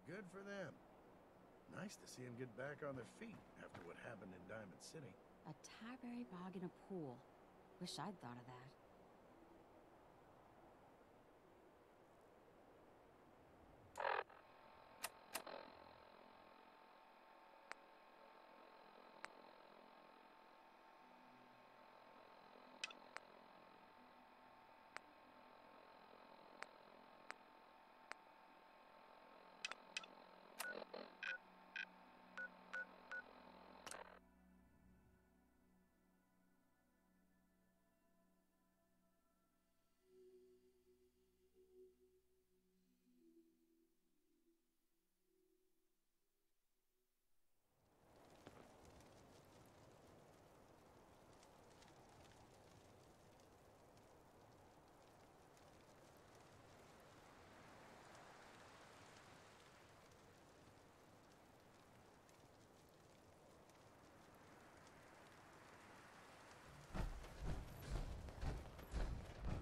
Good for them. Nice to see them get back on their feet after what happened in Diamond City. A Tarberry bog in a pool. Wish I'd thought of that.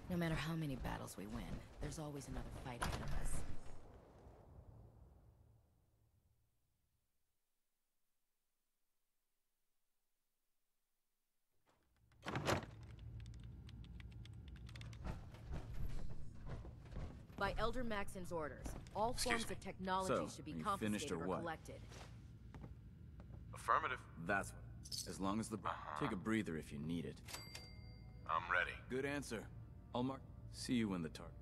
No matter how many battles we win, there's always another fight ahead of us. By Elder Maxon's orders, all forms of technology should be confiscated or collected. Affirmative. That's what. As long as the... Take a breather if you need it. I'm ready. Good answer. I'll mark... See you when the target...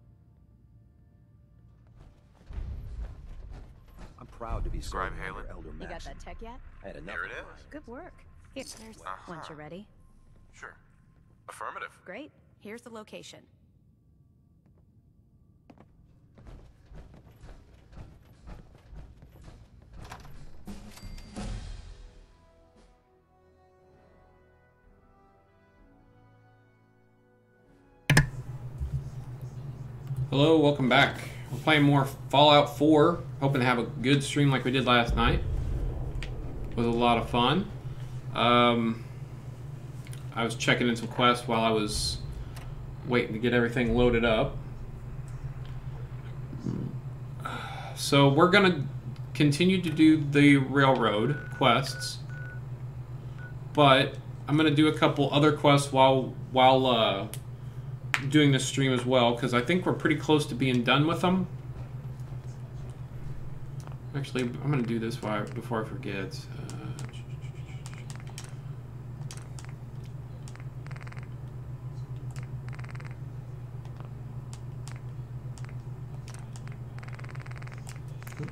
I'm proud to be serving Halen. under Elder Maxon. You got that tech yet? I had enough. Here it is. Good work. Here, there's... Once you're ready. Sure. Affirmative. Great. Here's the location. Hello, welcome back. We're playing more Fallout 4. Hoping to have a good stream like we did last night. It was a lot of fun. I was checking in some quests while I was waiting to get everything loaded up. So we're gonna continue to do the railroad quests, but I'm gonna do a couple other quests while doing this stream as well, because I think we're pretty close to being done with them. Actually, I'm going to do this before I forget.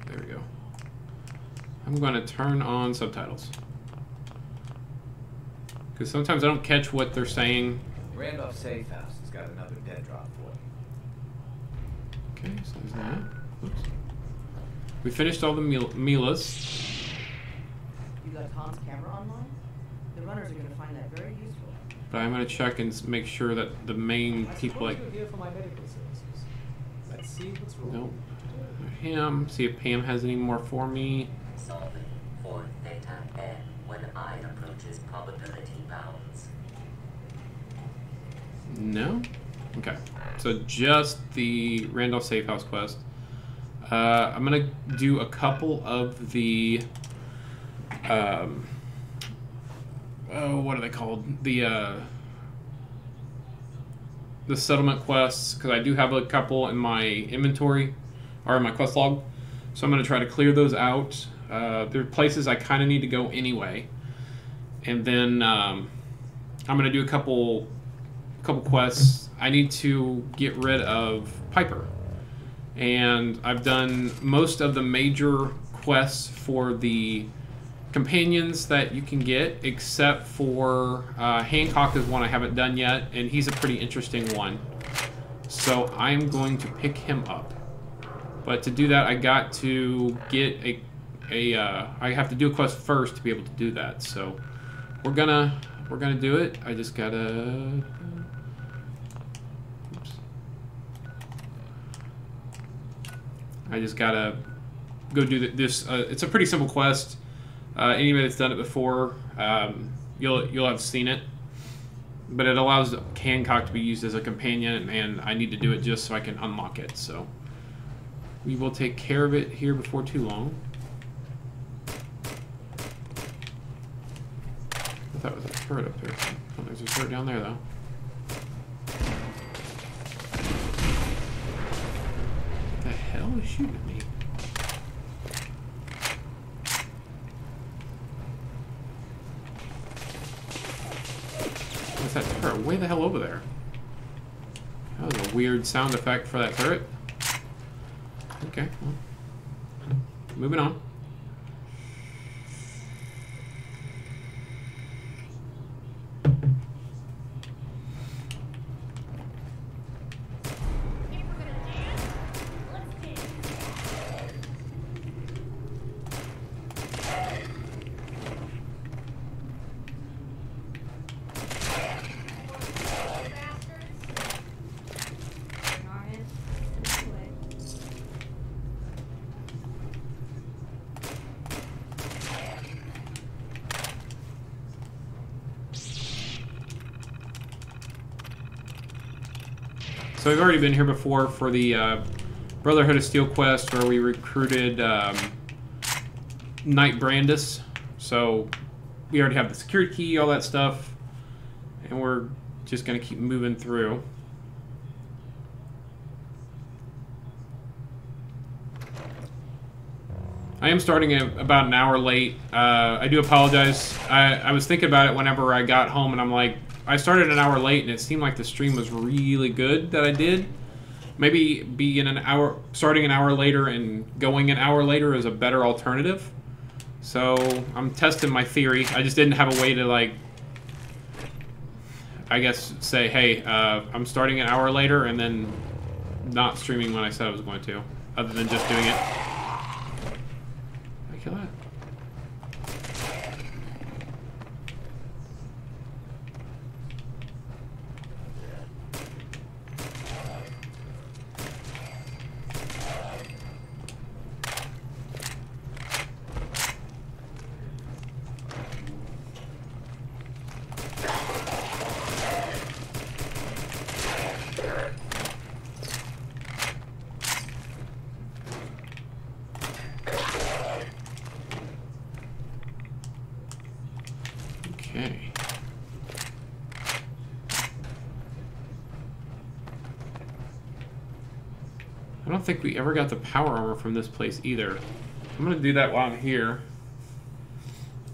There we go. I'm going to turn on subtitles, because sometimes I don't catch what they're saying. Randolph Safe House has got another dead drop for you. Okay, so there's that. Oops. We finished all the Milas. You got Tom's camera online? The runners are going to find that very useful. But I'm going to check and make sure that the main people like... you're here for my medical services. Let's see what's wrong. Nope. Him. See if Pam has any more for me. Solving for theta n when I approaches probability bounds. No? Okay. So just the Randolph Safe House quest. I'm going to do a couple of the... what are they called? The settlement quests, because I do have a couple in my inventory, or in my quest log. So I'm going to try to clear those out. There are places I kind of need to go anyway. And then I'm going to do a couple quests. I need to get rid of Piper. And I've done most of the major quests for the companions that you can get, except for Hancock is one I haven't done yet, and he's a pretty interesting one. So I'm going to pick him up. But to do that, I got to get I have to do a quest first to be able to do that. So we're gonna do it. I just gotta... Oops. I just gotta go do this. It's a pretty simple quest. Anybody that's done it before, you'll have seen it. But it allows Hancock to be used as a companion, and I need to do it just so I can unlock it. So We will take care of it here before too long. I thought it was a turret up there. Oh, there's a turret down there, though. What the hell is shooting at me? What's that turret? Way the hell over there? That was a weird sound effect for that turret. Okay, well, moving on. So we've already been here before for the Brotherhood of Steel quest where we recruited Knight Brandis. So we already have the security key, all that stuff, and we're just going to keep moving through. I am starting about an hour late. I do apologize. I was thinking about it whenever I got home, and I'm like, I started an hour late, and it seemed like the stream was really good that I did. Maybe starting an hour later and going an hour later is a better alternative. So I'm testing my theory. I just didn't have a way to, like, I guess say, hey, I'm starting an hour later, and then not streaming when I said I was going to, other than just doing it. Did I kill that? Okay. I don't think we ever got the power armor from this place either. I'm gonna do that while I'm here.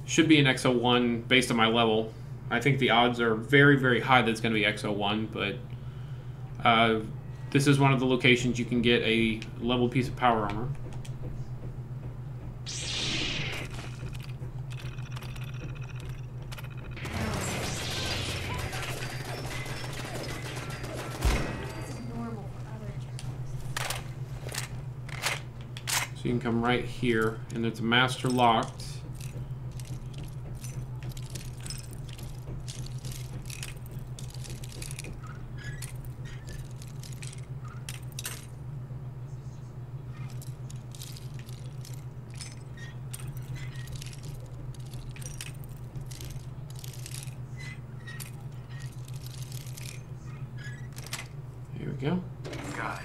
Should be an XO1 based on my level. I think the odds are very, very high that it's gonna be XO1, but this is one of the locations you can get a level piece of power armor. So you can come right here, and it's master locked. Here we go. Got it.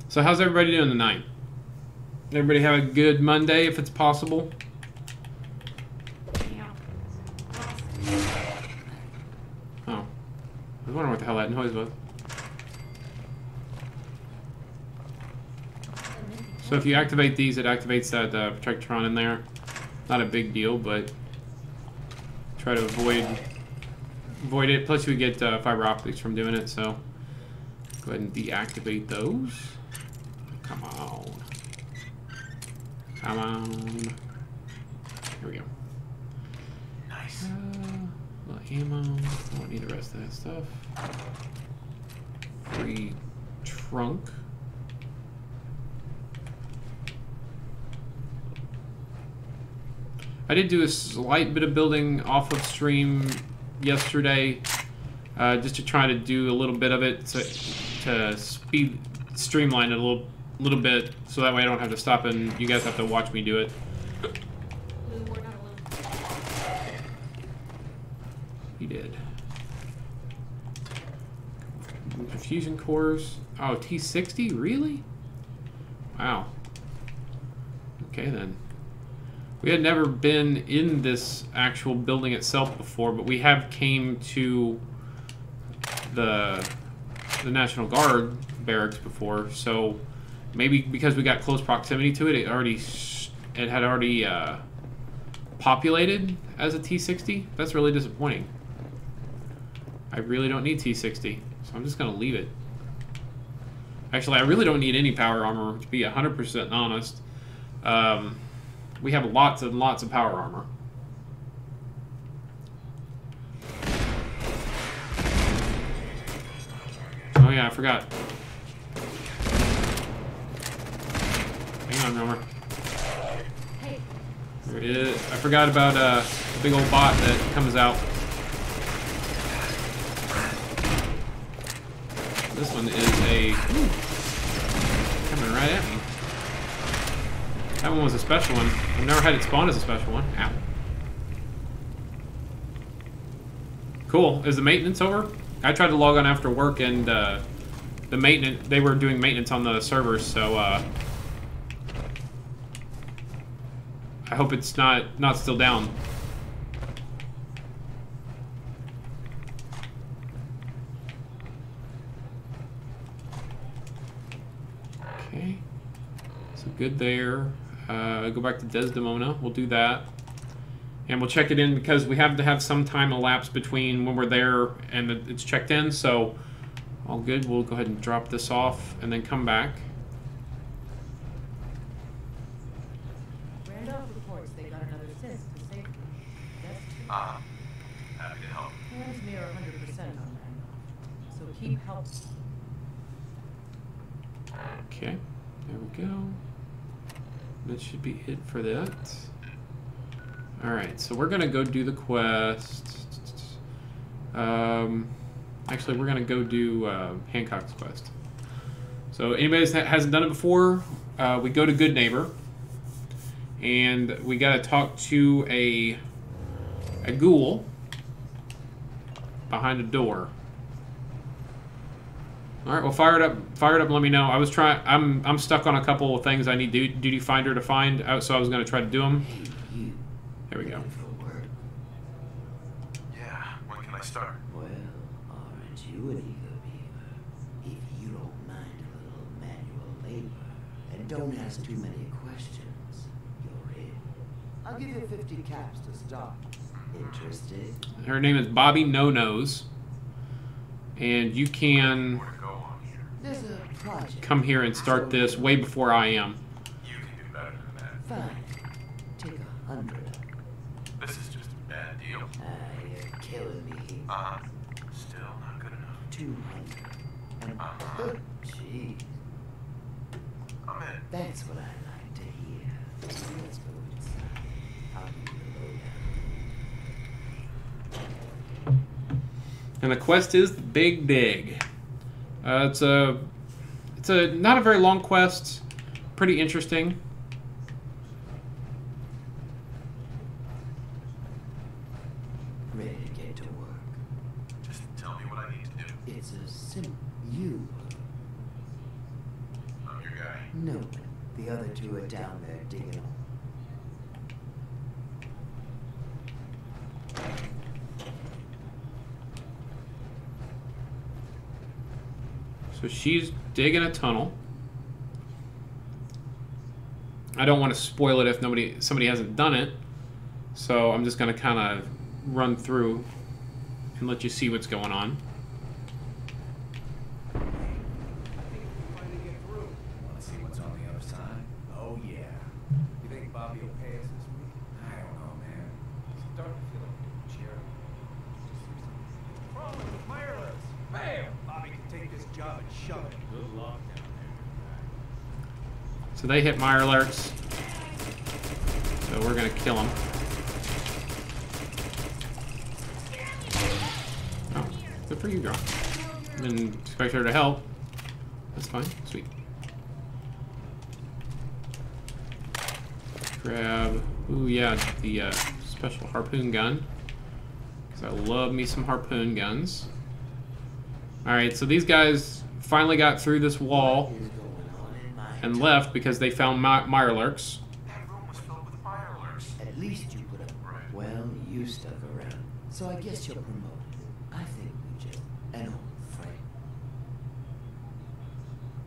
So how's everybody doing tonight? Everybody have a good Monday if it's possible? Oh. I was wondering what the hell that noise was. So if you activate these, it activates that Protectron in there. Not a big deal, but try to avoid it. Plus you would get fiber optics from doing it, so go ahead and deactivate those. Come on. Come on. Here we go. Nice. Little ammo. I don't need the rest of that stuff. Free trunk. I did do a slight bit of building off of stream yesterday, just to try to do a little bit of it to streamline it a little bit, so that way I don't have to stop and you guys have to watch me do it. He did. Fusion cores. Oh, T60? Really? Wow. Okay, then. We had never been in this actual building itself before, but we have came to the National Guard barracks before, so maybe because we got close proximity to it, it had already populated as a T60. That's really disappointing. I really don't need T60, so I'm just gonna leave it. Actually, I really don't need any power armor, to be 100% honest. We have lots and lots of power armor. Oh yeah, I forgot. Hang on, Romer. There it is. I forgot about the big old bot that comes out. This one is a... Ooh, coming right at me. That one was a special one. I've never had it spawn as a special one. Ow. Cool. Is the maintenance over? I tried to log on after work, and the maintenance, they were doing maintenance on the servers, so I hope it's not still down. Okay. So good there. Go back to Desdemona. We'll do that. And we'll check it in because we have to have some time elapsed between when we're there and it's checked in. So all good. We'll go ahead and drop this off and then come back. Randolph reports they got another synth to safety. That's true. Happy to help. Hands near 100% on Randolph. So keep helping. Okay. There we go. That should be it for that. Alright, so we're gonna go do the quest. Actually, we're gonna go do Hancock's quest. So anybody that hasn't done it before, we go to Good Neighbor, and we gotta talk to a ghoul behind a door. All right, well, fire it up and let me know. I was trying. I'm stuck on a couple of things I need Duty Finder to find out, so I was gonna try to do them. There we go. Yeah, when can I start? Well, aren't you an eager beaver? If you don't mind a little manual labor and don't ask too many questions, you're in. I'll give you 50 caps to start. Interested? Her name is Bobby No Nose, and you can There's a project. come here and start this way before I am. You can do better than that. Fine. Take 100. This is just a bad deal. You're killing me. Still not good enough. 200. And Jeez. I'm in. That's what I like to hear. Let's go inside. I'll give you the lowdown. And the quest is the Big Dig. It's a not a very long quest, pretty interesting. Ready to get to work. Just tell me what I need to do. It's a simple. You. I'm your guy. No. The other two are down there digging. So she's digging a tunnel. I don't want to spoil it if somebody hasn't done it, so I'm just going to kind of run through and let you see what's going on. Want to see what's on the other side? Oh yeah. You think Bobby will pay us this week? I don't know, man. It's starting to feel like charity. Wrong with wireless. Bam! Bobby can take this job and shove it. Good luck down there. So they hit my alerts, so we're going to kill them. Oh, good for you, girl. Didn't expect her to help. That's fine. Sweet. Grab, ooh yeah, the special harpoon gun. Because I love me some harpoon guns. Alright, so these guys finally got through this wall and left because they found Mirelurks. That room was filled with Mirelurks. At least you put up. Right. Well, you stuck around. So I guess you're promoted. I think we just an old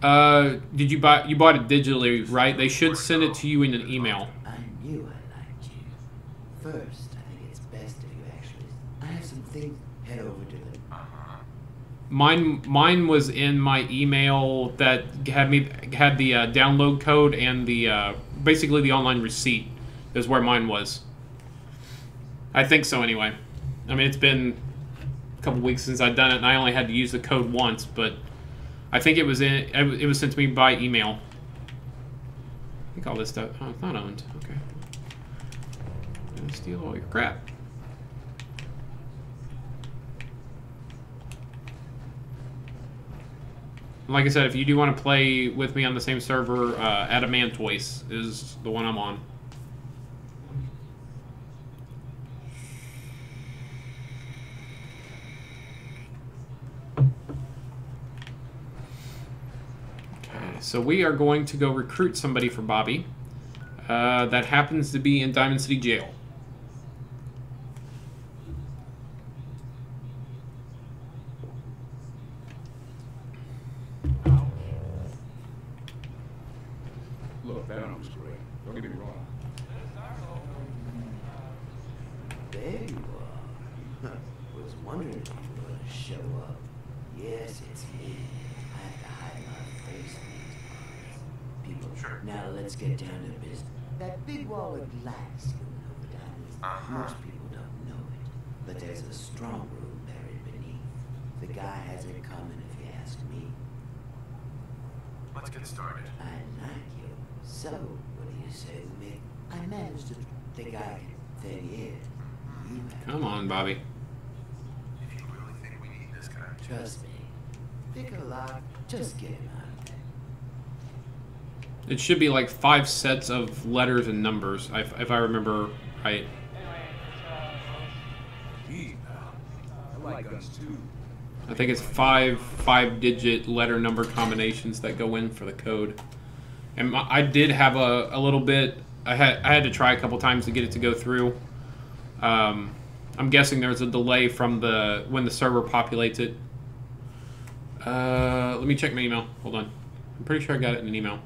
friend. Did you buy? You bought it digitally, right? They should send it to you in an email. I knew I liked you. First, I think it's best if you actually. I have some things. Head over to the. Mine was in my email that had the download code and the basically the online receipt is where mine was. I think so anyway. I mean, it's been a couple weeks since I've done it, and I only had to use the code once, but I think it was sent to me by email. I think all this stuff. Oh, it's not owned. Okay. Gonna steal all your crap. Like I said, if you do want to play with me on the same server, Adamantoise is the one I'm on. Okay, so we are going to go recruit somebody for Bobby. That happens to be in Diamond City Jail. Look, that was great. Don't get me wrong. There you are. Was wondering if you were going to show up. Yes, it's me. I have to hide my face these parts. People, now let's get down to business. That big wall of glass going over Diamond. Most people don't know it, but there's a strong room buried beneath. The guy has it coming if you ask me. Let's get started. I like you. So, what do you say we make? I managed to think I can fit in. You have Come on, Bobby. If you really think we need this guy, Trust me. Pick a lock. Just get him out of there. It should be like 5 sets of letters and numbers, if I remember right. Gee, pal. I like guns too. I think it's 5-digit letter number combinations that go in for the code. And I did have a little bit. I had to try a couple times to get it to go through. I'm guessing there's a delay from when the server populates it. Let me check my email. Hold on. I'm pretty sure I got it in an email.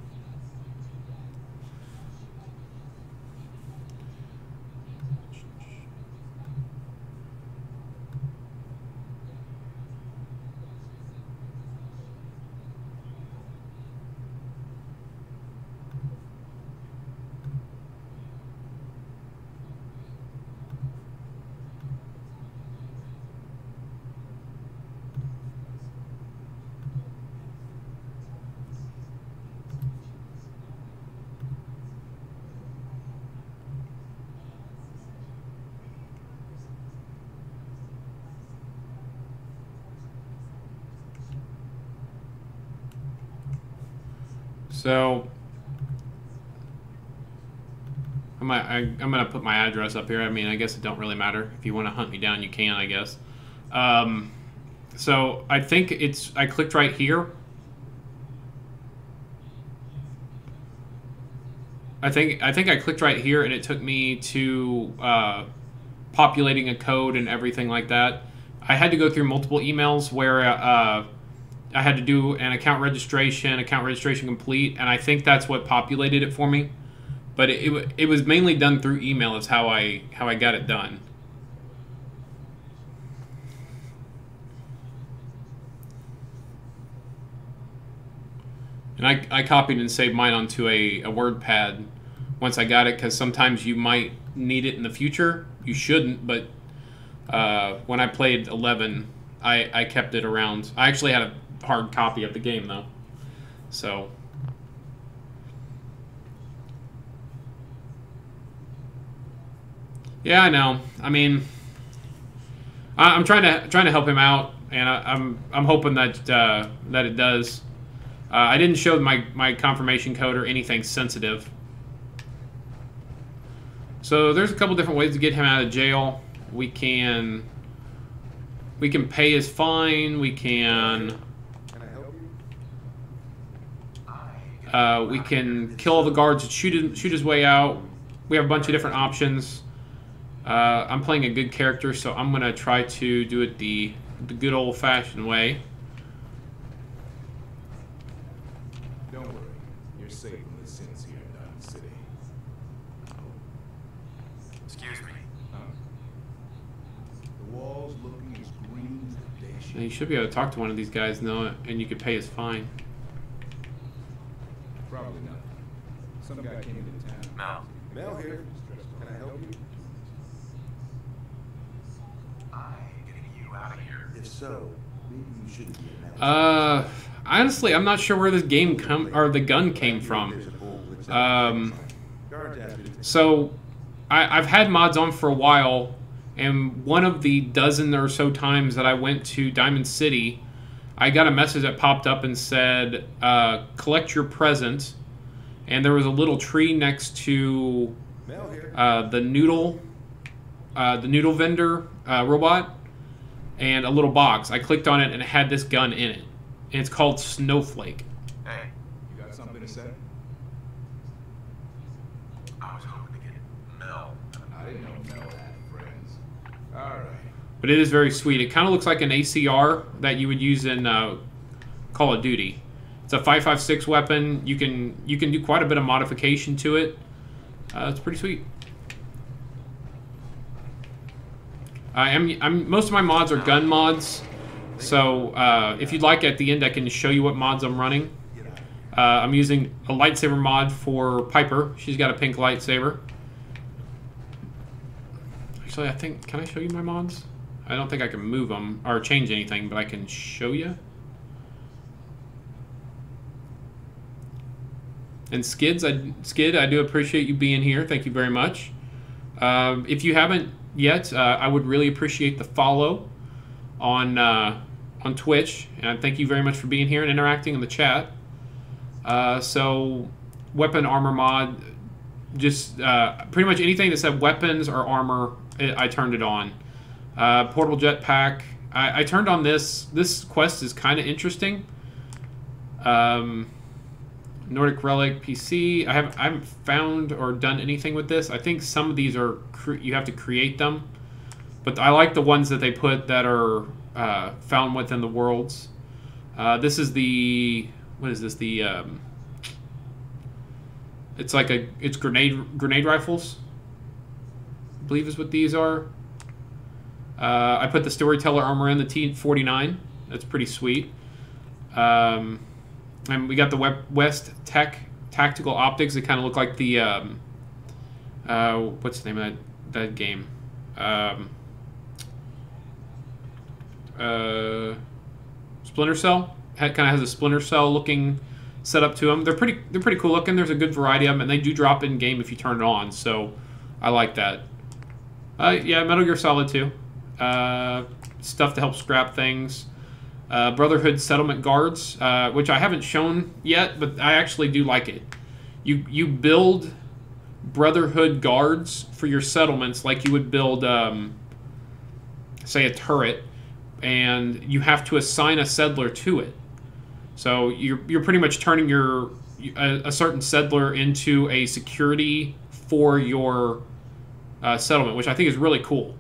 So I'm gonna put my address up here. I mean, I guess it don't really matter. If you want to hunt me down, you can, I guess. So I think I clicked right here. I think I clicked right here, and it took me to populating a code and everything like that. I had to go through multiple emails where I had to do an account registration complete, and I think that's what populated it for me. But it was mainly done through email is how I got it done. And I copied and saved mine onto a WordPad once I got it, because sometimes you might need it in the future. You shouldn't, but when I played 11, I kept it around. I actually had a hard copy of the game, though. So yeah, I know. I mean, I'm trying to help him out, and I'm hoping that that it does. I didn't show my confirmation code or anything sensitive. So there's a couple different ways to get him out of jail. We can We can pay his fine. We can... we can kill all the guards and shoot his way out. We have a bunch of different options. I'm playing a good character, so I'm going to try to do it the good old-fashioned way. Don't worry. You're safe from the sins here in Diamond City. Excuse me. The walls looking as green as the day she... And you should be able to talk to one of these guys, though, and you could pay his fine. Probably not. Some guy came into town. Mel here. Can I help you? I'm getting you out of here. If so, maybe you shouldn't be honestly, I'm not sure where this game the gun came from. So I've had mods on for a while, and one of the dozen or so times that I went to Diamond City, I got a message that popped up and said, collect your present, and there was a little tree next to the noodle vendor robot, and a little box. I clicked on it, and it had this gun in it, and it's called Snowflake. Hey, you got something to say? I was hoping to get Mel. I didn't know Mel had friends. All right. But it is very sweet. It kind of looks like an ACR that you would use in Call of Duty. It's a 5.56 weapon. You can do quite a bit of modification to it. It's pretty sweet. Most of my mods are gun mods, so if you'd like, at the end I can show you what mods I'm running. I'm using a lightsaber mod for Piper. She's got a pink lightsaber. Actually, I think, can I show you my mods? I don't think I can move them or change anything, but I can show you. And Skid, I do appreciate you being here. Thank you very much. If you haven't yet, I would really appreciate the follow on Twitch, and thank you very much for being here and interacting in the chat. So, weapon armor mod, just pretty much anything that said weapons or armor, I turned it on. Portable jetpack, I turned on this. This quest is kind of interesting. Nordic Relic PC. I haven't found or done anything with this. I think some of these are you have to create them, but I like the ones that they put that are found within the worlds. This is the, what is this? The it's grenade rifles, I believe is what these are. I put the storyteller armor in, the T-49. That's pretty sweet. And we got the West Tech tactical optics. They kind of look like the what's the name of that game? Splinter Cell. Kind of has a Splinter Cell looking setup to them. They're pretty cool looking. There's a good variety of them, and they do drop in game if you turn it on. So I like that. Yeah, Metal Gear Solid 2. Stuff to help scrap things. Brotherhood Settlement Guards, which I haven't shown yet, but I actually do like it. You build Brotherhood guards for your settlements like you would build, say, a turret, and you have to assign a settler to it. So you're pretty much turning a certain settler into a security for your settlement, which I think is really cool.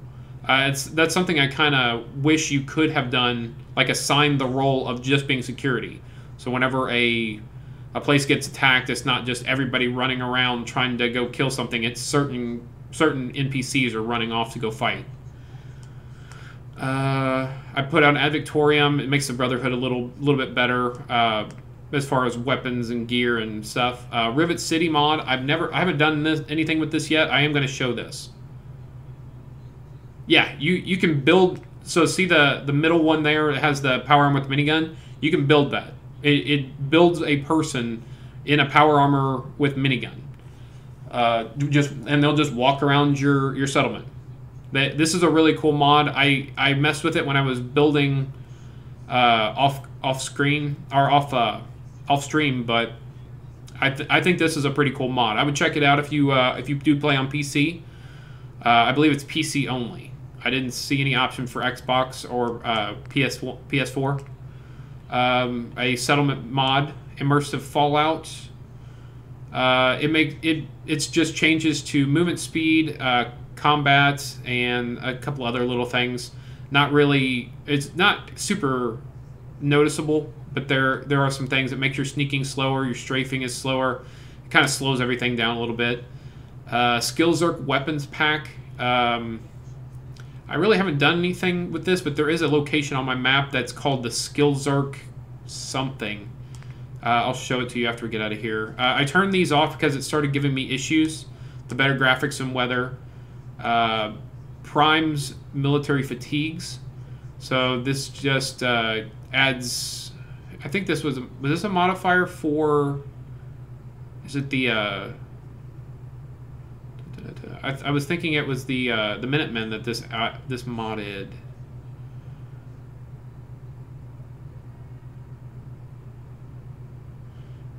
That's something I kind of wish you could have done, like assign the role of just being security. So whenever a place gets attacked, it's not just everybody running around trying to go kill something. It's certain NPCs are running off to go fight. I put out Ad Victoriam. It makes the Brotherhood a little bit better as far as weapons and gear and stuff. Rivet City mod. I haven't done anything with this yet. I am going to show this. Yeah, you can build. So see the middle one there. It has the power armor with minigun. You can build that. It builds a person in a power armor with minigun. And they'll just walk around your settlement. This is a really cool mod. I messed with it when I was building off screen or off stream, but I think this is a pretty cool mod. I would check it out if you do play on PC. I believe it's PC only. I didn't see any option for Xbox or PS4. A settlement mod, immersive Fallout. It's just changes to movement speed, combat, and a couple other little things. Not really, it's not super noticeable, but there are some things that make your sneaking slower, your strafing is slower. It kind of slows everything down a little bit. Skillzerk weapons pack. I really haven't done anything with this, but there is a location on my map that's called the Skillzerk something. I'll show it to you after we get out of here. I turned these off because it started giving me issues. The better graphics and weather. Primes military fatigues. So this just adds... I think this was this a modifier for... Is it the... I was thinking it was the Minutemen that this modded.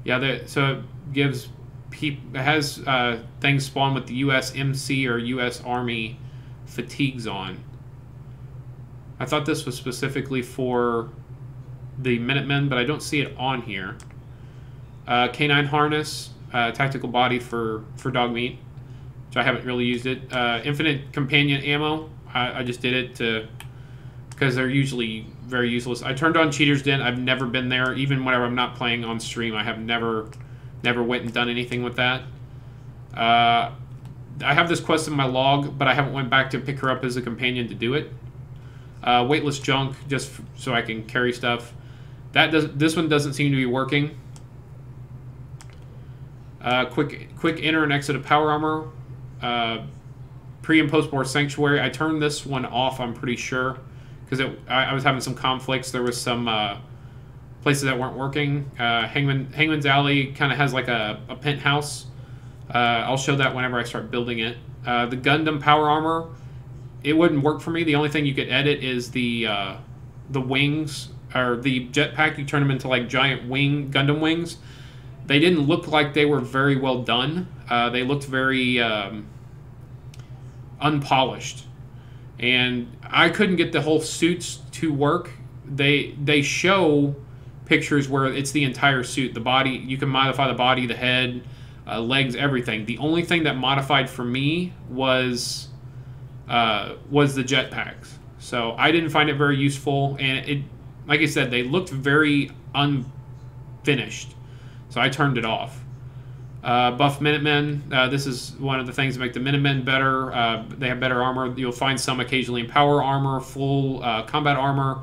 Yeah, so it gives it has things spawn with the U.S. MC or U.S. Army fatigues on. I thought this was specifically for the Minutemen, but I don't see it on here. Canine harness, tactical body for dog meat. I haven't really used it. Infinite companion ammo. I just did it because they're usually very useless. I turned on Cheater's Den. I've never been there. Even whenever I'm not playing on stream, I have never went and done anything with that. I have this quest in my log, but I haven't went back to pick her up as a companion to do it. Weightless junk, just so I can carry stuff. This one doesn't seem to be working. Quick enter and exit of power armor. Pre and post war sanctuary. I turned this one off, I'm pretty sure, because I was having some conflicts. There was some places that weren't working. Hangman's Alley kind of has like a penthouse. I'll show that whenever I start building it. The Gundam power armor, it wouldn't work for me. The only thing you could edit is the wings, or the jetpack. You turn them into like giant Gundam wings. They didn't look like they were very well done. They looked very unpolished, and I couldn't get the whole suits to work. They show pictures where it's the entire suit, the body. You can modify the body, the head, legs, everything. The only thing that modified for me was the jetpacks. So I didn't find it very useful, and it, like I said, they looked very unfinished. So I turned it off. Buff Minutemen. This is one of the things that make the Minutemen better. They have better armor. You'll find some occasionally in power armor, full combat armor,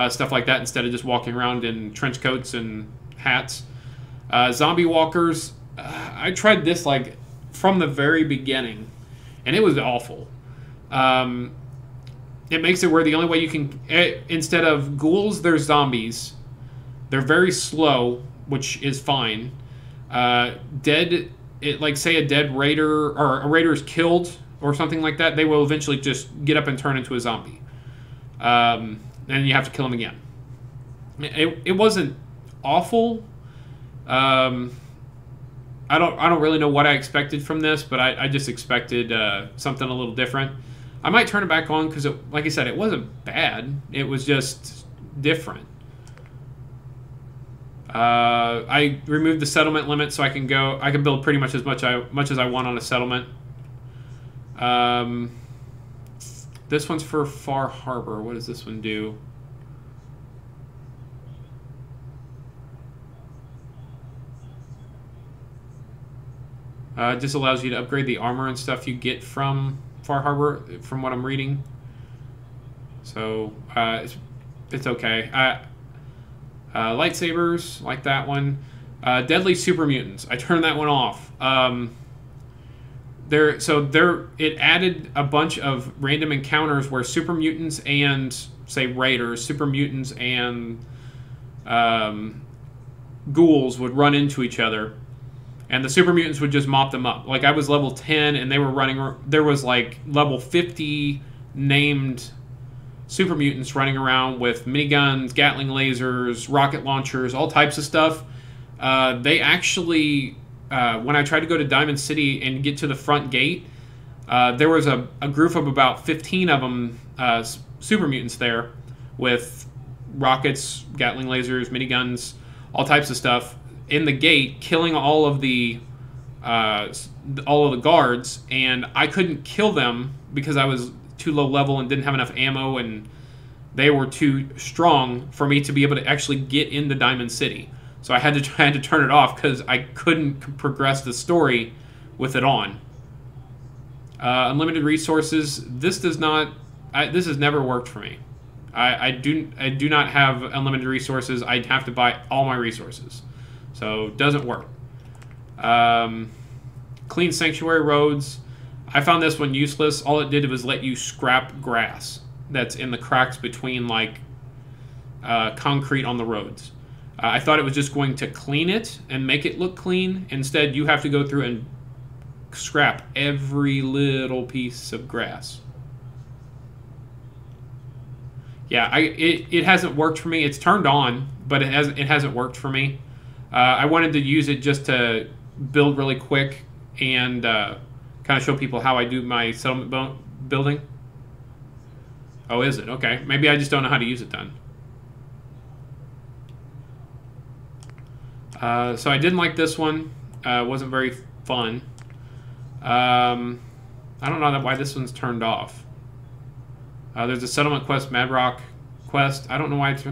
stuff like that, instead of just walking around in trench coats and hats. Zombie walkers. I tried this like from the very beginning, and it was awful. It makes it where the only way you can... instead of ghouls, there's zombies. They're very slow, which is fine. Like say a dead raider, or a raider is killed or something like that, they will eventually just get up and turn into a zombie. And you have to kill them again. It wasn't awful. I don't really know what I expected from this, but I just expected something a little different. I might turn it back on because, like I said, it wasn't bad. It was just different. I removed the settlement limit so I can build pretty much as much as I want on a settlement. This one's for Far Harbor. What does this one do? It just allows you to upgrade the armor and stuff you get from Far Harbor, from what I'm reading. So it's okay. Lightsabers, like that one. Deadly Super Mutants. I turned that one off. It added a bunch of random encounters where Super Mutants and, say, Raiders, Super Mutants and ghouls would run into each other. And the Super Mutants would just mop them up. Like, I was level 10, and they were running... There was, like, level 50 named Super Mutants running around with miniguns, Gatling lasers, rocket launchers, all types of stuff. They actually... when I tried to go to Diamond City and get to the front gate, there was a group of about 15 of them, super mutants there, with rockets, Gatling lasers, miniguns, all types of stuff in the gate, killing all of the guards, and I couldn't kill them because I was too low level and didn't have enough ammo, and they were too strong for me to be able to actually get into Diamond City. So I had to turn it off because I couldn't progress the story with it on. Unlimited resources. This does not. This has never worked for me. I do not have unlimited resources. I have to buy all my resources, so it doesn't work. Clean sanctuary roads. I found this one useless. All it did was let you scrap grass that's in the cracks between like concrete on the roads. I thought it was just going to clean it and make it look clean. Instead, you have to go through and scrap every little piece of grass. Yeah, it hasn't worked for me. It's turned on, but it hasn't worked for me. I wanted to use it just to build really quick and kind of show people how I do my settlement building. Oh, is it? Okay. Maybe I just don't know how to use it then. So I didn't like this one. It wasn't very fun. I don't know why this one's turned off. There's a settlement quest, Mad Rock quest. I don't know why it's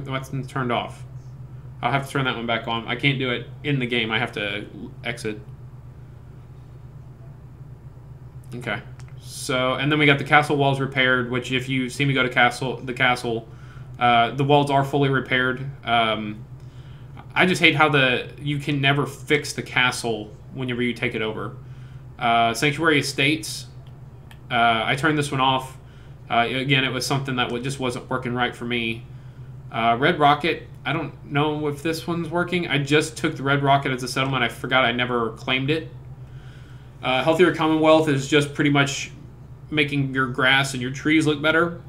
turned off. I'll have to turn that one back on. I can't do it in the game. I have to exit. Okay. So, and then we got the castle walls repaired, which if you see me go to the castle, the walls are fully repaired. I just hate how you can never fix the castle whenever you take it over. Sanctuary Estates, I turned this one off. Again, it was something that just wasn't working right for me. Red Rocket, I don't know if this one's working. I just took the Red Rocket as a settlement. I forgot I never claimed it. Healthier Commonwealth is just pretty much making your grass and your trees look better.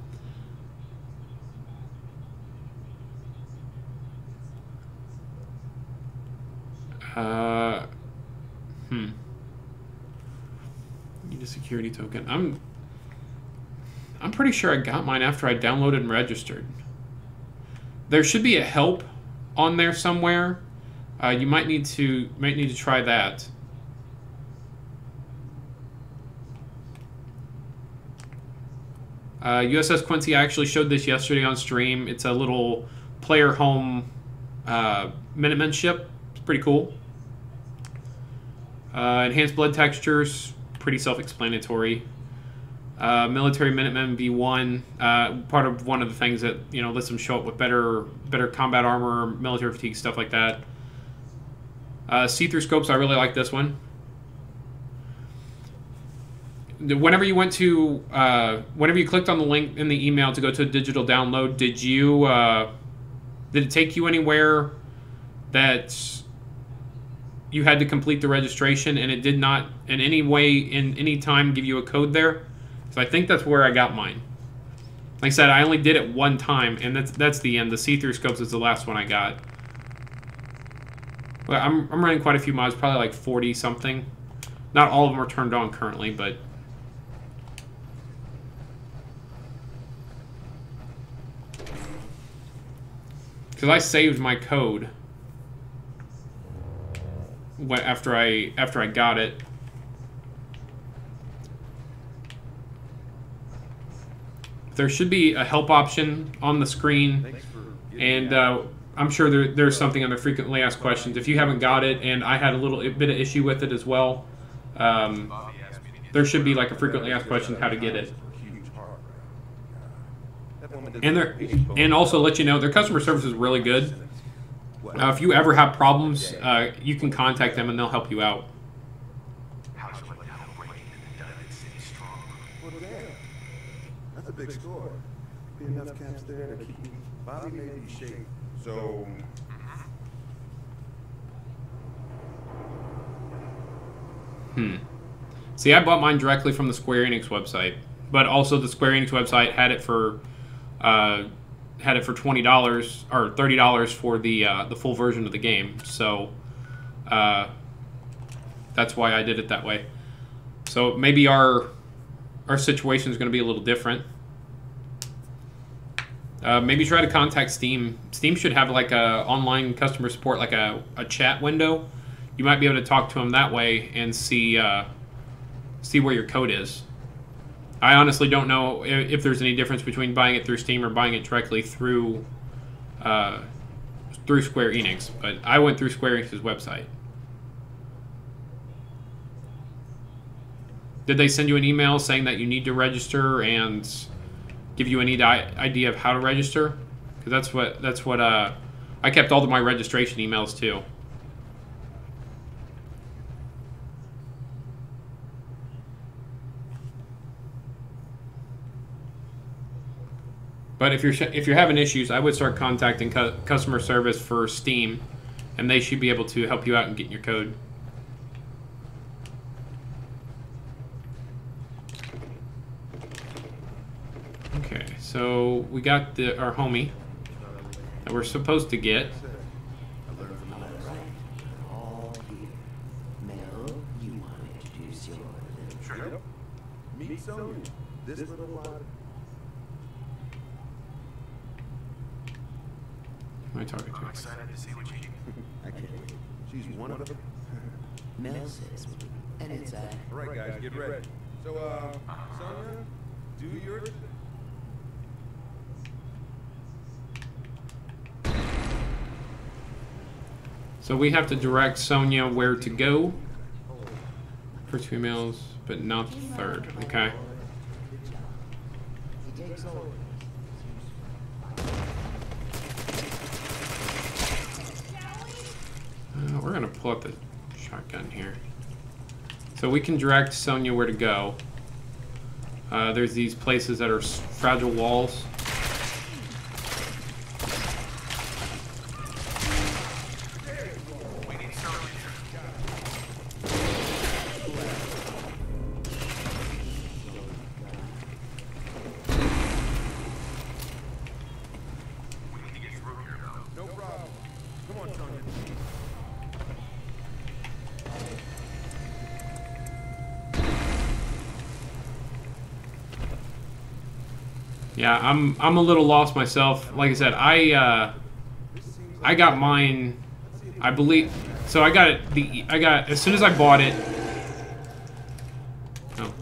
Need a security token. I'm pretty sure I got mine after I downloaded and registered. There should be a help on there somewhere. You might need to try that. USS Quincy, I actually showed this yesterday on stream. It's a little player home Minutemen ship. It's pretty cool. Enhanced blood textures, pretty self-explanatory. Military Minutemen V1, part of one of the things that lets them show up with better combat armor, military fatigue, stuff like that. See-through scopes, I really like this one. Whenever you clicked on the link in the email to go to a digital download, did it take you anywhere that you had to complete the registration and it did not in any way, in any time, give you a code there? So I think that's where I got mine. Like I said, I only did it one time, and that's the end. The see-through scopes is the last one I got. Well, I'm running quite a few mods, probably like 40 something. Not all of them are turned on currently, but because I saved my code after I got it. There should be a help option on the screen, and I'm sure there's something on the frequently asked questions. If you haven't got it, and I had a little bit of issue with it as well, there should be like a frequently asked questions how to get it. And also let you know their customer service is really good. If you ever have problems, you can contact them and they'll help you out. That's a big score. Be enough camps there to keep Bobby maybe in shape. So. See, I bought mine directly from the Square Enix website, but also the Square Enix website had it for $20 or $30 for the full version of the game. So that's why I did it that way. So maybe our our situation is going to be a little different. Maybe try to contact Steam. Steam should have like a online customer support, like a chat window. You might be able to talk to them that way and see where your code is. I honestly don't know if there's any difference between buying it through Steam or buying it directly through Square Enix, but I went through Square Enix's website. Did they send you an email saying that you need to register and give you any idea of how to register? Because that's what I kept all of my registration emails too. But if you're having issues, I would start contacting customer service for Steam, and they should be able to help you out and get your code. Okay, so we got our homie that we're supposed to get. Meet Sonya. This little body. Who am I talking to? I'm excited to see what you I can't wait. She's one of them. Mel says, and it's All right, guys, get ready. So, Sonya, do your thing. So we have to direct Sonya where to go. First females, but not the third. Okay. We're gonna pull up the shotgun here. So we can direct Sonya where to go. There's these places that are fragile walls. Yeah, I'm a little lost myself. Like I said, I got mine, I believe. So I got it. As soon as I bought it. Oh.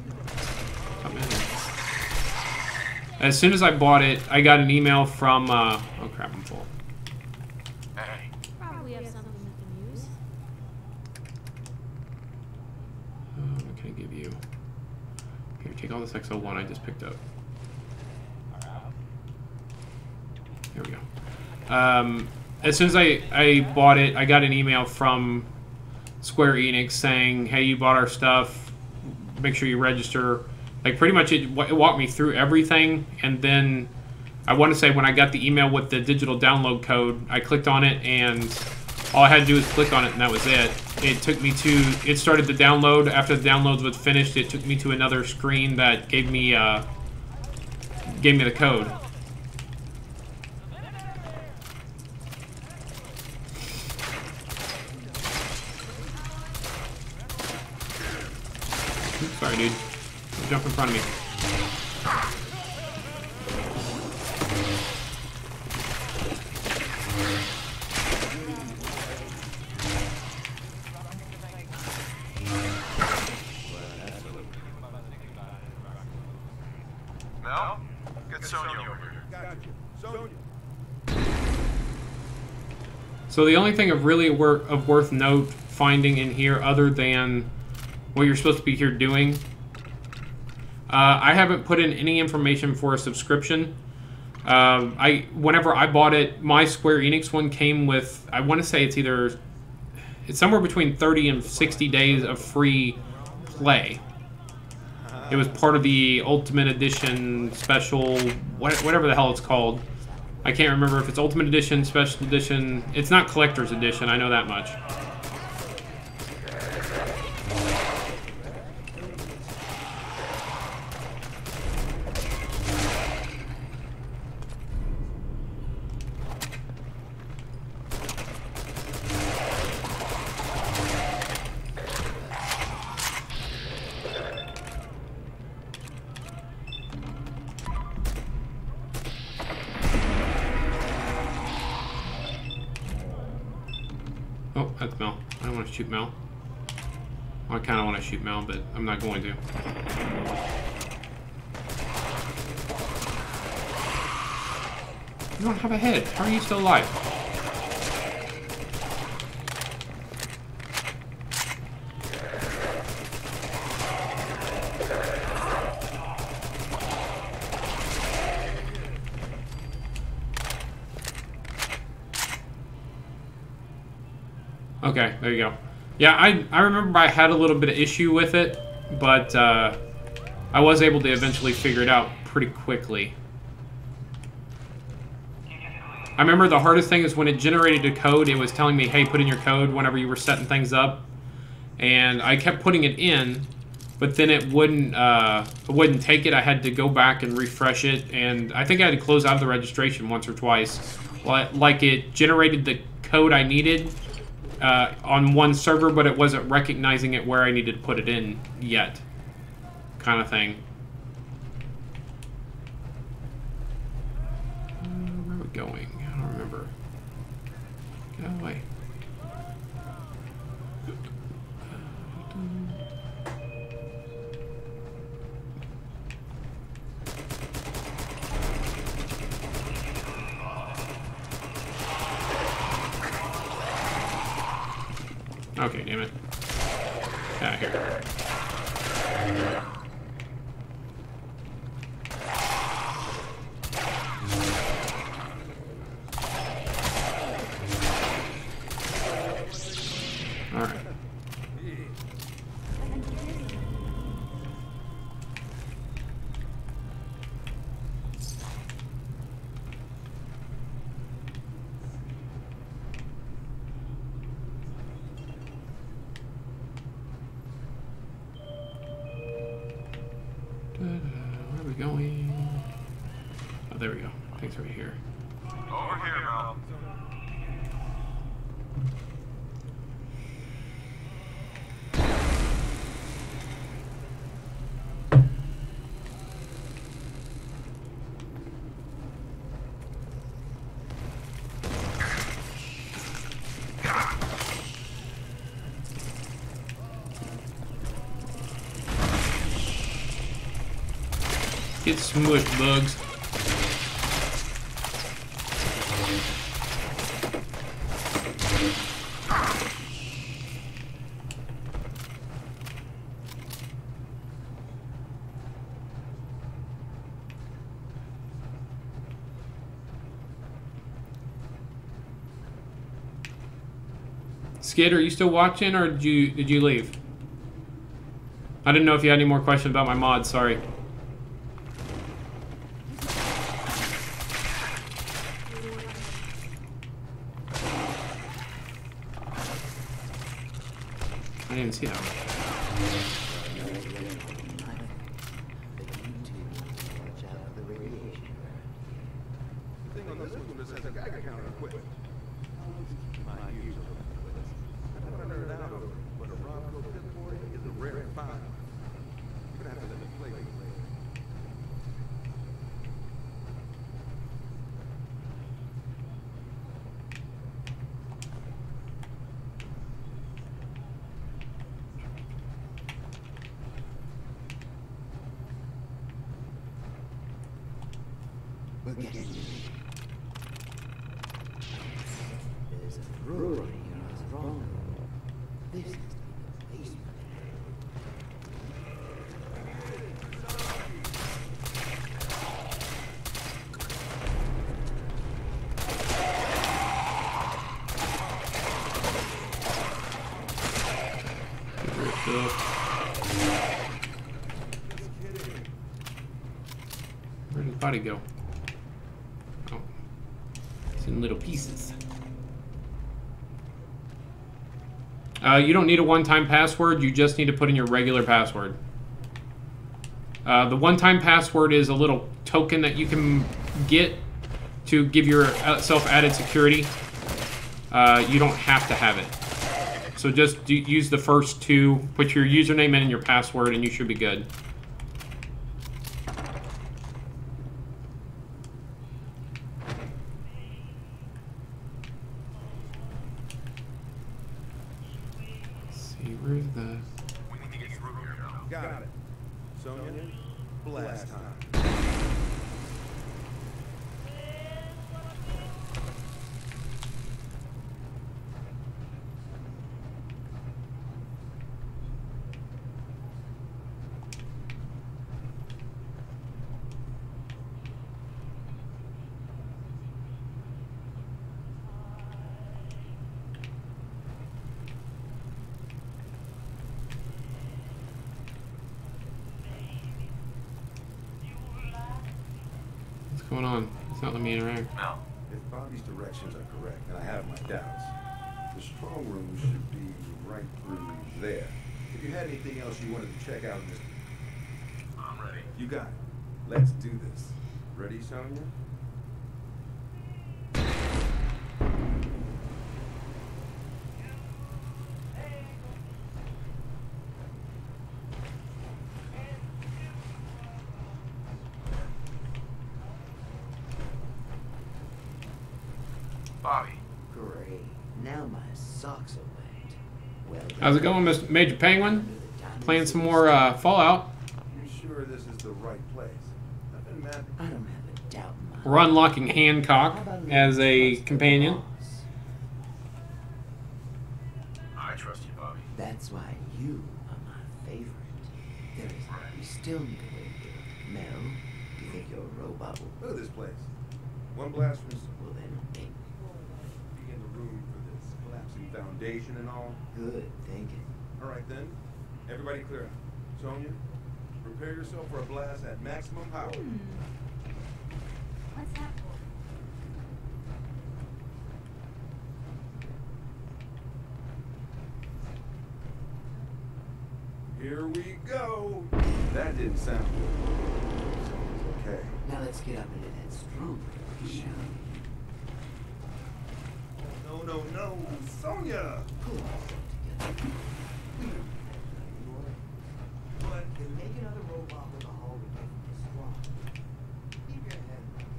As soon as I bought it, I got an email from. Oh crap! I'm full. Probably have something we can use. What can I give you? Here, take all this XO1 I just picked up. There we go. As soon as I bought it, I got an email from Square Enix saying, hey, you bought our stuff, make sure you register. Like, pretty much it walked me through everything, and then I want to say when I got the email with the digital download code, I clicked on it, and all I had to do was click on it, and that was it. It took me to, it started the download. After the download was finished, it took me to another screen that gave me the code. Sorry, dude. Don't jump in front of me. Mel, get Sonya over here. Got you. Sonya. So the only thing of really of worth note finding in here, other than what you're supposed to be here doing, I haven't put in any information for a subscription. Whenever I bought it, my Square Enix one came with, I want to say it's somewhere between 30 and 60 days of free play. It was part of the Ultimate Edition special, whatever the hell it's called. I can't remember if it's Ultimate Edition, Special Edition. It's not Collector's Edition, I know that much. Oh, that's Mel. I don't want to shoot Mel. Well, I kind of want to shoot Mel, but I'm not going to. You don't have a head. How are you still alive? Okay, there you go. Yeah, I remember I had a little bit of issue with it, but I was able to eventually figure it out pretty quickly. I remember the hardest thing is when it generated a code, it was telling me, hey, put in your code whenever you were setting things up. And I kept putting it in, but then it wouldn't take it. I had to go back and refresh it, and I think I had to close out of the registration once or twice. Like it generated the code I needed on one server, but it wasn't recognizing it where I needed to put it in yet, kind of thing. Where are we going? I don't remember. Get away. Okay, damn it. Get out of here. Alright. Where are we going? Oh, there we go. Thanks right here. Over here, Mel. Get smushed, bugs. Skid, are you still watching, or did you leave? I didn't know if you had any more questions about my mod. Sorry. I didn't see that one. The thing on this one just has a Geiger counter equipped. My use of it. I don't nerd out over it, but a Ronco Pip-Boy is a rare find. You're gonna have to let me play with it later. We'll get it. There's a brewery here on the wrong road. This is the basement. Where did the body go? Oh. It's in little pieces. You don't need a one-time password. You just need to put in your regular password. The one-time password is a little token that you can get to give yourself added security. You don't have to have it. So just use the first two, put your username in and your password, and you should be good. last time. What's going on? It's not letting me interact. If Bobby's directions are correct, and I have my doubts, the strong room should be right through there. If you had anything else you wanted to check out in this... I'm ready. You got it. Let's do this. Ready, Sonya? Bobby. Great. Now my socks are wet. Well, How's it going, Mr. Major Penguin? Playing some more Fallout. You sure this is the right place? Nothing matters. I don't have a doubt in my We're unlocking Hancock as a companion. I trust you, Bobby. That's why you are my favorite. There is you still need a way to get up. Mel, do you think your robot will... Look at this place. One blast from... Well then, make be in the room for this collapsing foundation and all. good thinking. All right then, everybody clear out. Sonya, prepare yourself for a blast at maximum power. What's that for? Here we go. That didn't sound good. Sonya's okay. Now let's get up into that strong room, shall we? No, Sonya! Pull ourselves together. What? Then make another robot with a hull to get from the squad. Keep your head right.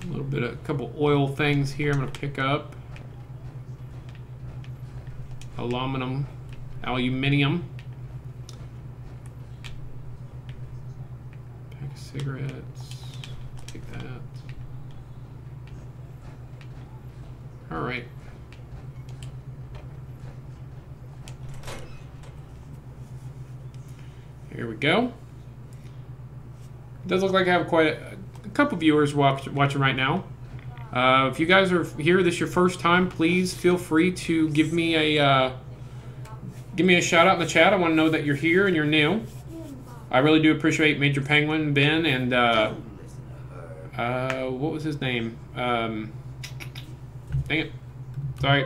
A little bit of a couple oil things here I'm gonna pick up. Aluminium. Pack of cigarettes. Take that. All right. Here we go. It does look like I have quite a couple viewers watching right now. If you guys are here, this is your first time, please feel free to give me a shout out in the chat. I want to know that you're here and you're new. I really do appreciate Major Penguin, Ben, and what was his name? Dang it. Sorry.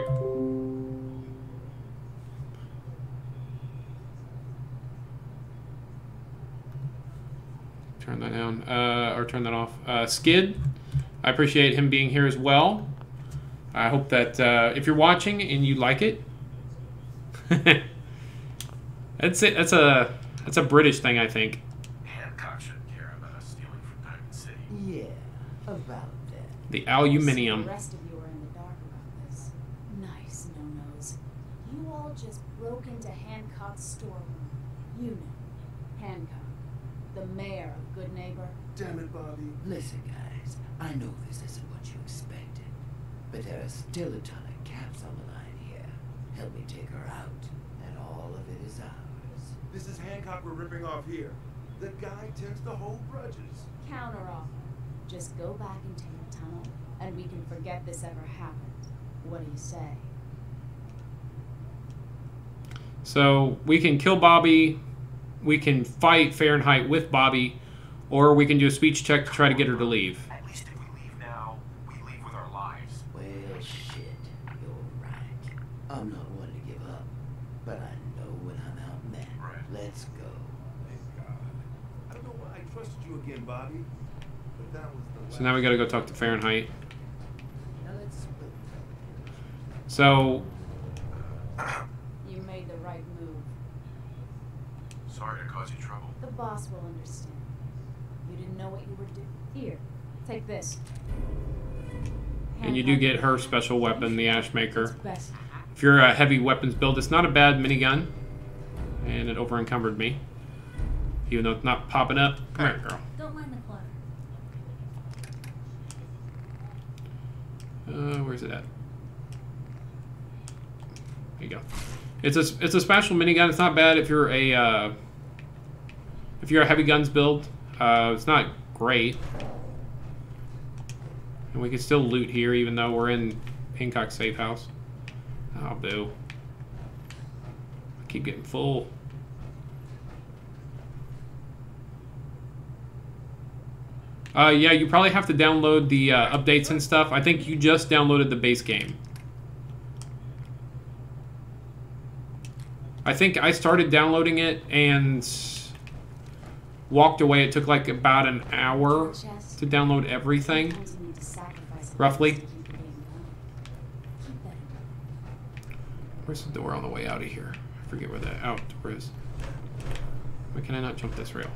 Turn that down, or turn that off. Skid, I appreciate him being here as well. I hope that if you're watching and you like it, that's it. That's a British thing, I think. Hancock shouldn't care about us stealing from Diamond City. Yeah, about that. The aluminium. The rest of you are in the dark about this. Nice, no-nos. You all just broke into Hancock's storeroom. You know, Hancock, the mayor of Good Neighbor. Damn it, Bobby. Listen, guys, I know this isn't what you expected, but there are still a ton of caps on the line here. Help me take her out, and all of it is ours. This is Hancock we're ripping off here. The guy tends to hold grudges. Counteroffer. Just go back into your tunnel, and we can forget this ever happened. What do you say? So we can kill Bobby, we can fight Fahrenheit with Bobby, or we can do a speech check to try to get her to leave. At least if we leave now, we leave with our lives. Well, shit, you're right. I'm not one to give up, but I know when I'm outmatched. Right. Let's go. Thank God. I don't know why I trusted you again, Bobby, but that was the last... So now we gotta go talk to Fahrenheit. Now let's split. So, You made the right move. Sorry to cause you trouble. The boss will understand. You didn't know what you were doing. Here, take this. and you do get her special weapon, the Ashmaker. Best. If you're a heavy weapons build, it's not a bad minigun. And it over encumbered me. Even though it's not popping up. Come here, girl. Don't mind the clutter. Where's it at? There you go. It's a special minigun. It's not bad if you're a heavy guns build. It's not great. And we can still loot here even though we're in Hancock's safe house. Oh, boo. I keep getting full. Yeah, you probably have to download the updates and stuff. I think you just downloaded the base game. I think I started downloading it and walked away. It took like about an hour to download everything, roughly. Where's the door on the way out of here? I forget where that out door is. Why can I not jump this rail?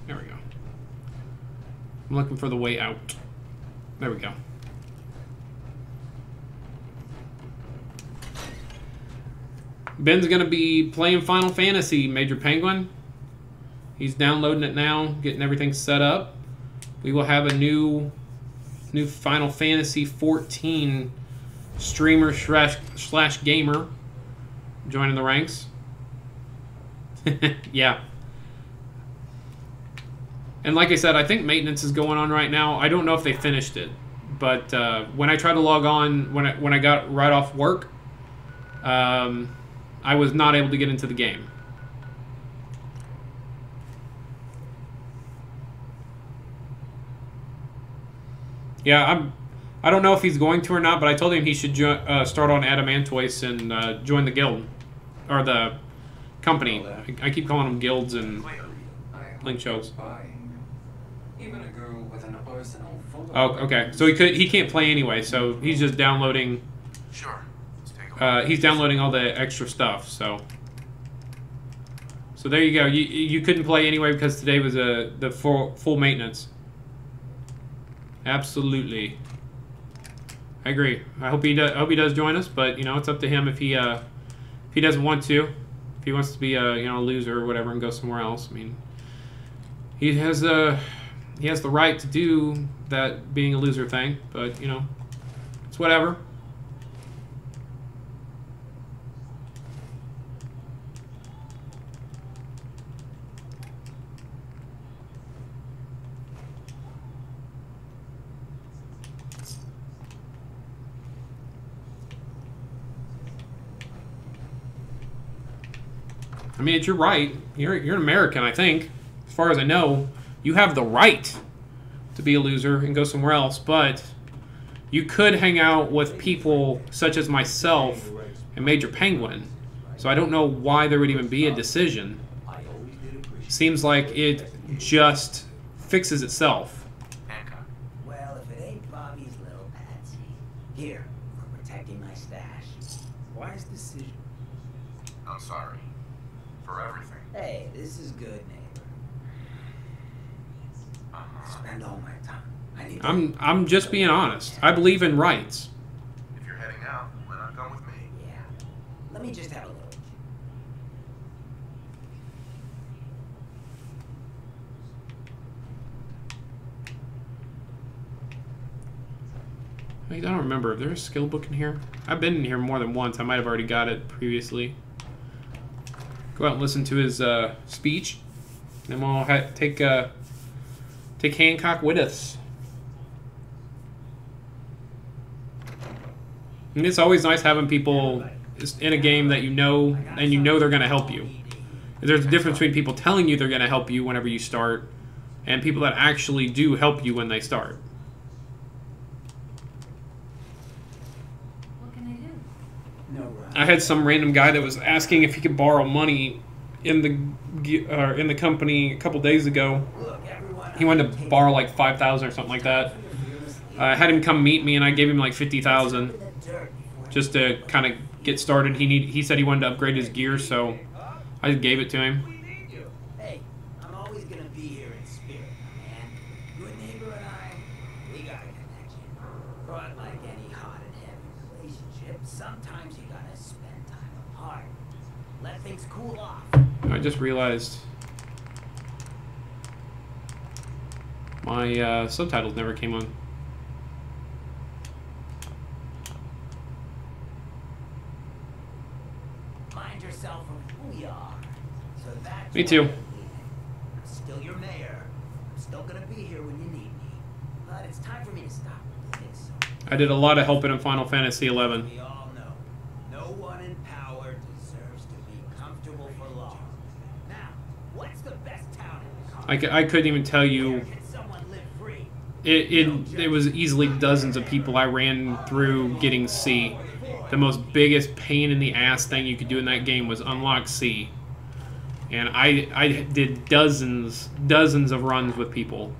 There we go. I'm looking for the way out. There we go. Ben's gonna be playing Final Fantasy, Major Penguin. He's downloading it now, getting everything set up. We will have a new Final Fantasy 14 streamer slash gamer joining the ranks. Yeah. And like I said, I think maintenance is going on right now. I don't know if they finished it, but when I tried to log on, when I got right off work, I was not able to get into the game. Yeah, I don't know if he's going to or not, but I told him he should start on Adamantoise and join the guild or the company. I keep calling them guilds and link shows. Even a girl with an arsenal full of Oh, okay. So he can't play anyway. So he's just downloading. Sure. He's downloading all the extra stuff. So there you go. You couldn't play anyway because today was the full maintenance. Absolutely. I agree. I hope he does join us, but you know it's up to him if he doesn't want to. If he wants to be a loser or whatever and go somewhere else. I mean, he has the right to do that being a loser thing, but you know, it's whatever. I mean, it's your right. You're an American, I think. As far as I know, you have the right to be a loser and go somewhere else, but you could hang out with people such as myself and Major Penguin. So I don't know why there would even be a decision. Seems like it just fixes itself. Well, if it ain't Bobby's little patsy. Here, for protecting my stash. Wise decision. I'm sorry. For everything. Hey, this is good, neighbor. Spend all my time. I'm just being honest. I believe in rights. If you're heading out, why not come with me? Yeah. Let me just have a look. I don't remember. Is there a skill book in here? I've been in here more than once. I might have already got it previously. Go out and listen to his speech. Then we'll take Hancock with us. And it's always nice having people in a game that you know, and you know they're going to help you. There's a difference between people telling you they're going to help you whenever you start, and people that actually do help you when they start. What can I do? No. I had some random guy that was asking if he could borrow money in the company a couple days ago. He wanted to borrow like $5,000 or something like that. I had him come meet me, and I gave him like $50,000 just to kind of get started. He said he wanted to upgrade his gear, so I just gave it to him. Hey, I'm always gonna be here in spirit, man. Good neighbor and I, we got a connection. But like any hot and heavy relationship, sometimes you gotta spend time apart. Let things cool off. I just realized my subtitles never came on. Mind yourself of who we are. So that's Me too. I'm still your mayor. I'm still gonna be here when you need me. But it's time for me to stop. I did a lot of helping in Final Fantasy XI. We all know, no one in power deserves to be comfortable for long. Now, what's the best town in the I couldn't even tell you. It was easily dozens of people I ran through getting C. The most biggest pain in the ass thing you could do in that game was unlock C. And I did dozens of runs with people.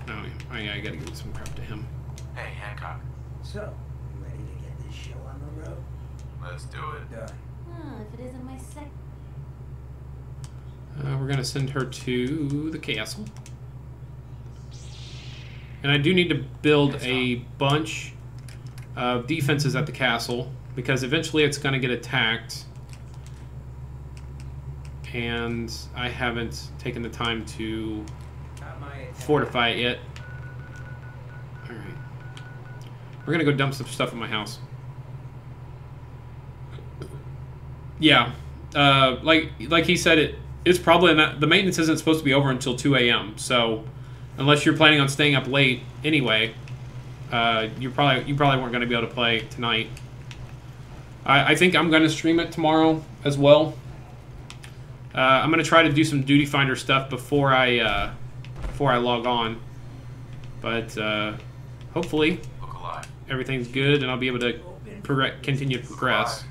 Oh, I gotta give some crap to him. Hey, Hancock. So, you ready to get this show on the road? Let's do it. Done. Oh, if it isn't my sec. We're gonna send her to the castle. And I do need to build a bunch of defenses at the castle, because eventually it's gonna get attacked. And I haven't taken the time to fortify it yet. Alright. We're gonna go dump some stuff in my house. Yeah. Like he said, it's probably not, the maintenance isn't supposed to be over until 2 a.m. So unless you're planning on staying up late anyway, you probably weren't going to be able to play tonight. I think I'm going to stream it tomorrow as well. I'm going to try to do some Duty Finder stuff before I log on, but hopefully everything's good and I'll be able to continue to progress.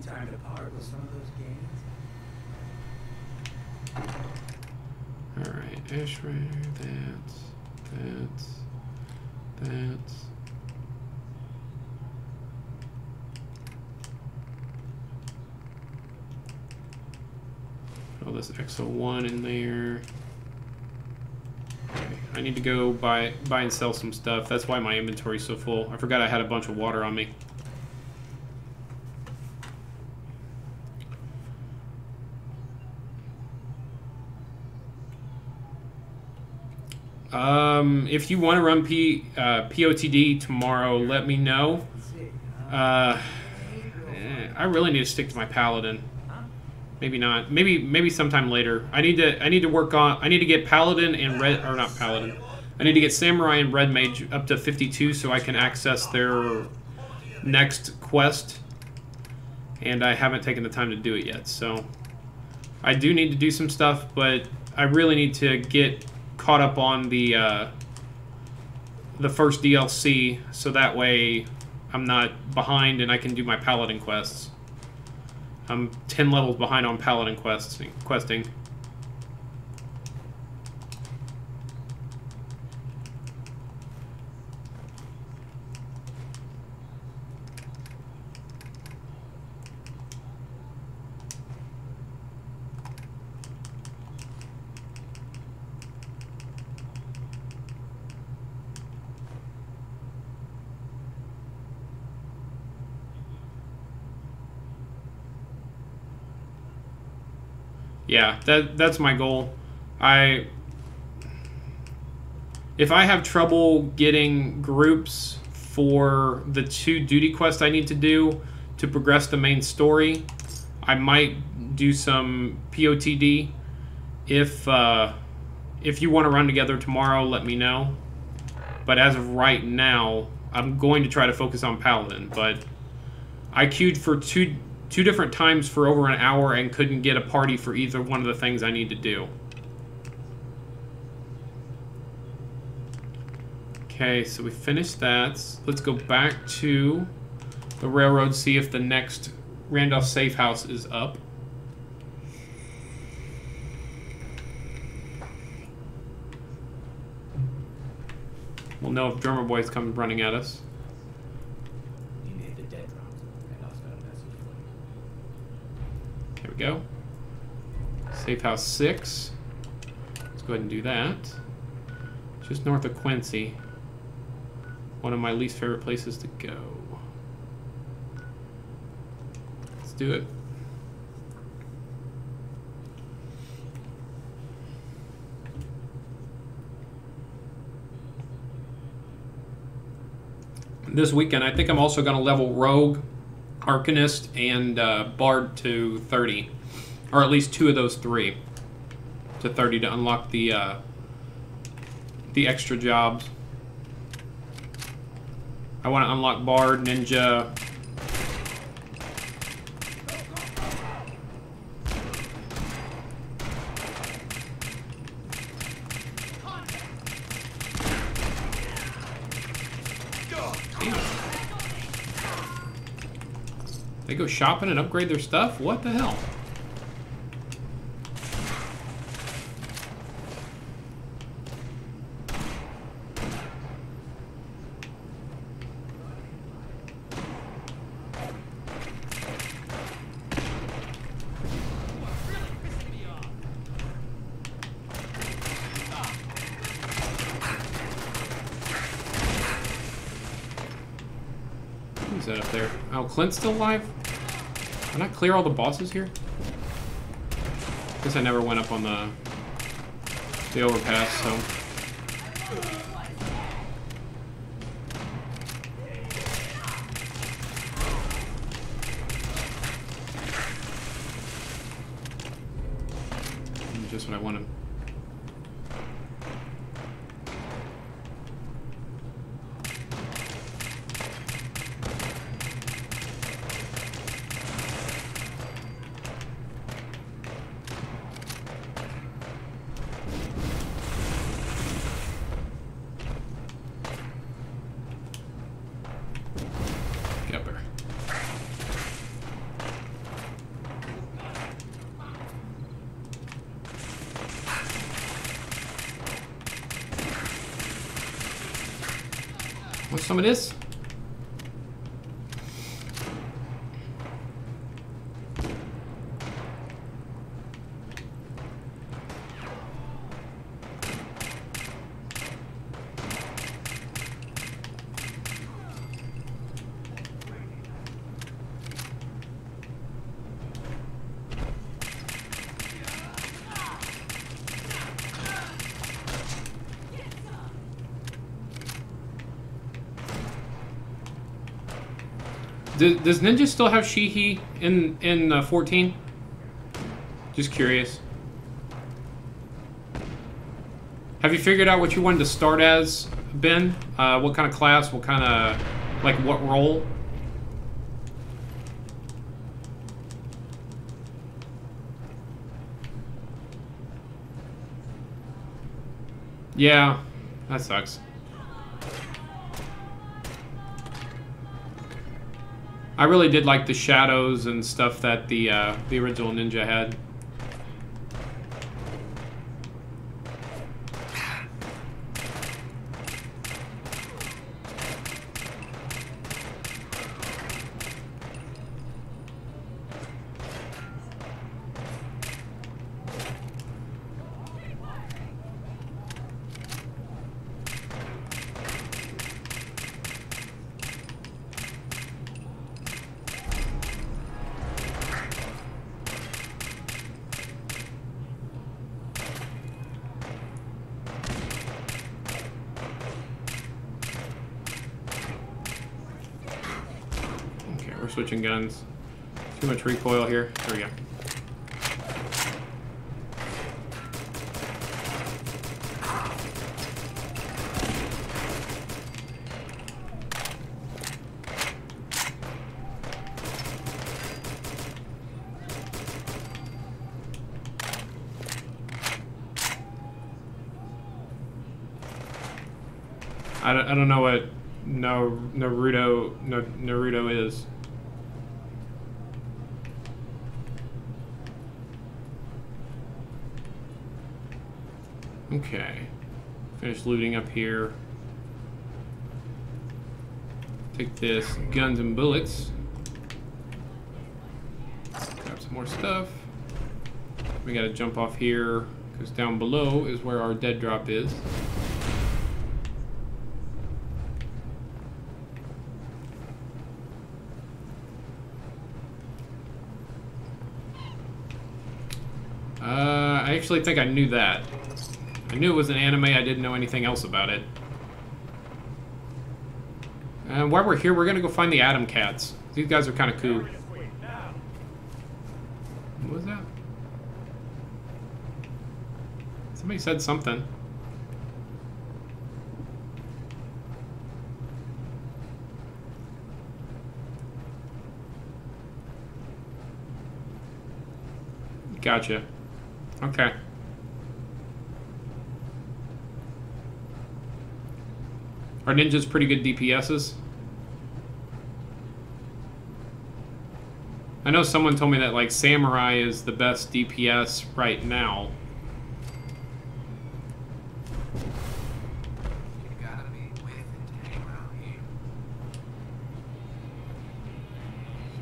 Time to part with some of those games. Alright, Ashray, that. Put all this XO1 in there. Okay, I need to go buy and sell some stuff. That's why my inventory's so full. I forgot I had a bunch of water on me. If you want to run POTD tomorrow, let me know. I really need to stick to my Paladin. Maybe not. Maybe sometime later. I need to work on. I need to get Paladin and Red, or not Paladin. I need to get Samurai and Red Mage up to 52 so I can access their next quest. And I haven't taken the time to do it yet. So I do need to do some stuff, but I really need to get caught up on the first DLC, so that way I'm not behind and I can do my Paladin quests. I'm 10 levels behind on Paladin questing. Yeah, that's my goal. If I have trouble getting groups for the 2 duty quests I need to do to progress the main story, I might do some POTD. If you want to run together tomorrow, let me know. But as of right now, I'm going to try to focus on Paladin. But I queued for two different times for over an hour and couldn't get a party for either one of the things I need to do. Okay, so we finished that. Let's go back to the railroad, see if the next Randolph safe house is up. We'll know if Drummer Boy's coming running at us. There we go. Safe house 6. Let's go ahead and do that. Just north of Quincy. One of my least favorite places to go. Let's do it. This weekend, I think I'm also going to level Rogue, Arcanist, and Bard to 30. Or at least 2 of those 3 to 30 to unlock the extra jobs. I want to unlock Bard, Ninja. They go shopping and upgrade their stuff? What the hell? Who's that up there? Oh, Clint's still alive? Can I clear all the bosses here? Guess I never went up on the overpass, so. Just what I wanted. Want some of this? Does Ninja still have Shihi in 14? Just curious. Have you figured out what you wanted to start as, Ben? What kind of class? What kind of, like, what role? Yeah, that sucks. I really did like the shadows and stuff that the original Ninja had. Switching guns. Too much recoil here. There we go. I don't know what Naruto is. Okay, finish looting up here. Take this, guns and bullets. Grab some more stuff. We gotta jump off here, because down below is where our dead drop is. I actually think I knew that. I knew it was an anime, I didn't know anything else about it. And while we're here, we're gonna go find the Atom Cats. These guys are kind of cool. What was that? Somebody said something. Gotcha. Okay. Are ninjas pretty good DPSs? I know someone told me that, like, Samurai is the best DPS right now. You gotta be with it to hang around here.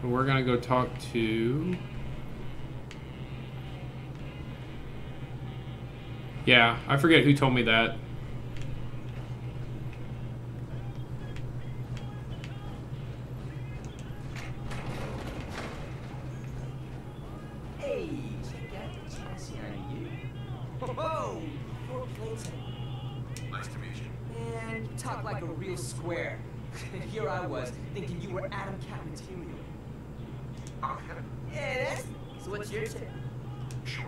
So we're gonna go talk to... Yeah, I forget who told me that. Hey, check out the chassis on you. Whoa! 4 plates. Nice to meet you. Man, you talk like a real square. Here I was, thinking you were Atom Cat material. Oh, Yeah, that's... So what's your tip? sure.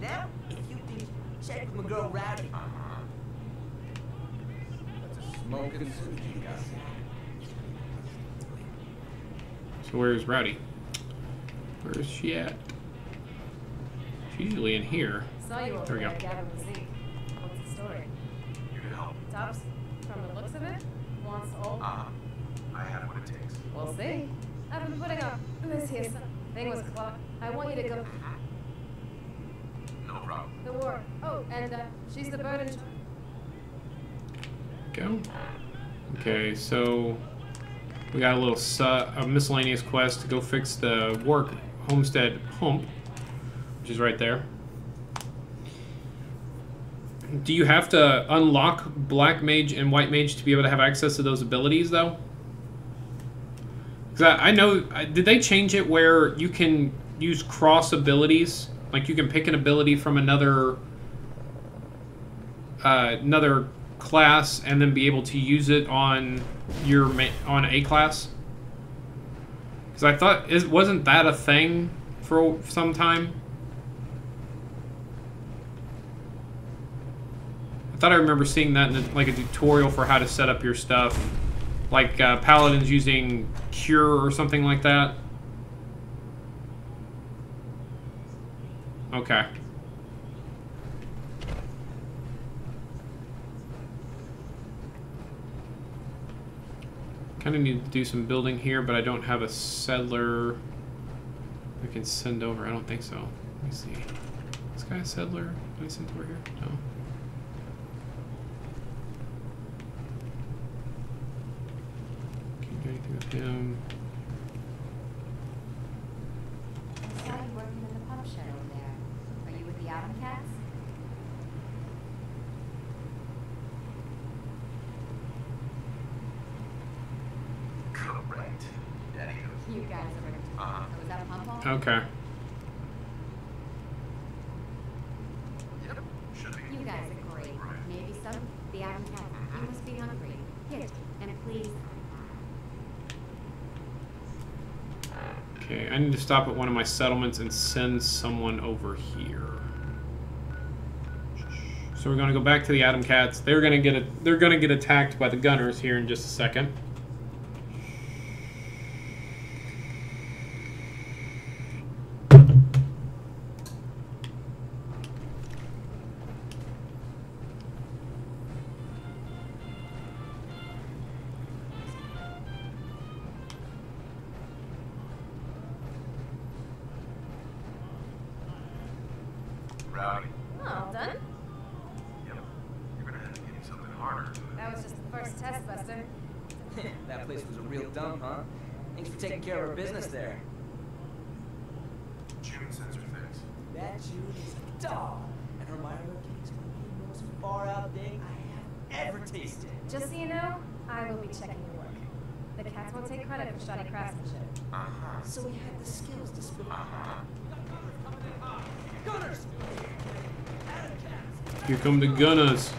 Now, if you think, check with my girl Rowdy. That's a smoking suit you got. So where's Rowdy? Where's she at? She's usually in here. Saw you over There we there, go. Gavin and Zeke. What's the story? You can help. Tops, from the looks of it, wants all. I have what it takes. We'll see. I've been putting up this here thing was clock. I want you to go. No problem. The war. Oh, and she's the burden. Go. Okay, so we got a little a miscellaneous quest to go fix the work homestead pump, which is right there. Do you have to unlock Black Mage and White Mage to be able to have access to those abilities, though? Because I know, did they change it where you can use cross abilities? Like you can pick an ability from another class and then be able to use it on your on A class? Because I thought, wasn't that a thing for some time? I thought I remember seeing that in like a tutorial for how to set up your stuff. Like Paladins using Cure or something like that. Okay. Kind of need to do some building here, but I don't have a settler we can send over. I don't think so. Let me see. This guy a settler? Can I send over here? No. Can't do anything with him. I saw you working in the pump shed over there. Are you with the Atom Cats? Correct. Daddy goes. You guys are. So is that a pump hall? Okay. Yep. Should be. You guys are great. Maybe some. The Atom Cats. You must be hungry. Here, and please. Okay, I need to stop at one of my settlements and send someone over here. So we're gonna go back to the Atom Cats. They're gonna get attacked by the gunners here in just a second. Rowdy. Oh, done? Yep. You're gonna have to give me something harder. That was just the first test, Buster. That place was a real dump, huh? Thanks for taking care of our business there. June sends her things. That June is a dog, and her Milo cake's gonna be the most far out thing I have ever tasted. Just so you know, I will be checking your work. The cats won't take credit for shoddy craftsmanship. So he had the skills to split. Here come the gunners.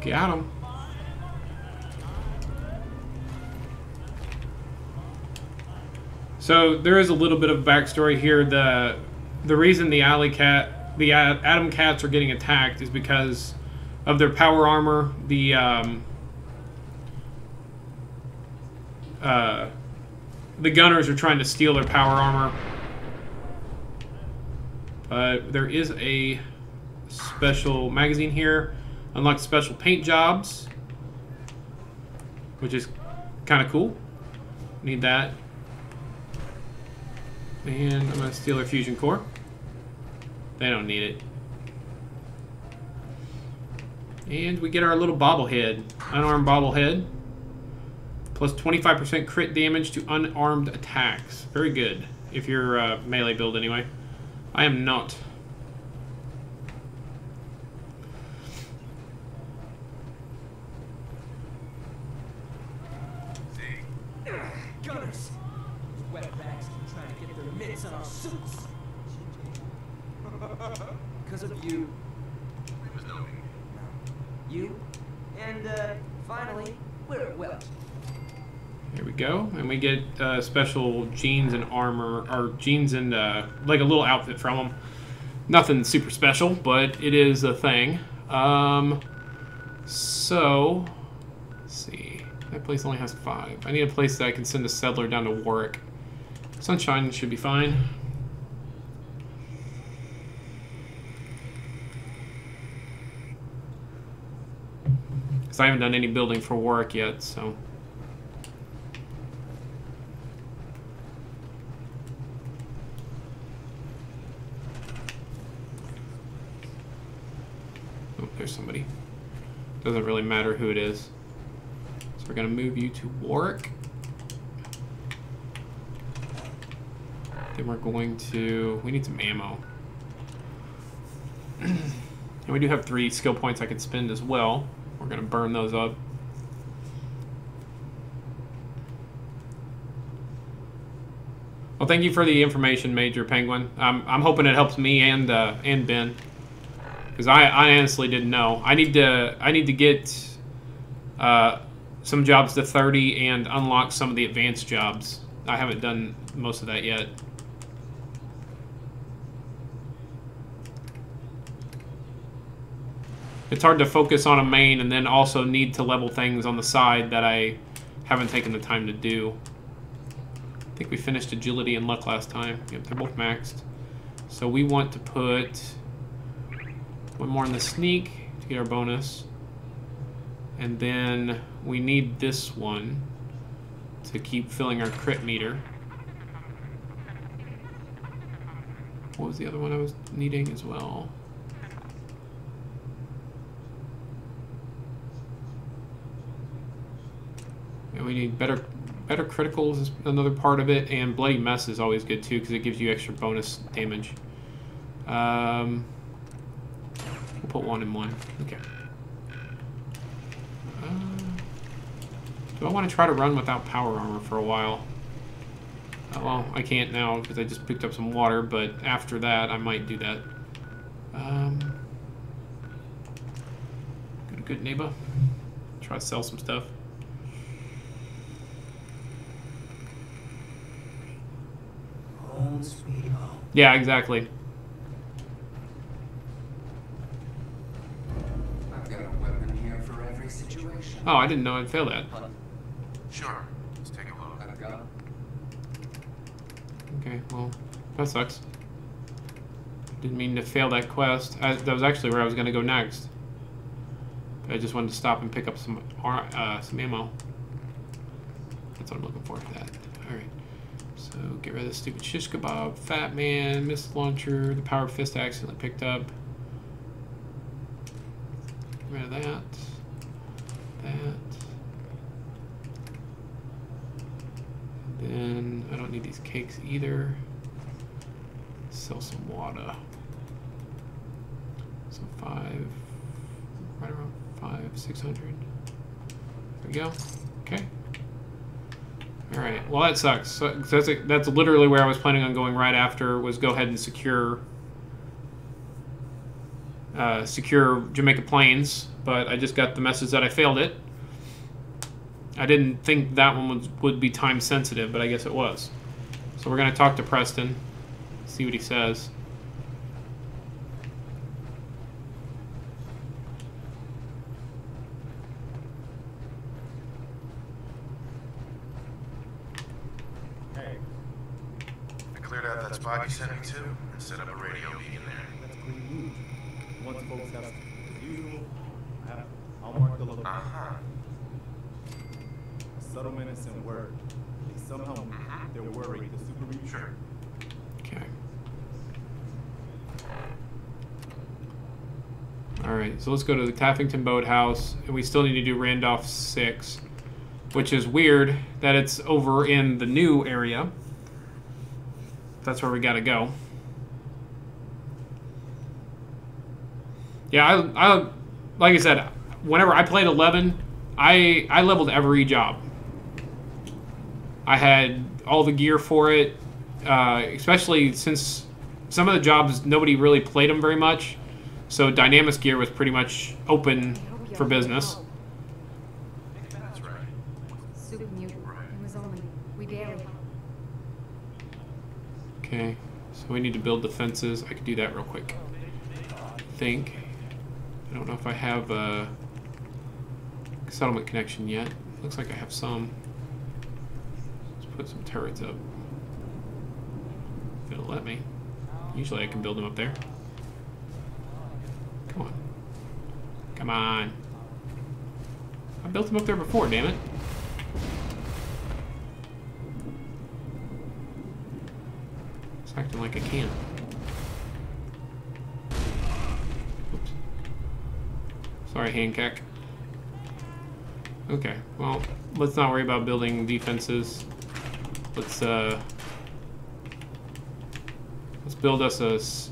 Got him. So there is a little bit of backstory here. The reason the Atom Cats are getting attacked is because of their power armor. The gunners are trying to steal their power armor. But there is a special magazine here. Unlock special paint jobs, which is kind of cool. Need that. And I'm going to steal their fusion core. They don't need it. And we get our little bobblehead. Unarmed bobblehead. Plus 25% crit damage to unarmed attacks. Very good. If you're melee build anyway. I am not. Gunners! Those wetbacks keep trying to get their mitts on our suits. Because of you. You. And, finally, we're at Welch. Here we go. And we get special jeans and armor, or jeans and like a little outfit from them. Nothing super special, but it is a thing. So, let's see. That place only has 5. I need a place that I can send a settler down to Warwick. Sunshine should be fine. Because I haven't done any building for Warwick yet, so. Oh, there's somebody. Doesn't really matter who it is. We're going to move you to Warwick. Then we're going to... We need some ammo. And we do have 3 skill points I could spend as well. We're going to burn those up. Well, thank you for the information, Major Penguin. I'm hoping it helps me and Ben. Because I honestly didn't know. I need to get... some jobs to 30 and unlock some of the advanced jobs. I haven't done most of that yet. It's hard to focus on a main and then also need to level things on the side that I haven't taken the time to do. I think we finished agility and luck last time. Yep, they're both maxed. So we want to put one more in the sneak to get our bonus. And then we need this one to keep filling our crit meter. What was the other one I was needing as well? And we need better criticals is another part of it, and bloody mess is always good too because it gives you extra bonus damage. We'll put 1 and 1. Okay. Do I want to try to run without power armor for a while? Well, I can't now because I just picked up some water, but after that, I might do that. Good neighbor. Try to sell some stuff. Home sweet home. Yeah, exactly. I've got a weapon here for every situation. Oh, I didn't know I'd fail that. Sure. Let's take a look. I've got 'em. Okay, well, that sucks. Didn't mean to fail that quest. That was actually where I was going to go next. But I just wanted to stop and pick up some ammo. That's what I'm looking for that. Alright. So, get rid of the stupid shish kebab, Fat Man, missile launcher, the powered fist I accidentally picked up. Get rid of that. Then I don't need these cakes either. Sell some water. So right around 600. There we go. Okay. All right. Well, that sucks. So that's literally where I was planning on going right after. Was go ahead and secure Jamaica Plains, but I just got the message that I failed it. I didn't think that one would be time sensitive, but I guess it was. So we're gonna talk to Preston, see what he says. Hey. I cleared out that spot you sent me to and set up a radio beacon there. That's pretty huge. Once folks have as usual, I'll mark the location. Settlement is in word. They somehow they're worried the super region. Sure. Okay. Alright, so let's go to the Taffington Boathouse, and we still need to do Randolph 6, which is weird that it's over in the new area. That's where we gotta go. Yeah, I like I said, whenever I played 11, I leveled every job. I had all the gear for it, especially since some of the jobs, nobody really played them very much. So Dynamis gear was pretty much open for business. That's right. Super mutant. It was only, we barely. Okay, so we need to build the fences. I could do that real quick. I think. I don't know if I have a settlement connection yet. Looks like I have some. Put some turrets up. If it'll let me. Usually I can build them up there. Come on. Come on. I built them up there before, damn it. It's acting like I can't. Oops. Sorry, Hancock. Okay, well, let's not worry about building defenses. Let's build us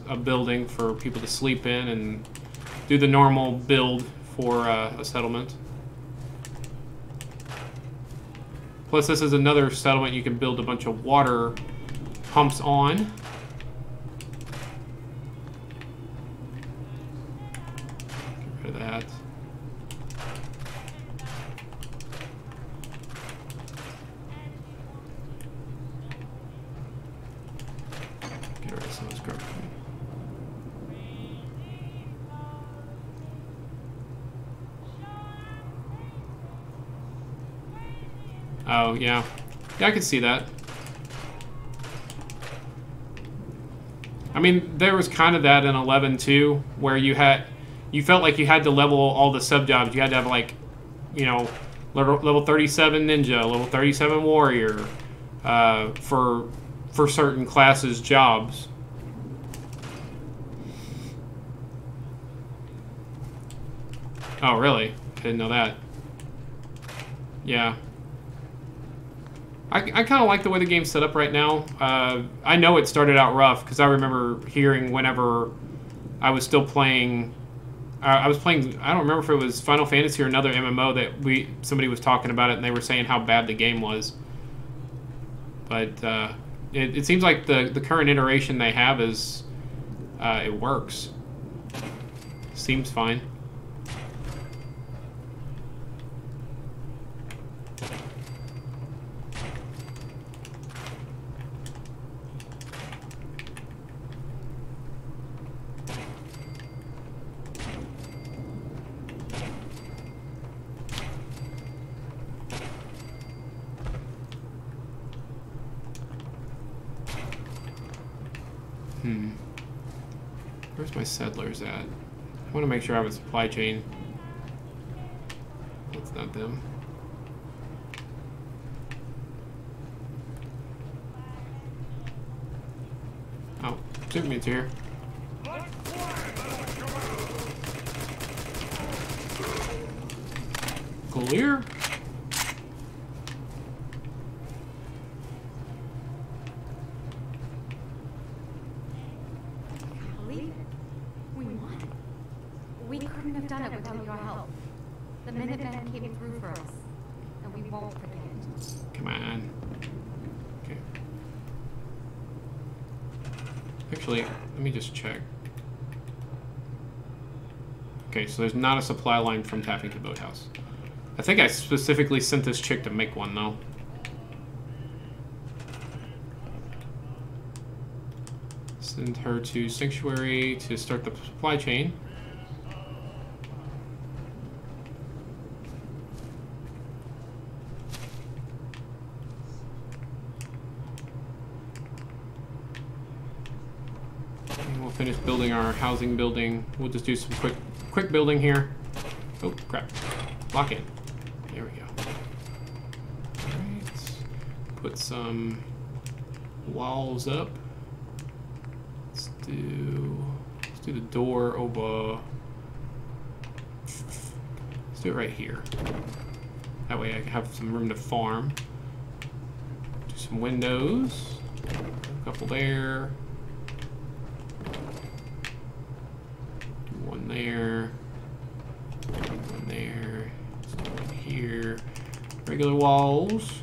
a building for people to sleep in and do the normal build for a settlement. Plus, this is another settlement you can build a bunch of water pumps on. Get rid of that. Oh, yeah. Yeah, I can see that. I mean, there was kind of that in 11 too, where you felt like you had to level all the sub-jobs. You had to have, like, you know, level 37 ninja, level 37 warrior, for certain classes jobs. Oh, really? I didn't know that. Yeah. I kind of like the way the game's set up right now. I know it started out rough, because I remember hearing whenever I was still playing... I was playing... I don't remember if it was Final Fantasy or another MMO that somebody was talking about it, and they were saying how bad the game was. But it seems like the current iteration they have is... it works. Seems fine. Where's my settlers at? I want to make sure I have a supply chain. That's not them. Oh, Superman's here. Clear? We won. We couldn't have done it without your help. The Minutemen came through for us, and we won't forget. Come on. Okay. Actually, let me just check. Okay, so there's not a supply line from Taffington Boathouse. I think I specifically sent this chick to make one, though. Send her to Sanctuary to start the supply chain. And we'll finish building our housing building. We'll just do some quick building here. Oh, crap. Lock in. There we go. Alright. Put some walls up. Let's do the door over. Let's do it right here. That way I can have some room to farm. Do some windows. A couple there. Do one there. One there. One here. Regular walls.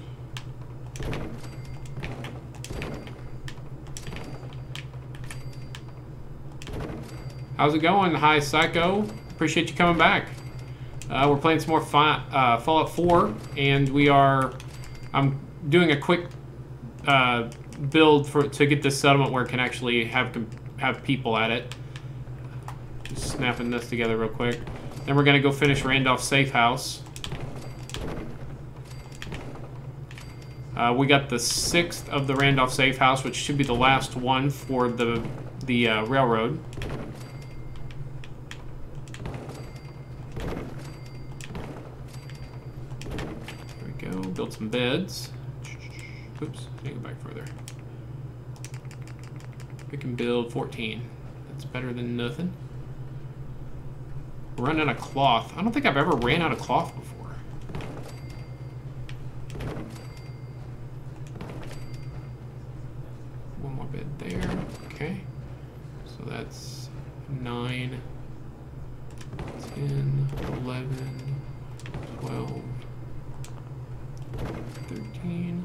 How's it going? Hi, Psycho. Appreciate you coming back. We're playing some more Fallout 4, and I'm doing a quick build to get this settlement where it can actually have people at it. Just snapping this together real quick. Then we're gonna go finish Randolph Safe House. We got the 6th of the Randolph Safe House, which should be the last one for the railroad. There we go. Build some beds. Oops, I need to go back further. We can build 14. That's better than nothing. We're running out of cloth. I don't think I've ever ran out of cloth before. One more bed there. Okay. So that's 9, 10, 11, 12, 13.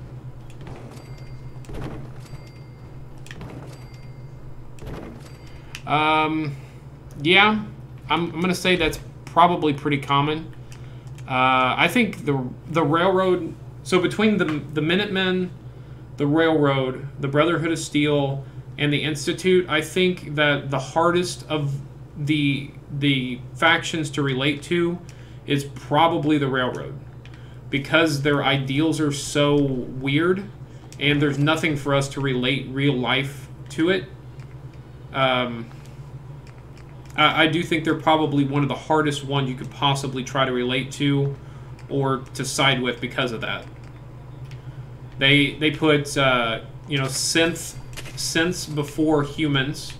Yeah, I'm gonna say that's probably pretty common. I think the railroad. So between the Minutemen, the railroad, the Brotherhood of Steel, and the Institute, I think that the hardest of the factions to relate to is probably the railroad, because their ideals are so weird, and there's nothing for us to relate real life to it. I do think they're probably one of the hardest ones you could possibly try to relate to or to side with because of that. They put synths before humans.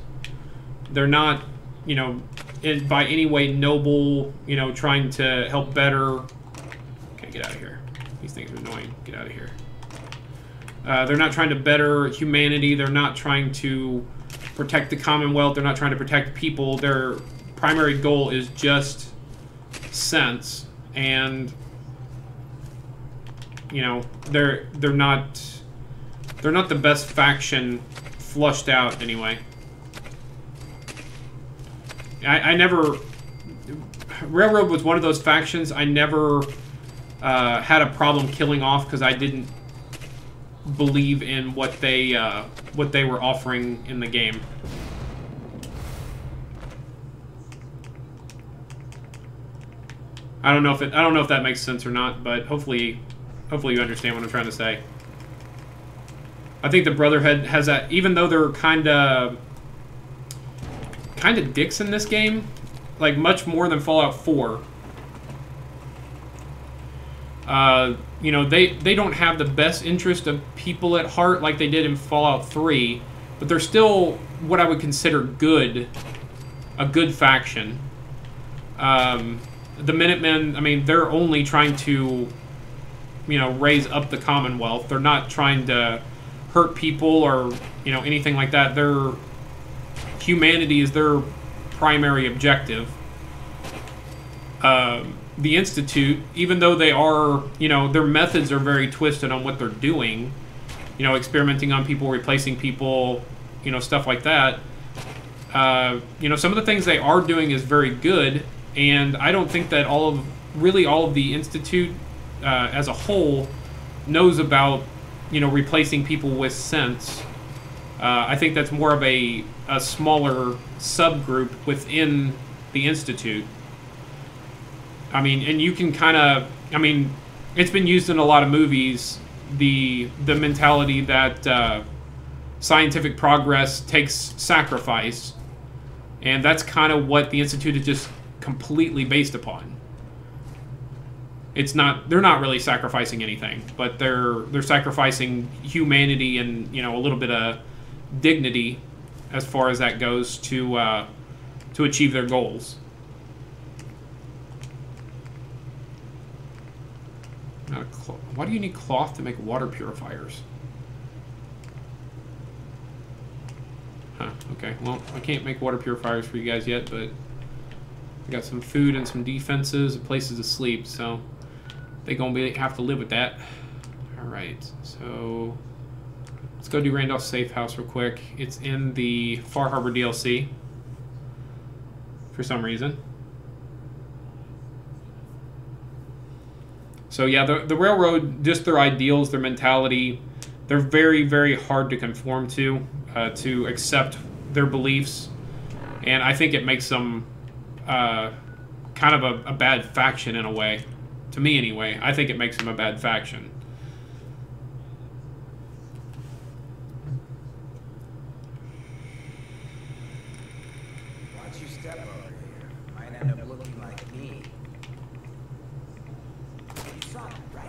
They're not, by any way noble, trying to help better. Okay, get out of here. These things are annoying. Get out of here. They're not trying to better humanity. They're not trying to protect the Commonwealth. They're not trying to protect people. Their primary goal is just sense, and they're not the best faction flushed out anyway. I never Railroad was one of those factions I never had a problem killing off because I didn't believe in what they were offering in the game. I don't know if that makes sense or not, but hopefully you understand what I'm trying to say. I think the Brotherhood has that, even though they're kind of kind of dicks in this game, like much more than Fallout 4. You know, they don't have the best interest of people at heart like they did in Fallout 3, but they're still what I would consider a good faction. The Minutemen, I mean, they're only trying to, you know, raise up the Commonwealth. They're not trying to hurt people or, you know, anything like that. Their humanity is their primary objective. The Institute, even though they are, you know, their methods are very twisted on what they're doing, you know, experimenting on people, replacing people, you know, stuff like that. You know, some of the things they are doing is very good, and I don't think that all of the Institute as a whole knows about, you know, replacing people with sense. I think that's more of a smaller subgroup within the Institute. I mean, and you can kind of, I mean, it's been used in a lot of movies, the mentality that scientific progress takes sacrifice, and that's kind of what the Institute is just completely based upon. It's not, they're not really sacrificing anything, but they're sacrificing humanity and, you know, a little bit of dignity as far as that goes to achieve their goals. Why do you need cloth to make water purifiers? Huh, okay. Well, I can't make water purifiers for you guys yet, but I got some food and some defenses and places to sleep, so they're going to have to live with that. Alright, so let's go do Randolph's safe house real quick. It's in the Far Harbor DLC for some reason. So yeah, the Railroad, just their ideals, their mentality, they're very, very hard to conform to accept their beliefs. And I think it makes them kind of a bad faction in a way. To me, anyway. I think it makes them a bad faction. Watch you step over here. Might end up looking like me. You saw it, right?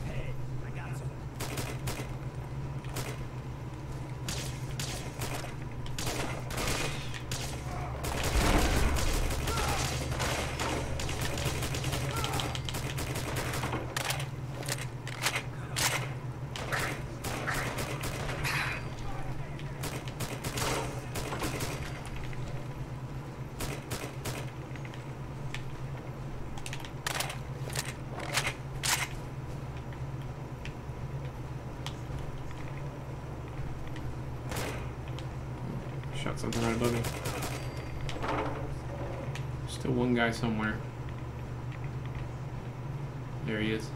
Hey, I got some. Shot something right above me. Still one guy somewhere. There he is.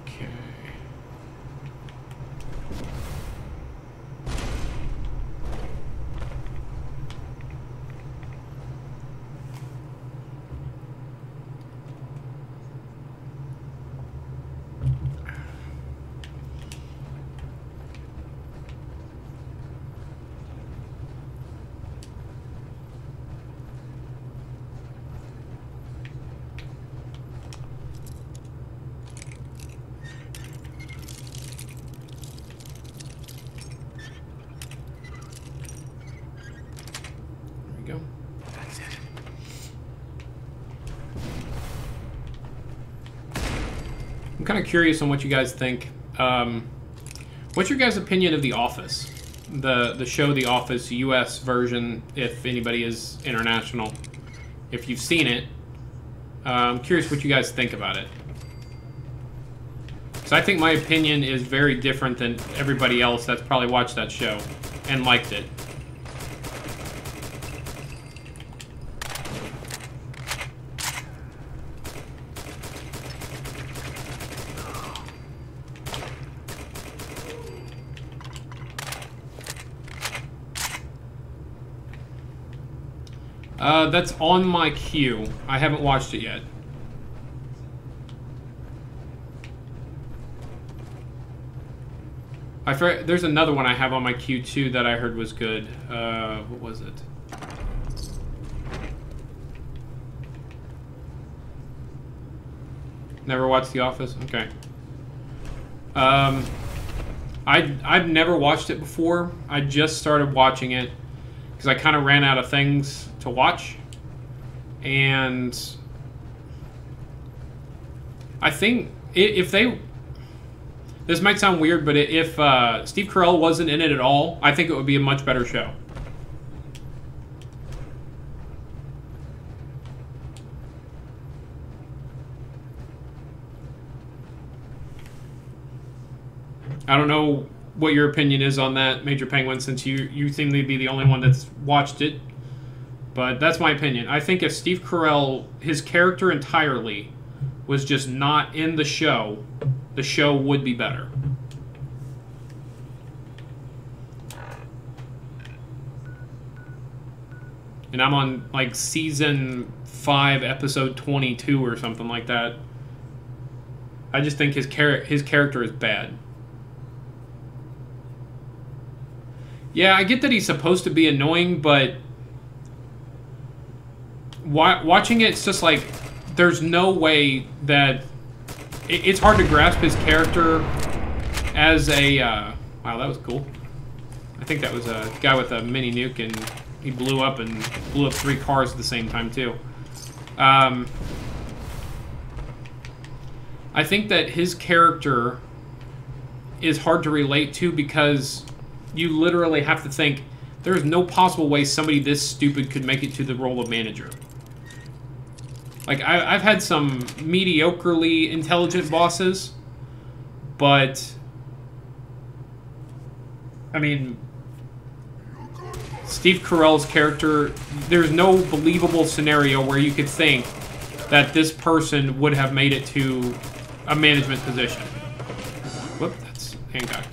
Okay. I'm kind of curious on what you guys think. What's your guys' opinion of The Office? The show The Office, US version, if anybody is international. If you've seen it, I'm curious what you guys think about it. So I think my opinion is very different than everybody else that's probably watched that show and liked it. That's on my queue. I haven't watched it yet. There's another one I have on my queue too that I heard was good. What was it? Never watched The Office? Okay. I've never watched it before. I just started watching it because I kind of ran out of things to watch. And I think if they... This might sound weird, but if Steve Carell wasn't in it at all, I think it would be a much better show. I don't know what your opinion is on that, Major Penguin, since you seem to be the only one that's watched it. But that's my opinion. I think if Steve Carell, his character entirely, was just not in the show would be better. And I'm on, like, season 5, episode 22 or something like that. I just think his character is bad. Yeah, I get that he's supposed to be annoying, but watching it, it's just like, there's no way that... It's hard to grasp his character as a... wow, that was cool. I think that was a guy with a mini nuke, and he blew up 3 cars at the same time, too. I think that his character is hard to relate to because you literally have to think, there's no possible way somebody this stupid could make it to the role of manager. Like, I've had some mediocrely intelligent bosses, but, I mean, Steve Carell's character, there's no believable scenario where you could think that this person would have made it to a management position. Whoop, that's Hancock.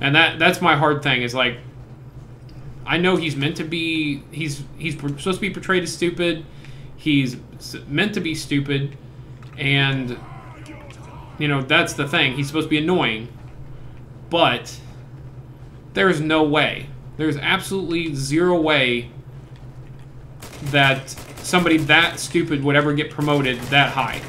And that's my hard thing, is like, I know he's meant to be, he's supposed to be portrayed as stupid, he's meant to be stupid, and, you know, that's the thing, he's supposed to be annoying, but there's no way, there's absolutely zero way that somebody that stupid would ever get promoted that high.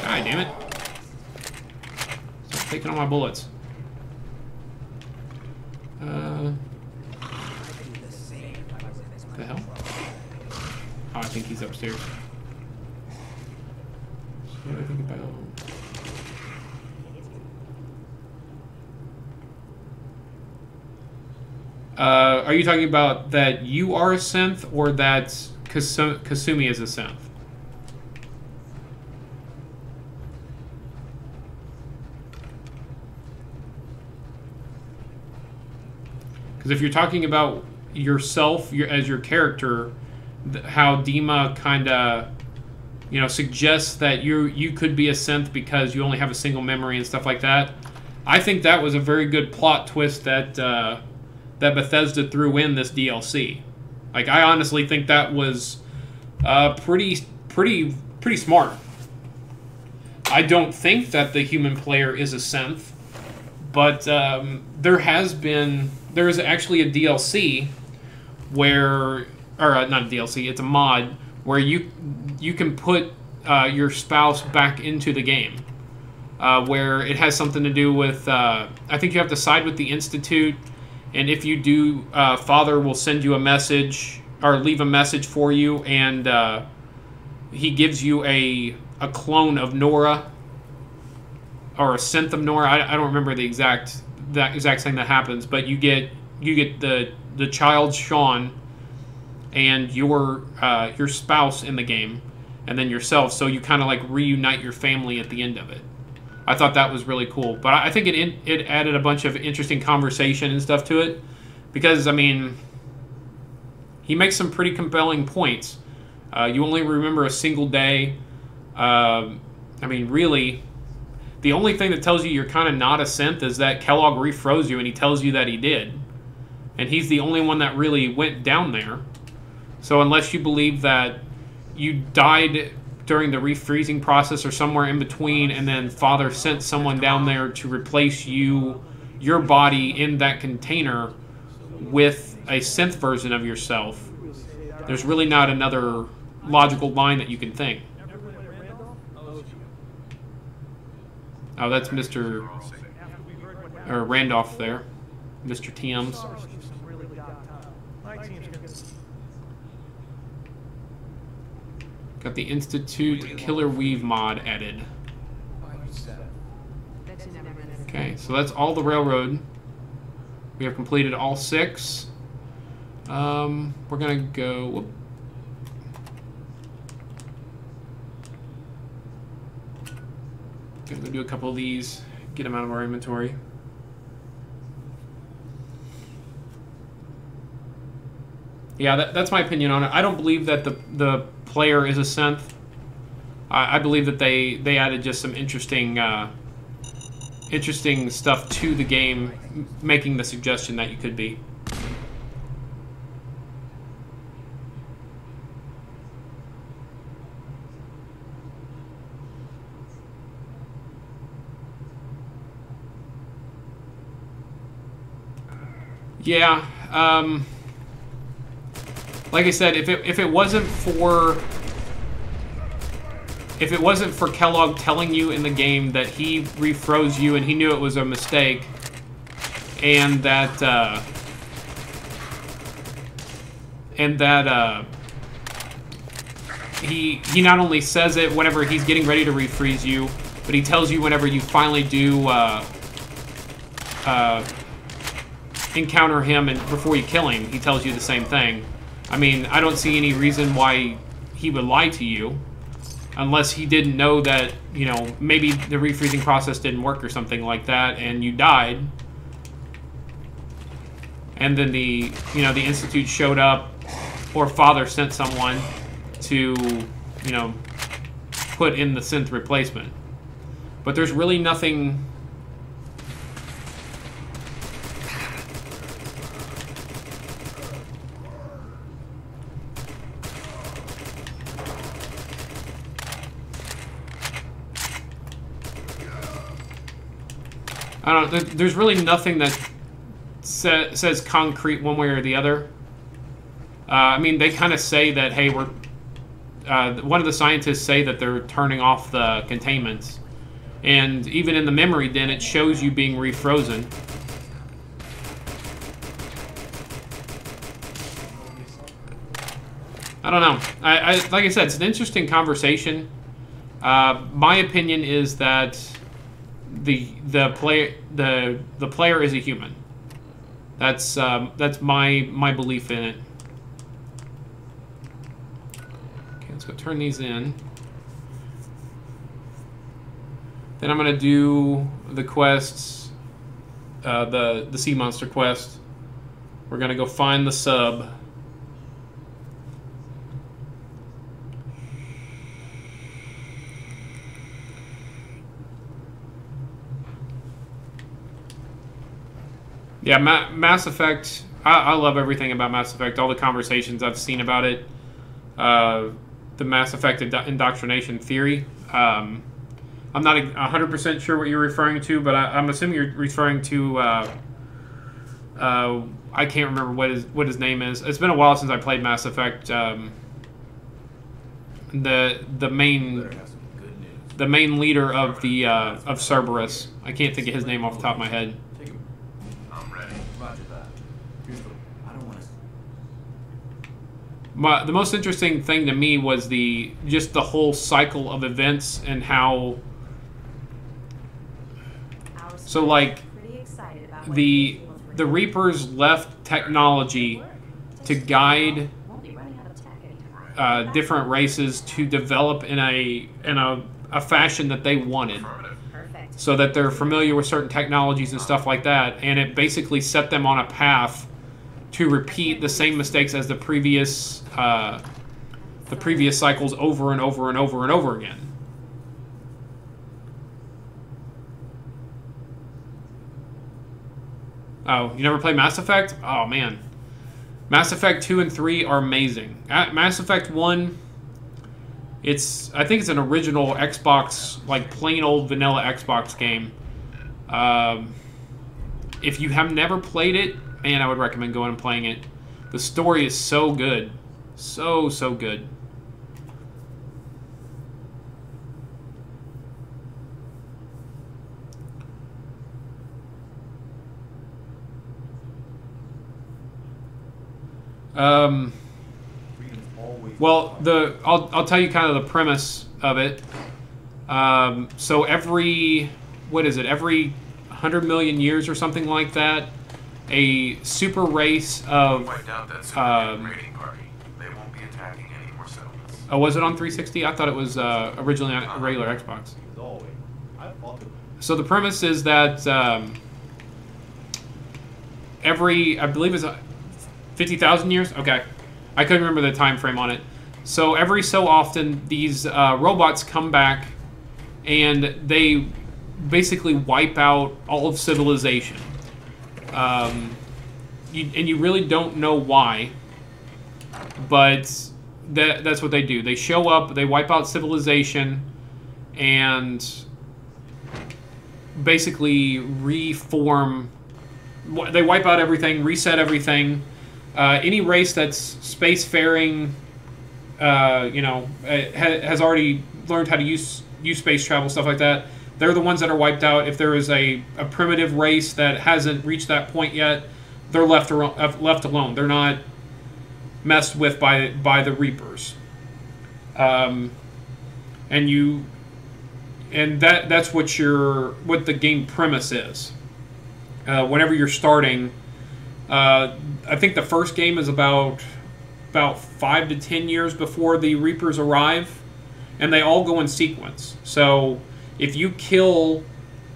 God damn it. Stop taking all my bullets. What the hell? Oh, I think he's upstairs. What do I think about... are you talking about that you are a synth, or that Kasumi is a synth? Because if you're talking about yourself as your character, how Dima kind of, you know, suggests that you could be a synth because you only have a single memory and stuff like that, I think that was a very good plot twist that that Bethesda threw in this DLC. Like, I honestly think that was pretty smart. I don't think that the human player is a synth, but there is actually a DLC where, or not a DLC, it's a mod where you can put your spouse back into the game, where it has something to do with, I think you have to side with the Institute, and if you do, Father will send you a message, or leave a message for you, and he gives you a clone of Nora, or a synth of Nora. I don't remember the exact thing that happens, but you get the child Sean and your spouse in the game, and then yourself, so you kind of like reunite your family at the end of it. I thought that was really cool, but I think it added a bunch of interesting conversation and stuff to it, because I mean, he makes some pretty compelling points. You only remember a single day. I mean, really, The only thing that tells you you're kind of not a synth is that Kellogg refroze you, and he tells you that he did. And he's the only one that really went down there. So unless you believe that you died during the refreezing process or somewhere in between, and then Father sent someone down there to replace your body in that container with a synth version of yourself, there's really not another logical line that you can think. Oh, that's Mr. or Randolph there. Mr. Thames. Got the Institute Killer Weave mod added. Okay, so that's all the railroad. We have completed all 6. We're gonna go. Whoop. Gonna do a couple of these, get them out of our inventory. Yeah, that's my opinion on it. I don't believe that the player is a synth. I believe that they added just some interesting stuff to the game, making the suggestion that you could be. Yeah, like I said, if it wasn't for Kellogg telling you in the game that he refroze you and he knew it was a mistake, and that he not only says it whenever he's getting ready to refreeze you, but he tells you whenever you finally do encounter him, and before you kill him, he tells you the same thing. I mean, I don't see any reason why he would lie to you, unless he didn't know that, you know, maybe the refreezing process didn't work or something like that, and you died. And then the Institute showed up, or Father sent someone to, you know, put in the synth replacement. But there's really nothing. I don't know, there's really nothing that says concrete one way or the other. I mean, they kind of say that, hey, we're... one of the scientists say that they're turning off the containments. And even in the memory den, it shows you being refrozen. I don't know. Like I said, it's an interesting conversation. My opinion is that the player is a human. That's my belief in it. Okay, let's go turn these in. Then I'm gonna do the quests, the sea monster quest. We're gonna go find the sub. Yeah, Mass Effect, I love everything about Mass Effect, all the conversations I've seen about it. The Mass Effect indoctrination theory. I'm not 100% sure what you're referring to, but I'm assuming you're referring to, I can't remember what his name is. It's been a while since I played Mass Effect. The main leader of the of Cerberus. I can't think of his name off the top of my head. The most interesting thing to me was just the whole cycle of events and how. So like, the Reapers left technology to guide different races to develop in a fashion that they wanted, so that they're familiar with certain technologies and stuff like that, and it basically set them on a path to repeat the same mistakes as the previous cycles over and over and over and over again. Oh, you never played Mass Effect? Oh, man. Mass Effect 2 and 3 are amazing. Mass Effect 1, I think it's an original Xbox, like plain old vanilla Xbox game. If you have never played it, man, I would recommend going and playing it. The story is so good. So, so good. Well, I'll tell you kind of the premise of it. So every 100 million years or something like that, a super race of Wiped out that super raiding party. They won't be attacking any more settlements. Oh, was it on 360? I thought it was originally on a regular Xbox. So the premise is that every, I believe it's 50,000 years? Okay. I couldn't remember the time frame on it. So every so often, these robots come back and they basically wipe out all of civilization. And you really don't know why, but that's what they do. They show up, they wipe out civilization, and basically reform. They wipe out everything, reset everything. Any race that's spacefaring, has already learned how to use space travel, stuff like that. They're the ones that are wiped out. If there is a primitive race that hasn't reached that point yet, they're left alone. They're not messed with by the Reapers. And that's what the game premise is. Whenever you're starting, I think the first game is about 5 to 10 years before the Reapers arrive, and they all go in sequence. So if you kill,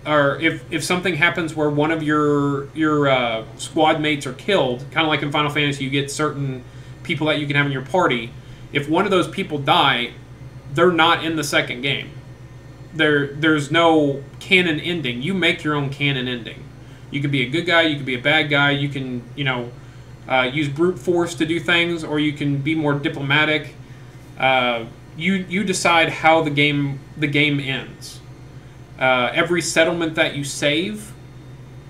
or if something happens where one of your squad mates are killed, kind of like in Final Fantasy, you get certain people that you can have in your party. If one of those people die, they're not in the second game. There's no canon ending. You make your own canon ending. You could be a good guy, you could be a bad guy, you can, use brute force to do things, or you can be more diplomatic. You decide how the game ends. Every settlement that you save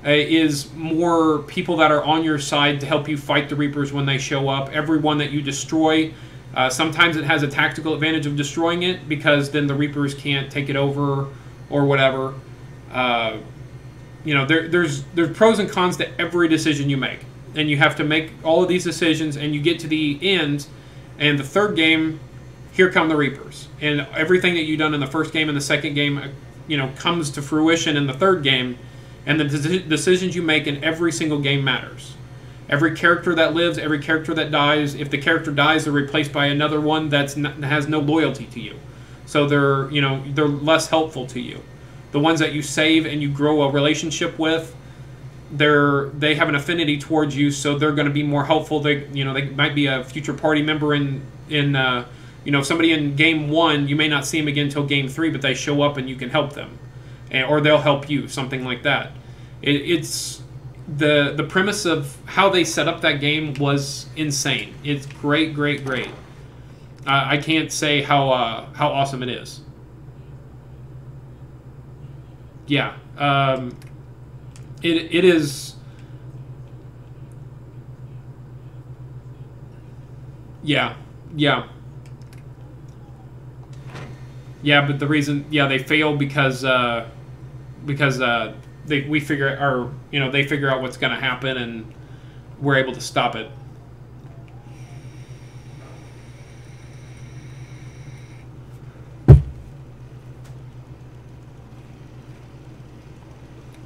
is more people that are on your side to help you fight the Reapers when they show up. Every one that you destroy, sometimes it has a tactical advantage of destroying it, because then the Reapers can't take it over or whatever. There's pros and cons to every decision you make, and you have to make all of these decisions, and you get to the end, and the third game, here come the Reapers, and everything that you've done in the first game and the second game, comes to fruition in the third game, and the decisions you make in every single game matters. Every character that lives, every character that dies, if the character dies, they're replaced by another one that has no loyalty to you, so they're less helpful to you. The ones that you save and you grow a relationship with, they have an affinity towards you, so they're going to be more helpful. They might be a future party member in somebody in game 1. You may not see them again until game 3, but they show up and you can help them, or they'll help you, something like that. It's the premise of how they set up that game was insane. It's great. I can't say how awesome it is. Yeah, it is. Yeah, but the reason, they fail because they figure out what's going to happen, and we're able to stop it.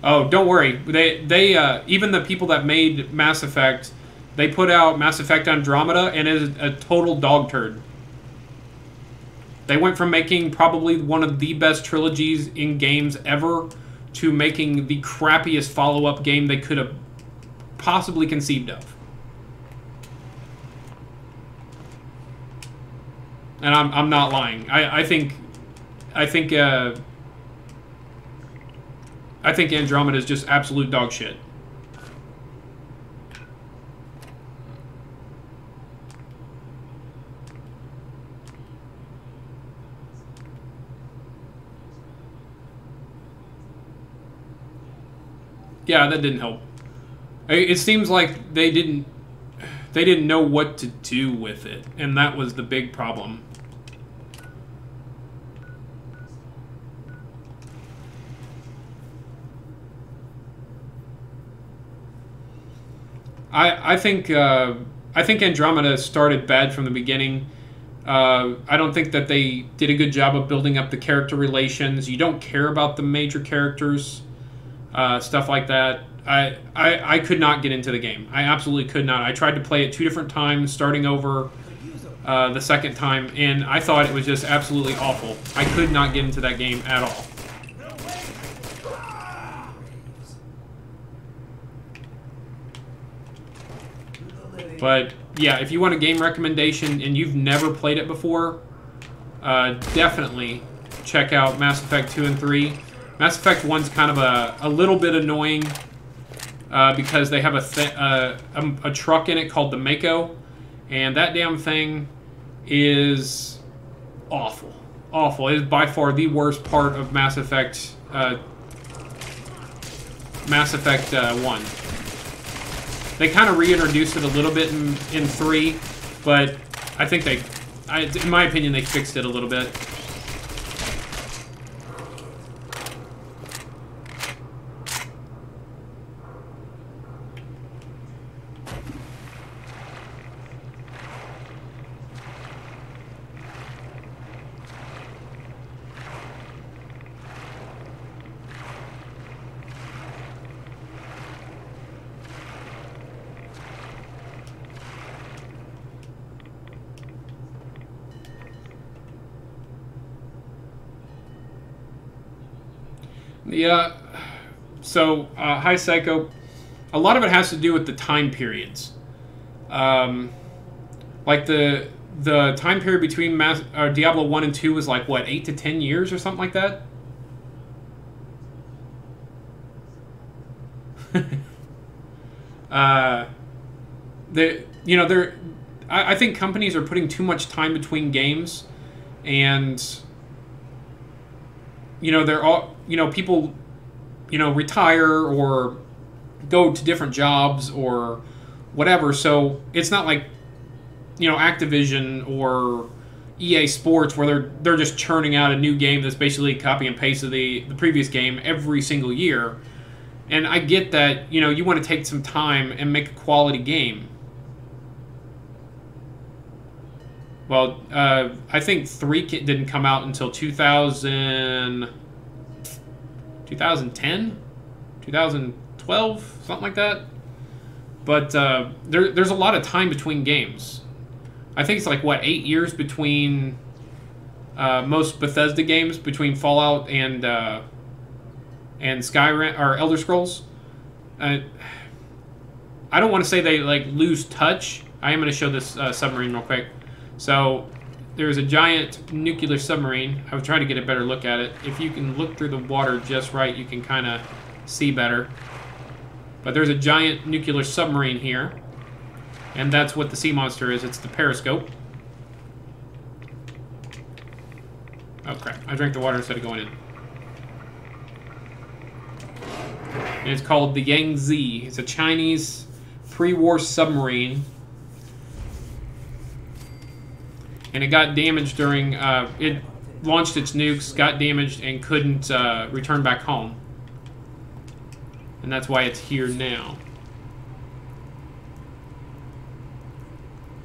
Oh, don't worry. They even the people that made Mass Effect, they put out Mass Effect Andromeda, and it is a total dog turd. They went from making probably one of the best trilogies in games ever to making the crappiest follow-up game they could have possibly conceived of. And I'm not lying. I think Andromeda is just absolute dog shit. Yeah, that didn't help. It seems like they didn't know what to do with it, and that was the big problem. I think Andromeda started bad from the beginning. I don't think that they did a good job of building up the character relations. You don't care about the major characters, stuff like that. I could not get into the game. I absolutely could not. I tried to play it 2 different times, starting over the second time, and I thought it was just absolutely awful. I could not get into that game at all. But yeah, if you want a game recommendation and you've never played it before, definitely check out Mass Effect 2 and 3. Mass Effect 1's kind of a little bit annoying because they have a truck in it called the Mako, and that damn thing is awful. Awful. It is by far the worst part of Mass Effect 1. They kind of reintroduced it a little bit in 3, but I think in my opinion, they fixed it a little bit. Yeah, so Hi Psycho, a lot of it has to do with the time periods. Like the time period between Diablo 1 and 2 was like, what, 8 to 10 years or something like that? I think companies are putting too much time between games, and they're all, people, retire or go to different jobs or whatever. So it's not like, Activision or EA Sports where they're just churning out a new game that's basically copy and paste of the previous game every single year. And I get that, you want to take some time and make a quality game. Well, I think 3 didn't come out until 2010? 2012? Something like that. But there's a lot of time between games. I think it's like, what, 8 years between most Bethesda games, between Fallout and Skyrim, or Elder Scrolls. I don't want to say they, lose touch. I am going to show this submarine real quick. So there's a giant nuclear submarine. I was trying to get a better look at it. If you can look through the water just right, you can kind of see better. But there's a giant nuclear submarine here. And that's what the sea monster is. It's the Periscope. Oh, crap. I drank the water instead of going in. And it's called the Yangtze. It's a Chinese pre-war submarine. And it got damaged during, it launched its nukes, got damaged, and couldn't return back home. And that's why it's here now.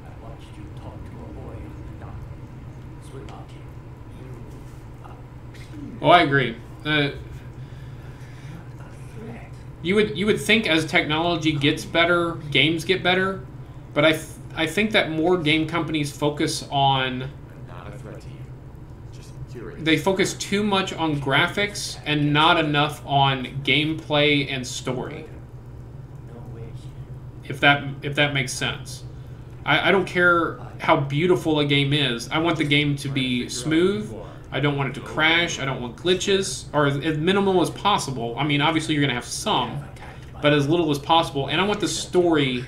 I watched you talk to a boy in the dark. Swim out here. Oh, I agree. You would think as technology gets better, games get better, but I think that more game companies focus on... Not a threat to you. Just curious. They focus too much on graphics and not enough on gameplay and story. If that makes sense. I don't care how beautiful a game is. I want the game to be smooth. I don't want it to crash. I don't want glitches, or as minimal as possible. I mean, obviously you're going to have some, but as little as possible. And I want the story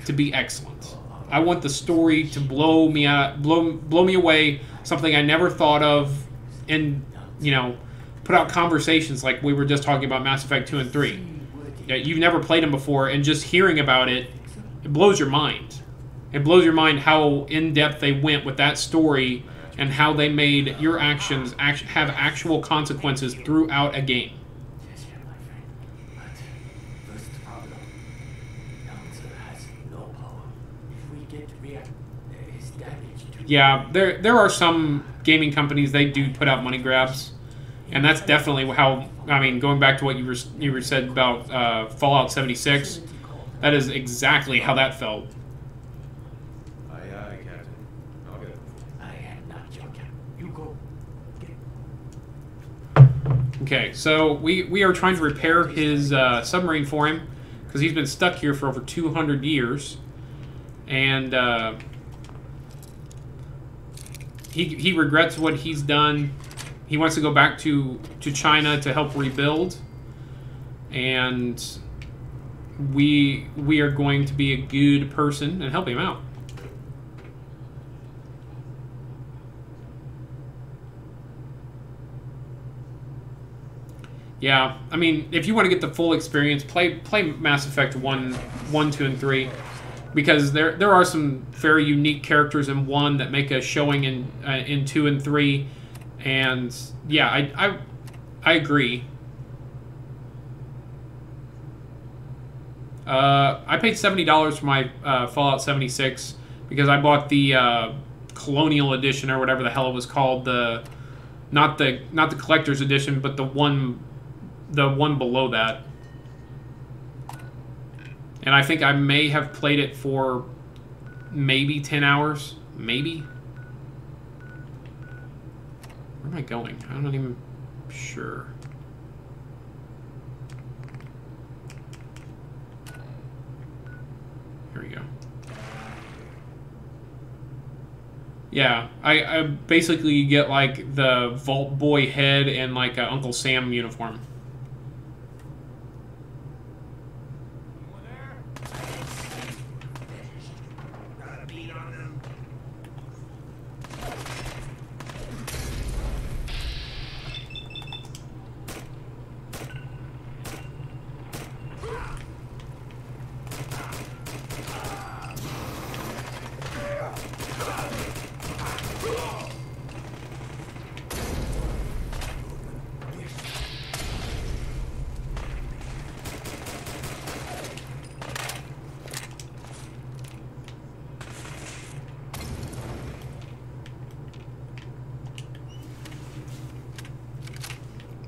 to be excellent. I want the story to blow me out, blow me away, something I never thought of, and put out conversations like we were just talking about Mass Effect 2 and 3. you've never played them before, and just hearing about it, it blows your mind. It blows your mind how in-depth they went with that story and how they made your actions have actual consequences throughout a game. Yeah, there are some gaming companies, they do put out money grabs, and that's definitely how, I mean, going back to what you were said about Fallout 76, that is exactly how that felt. Aye, Captain. I'll get it. I am not your captain. You go. Okay, so we are trying to repair his submarine for him, because he's been stuck here for over 200 years, and he regrets what he's done. He wants to go back to China to help rebuild, and we are going to be a good person and help him out. Yeah, I mean, if you want to get the full experience, play Mass Effect 1, 2, and 3. Because there are some very unique characters in 1 that make a showing in 2 and 3, and yeah, I agree. I paid $70 for my Fallout 76 because I bought the Colonial Edition or whatever the hell it was called, not the collector's edition, but the one below that. And I think I may have played it for maybe 10 hours. Maybe? Where am I going? I'm not even sure. Here we go. Yeah, I basically get like the Vault Boy head and like a Uncle Sam uniform.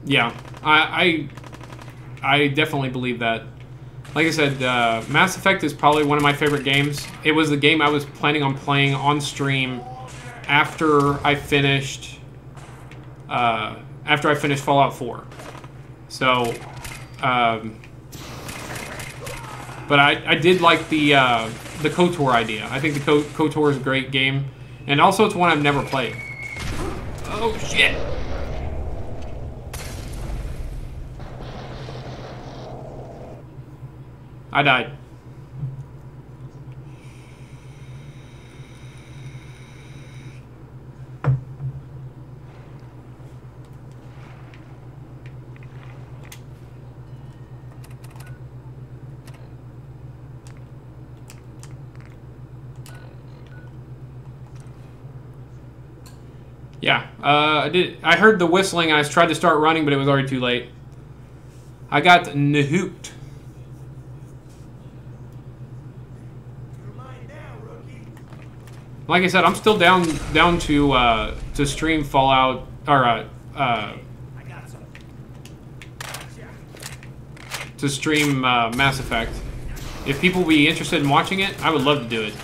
Yeah, I definitely believe that. Like I said, Mass Effect is probably one of my favorite games. It was the game I was planning on playing on stream after I finished Fallout 4. So, but I did like the KOTOR idea. I think the KOTOR is a great game, and also it's one I've never played. Oh shit! I died. Yeah, I heard the whistling. I tried to start running, but it was already too late. I got nahooked. Like I said, I'm still down to stream Fallout or to stream Mass Effect. If people be interested in watching it, I would love to do it.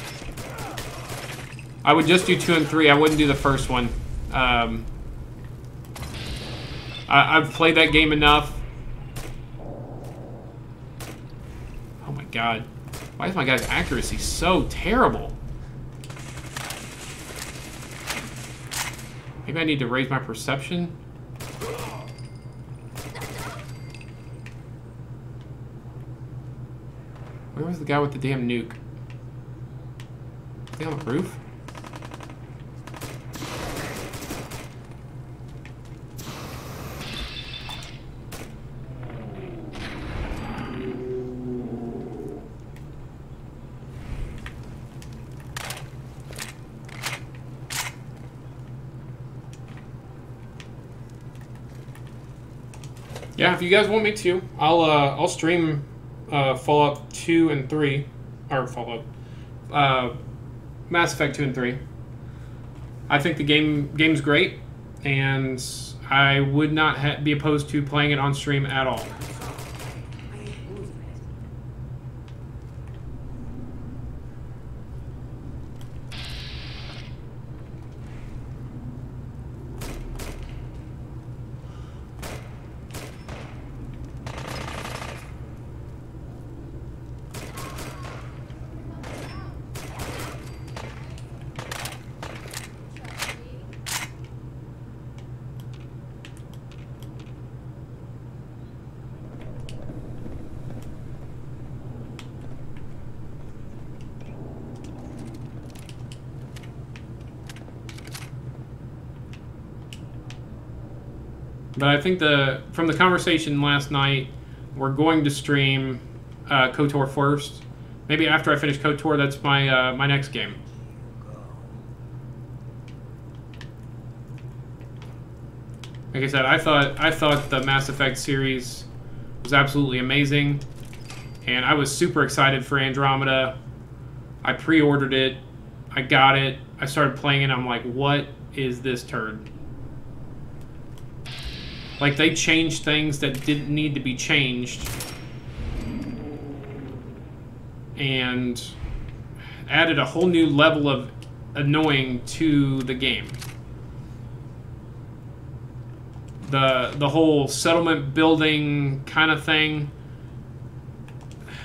I would just do 2 and 3. I wouldn't do the first one. I've played that game enough. Oh my god. Why is my guy's accuracy so terrible? Maybe I need to raise my perception. Where was the guy with the damn nuke? Is he on the roof? Yeah, if you guys want me to, I'll stream Fallout 2 and 3, or Fallout Mass Effect 2 and 3. I think the game's great, and I would not be opposed to playing it on stream at all. But I think from the conversation last night, we're going to stream KOTOR first. Maybe after I finish KOTOR, that's my my next game. Like I said, I thought the Mass Effect series was absolutely amazing, and I was super excited for Andromeda. I pre-ordered it, I got it, I started playing it, I'm like, what is this turd? Like, they changed things that didn't need to be changed. And added a whole new level of annoying to the game. The whole settlement building kind of thing,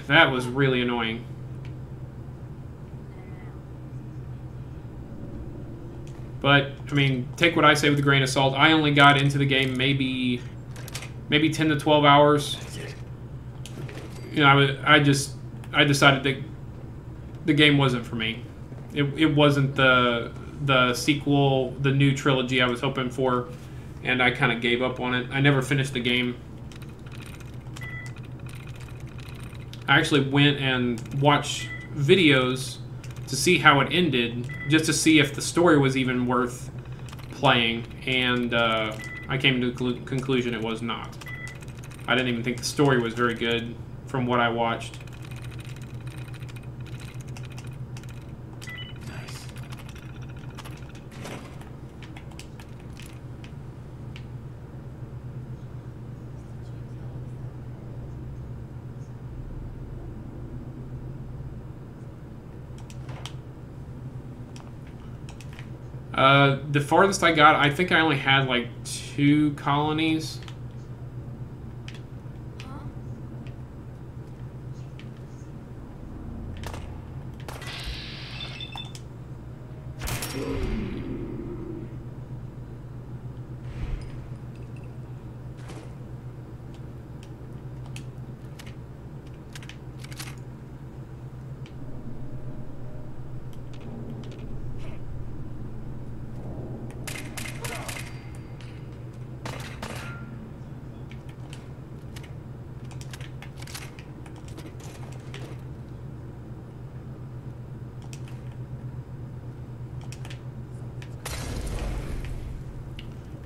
that was really annoying. But, I mean, take what I say with a grain of salt. I only got into the game maybe 10 to 12 hours. You know, I decided that the game wasn't for me. It wasn't the sequel, the new trilogy I was hoping for, and I kind of gave up on it. I never finished the game. I actually went and watched videos to see how it ended, just to see if the story was even worth playing, and I came to the conclusion it was not. I didn't even think the story was very good from what I watched. The farthest I got, I think I only had like 2 colonies.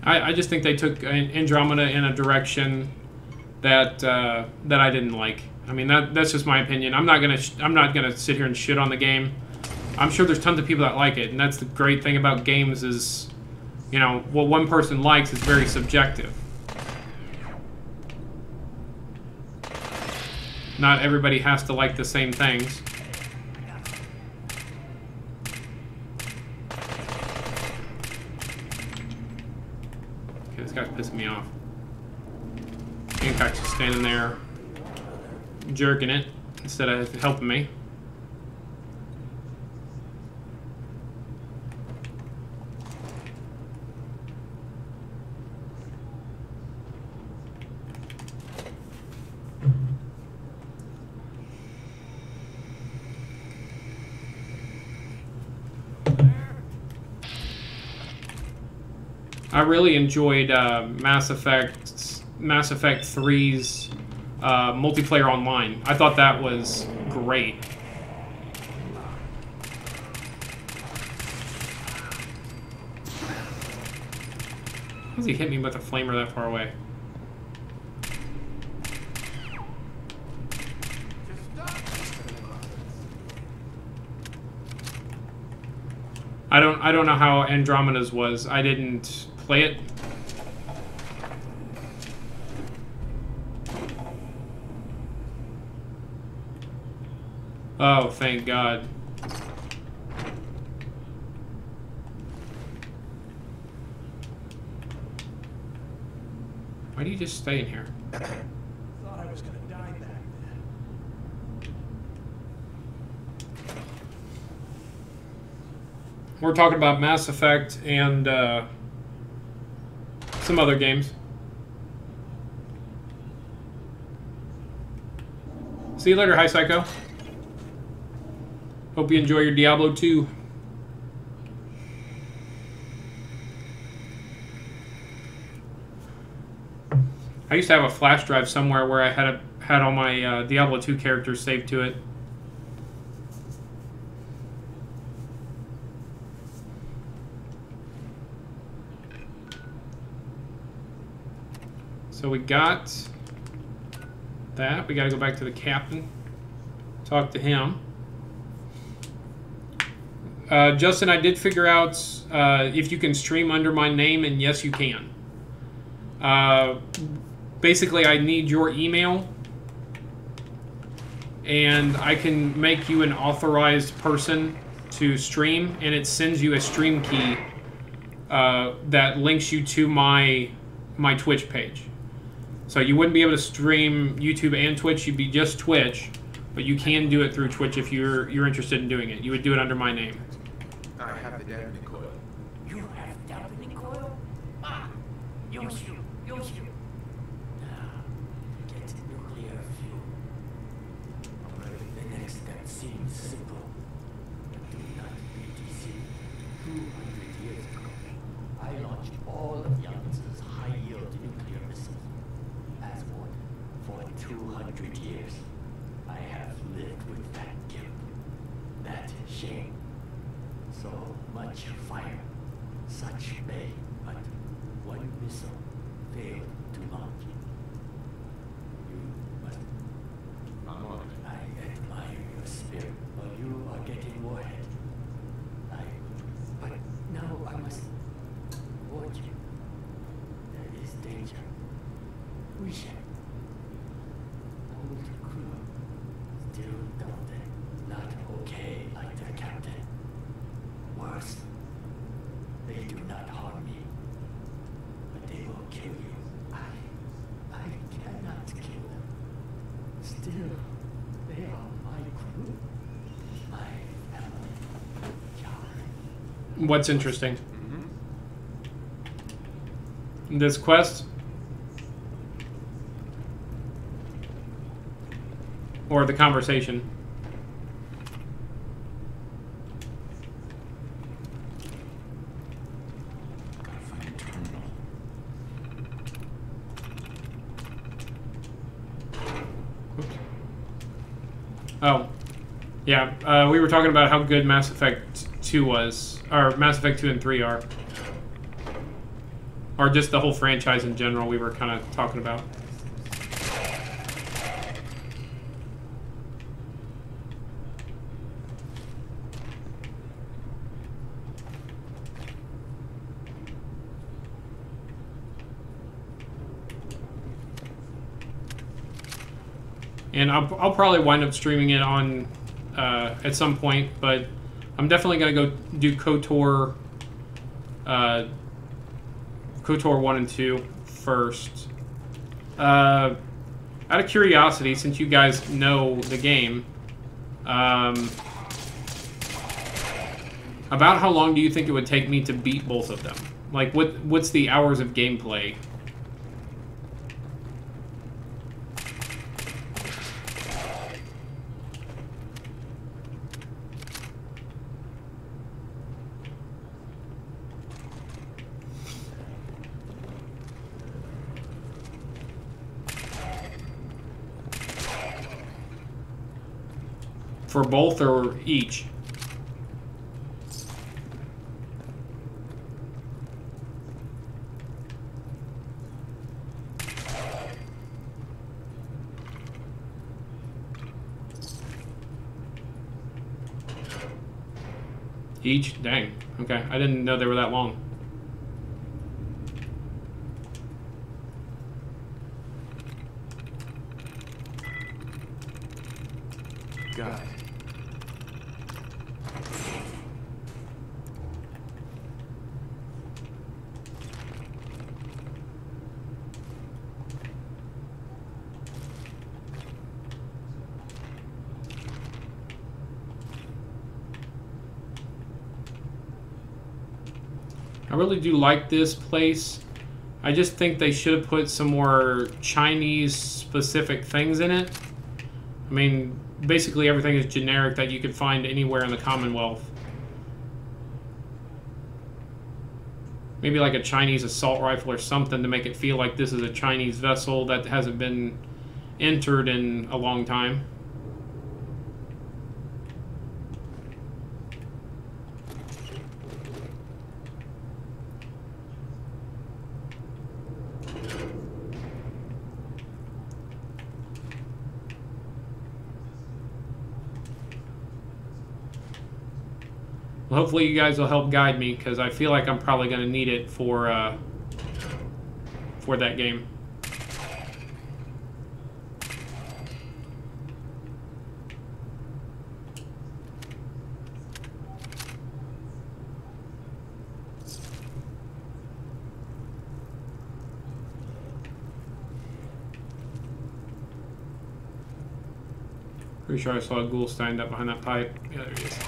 I just think they took Andromeda in a direction that that I didn't like. I mean, that's just my opinion. I'm not gonna sit here and shit on the game. I'm sure there's tons of people that like it, and that's the great thing about games is, you know, what one person likes is very subjective. Not everybody has to like the same things. Okay, this guy's pissing me off. Hancock's just standing there, jerking it instead of helping me. I really enjoyed Mass Effect 3's multiplayer online. I thought that was great. How does he hit me with a flamer that far away? I don't know how Andromeda's was. I didn't play it. Oh, thank God. Why do you just stay in here? Thought I was gonna die back then. We're talking about Mass Effect and some other games. See you later, Hi Psycho. Hope you enjoy your Diablo 2. I used to have a flash drive somewhere where I had all my Diablo 2 characters saved to it. So we got that. We got to go back to the captain. Talk to him. Justin, I did figure out if you can stream under my name, and yes, you can. Basically, I need your email, and I can make you an authorized person to stream, and it sends you a stream key that links you to my Twitch page. So you wouldn't be able to stream YouTube and Twitch. You'd be just Twitch, but you can do it through Twitch if you're interested in doing it. You would do it under my name. I have the dampening coil. You have dampening coil? Ah! Use you. Now, get nuclear fuel. The next step seems simple. But do not be deceived. 200 years ago, I launched all of Young's high-yield nuclear missiles. As one, for 200 years, I have lived with that guilt, that shame. So much fire, such pain, but one missile failed to launch. You must... I admire your spirit, but you are getting warhead. But now I must warn you. There is danger. We shall. Old crew. Still don't they? Not okay like their captain. Worse, they do not harm me, but they will kill you. I cannot kill them. Still, they are my crew, my family. What's interesting? This quest? Or the conversation? Oh, yeah, we were talking about how good Mass Effect 2 was, or Mass Effect 2 and 3 are. Or just the whole franchise in general we were kind of talking about. And I'll probably wind up streaming it on at some point, but I'm definitely going to go do KOTOR, KOTOR 1 and 2 first. Out of curiosity, since you guys know the game, about how long do you think it would take me to beat both of them? Like, what's the hours of gameplay? For both or each? Each? Dang. Okay, I didn't know they were that long. Got it. I really do like this place. I just think they should have put some more Chinese specific things in it. I mean, basically everything is generic that you could find anywhere in the Commonwealth. Maybe like a Chinese assault rifle or something to make it feel like this is a Chinese vessel that hasn't been entered in a long time. Hopefully you guys will help guide me, because I feel like I'm probably going to need it for that game. Pretty sure I saw a ghoul stand up behind that pipe. Yeah, there he is.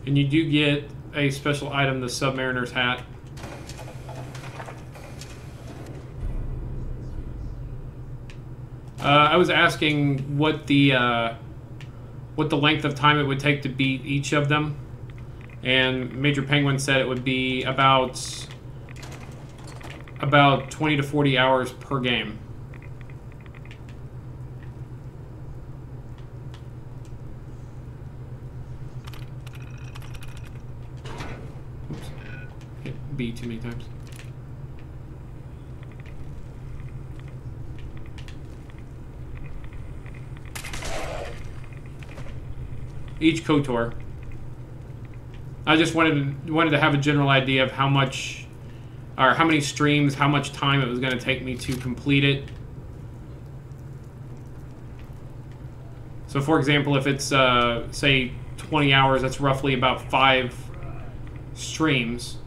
And you do get a special item, the Submariner's hat. I was asking what the length of time it would take to beat each of them, and Major Penguin said it would be about 20 to 40 hours per game. B too many times. Each KOTOR. I just wanted to have a general idea of how much, or how many streams, how much time it was going to take me to complete it. So for example, if it's say 20 hours, that's roughly about 5 streams.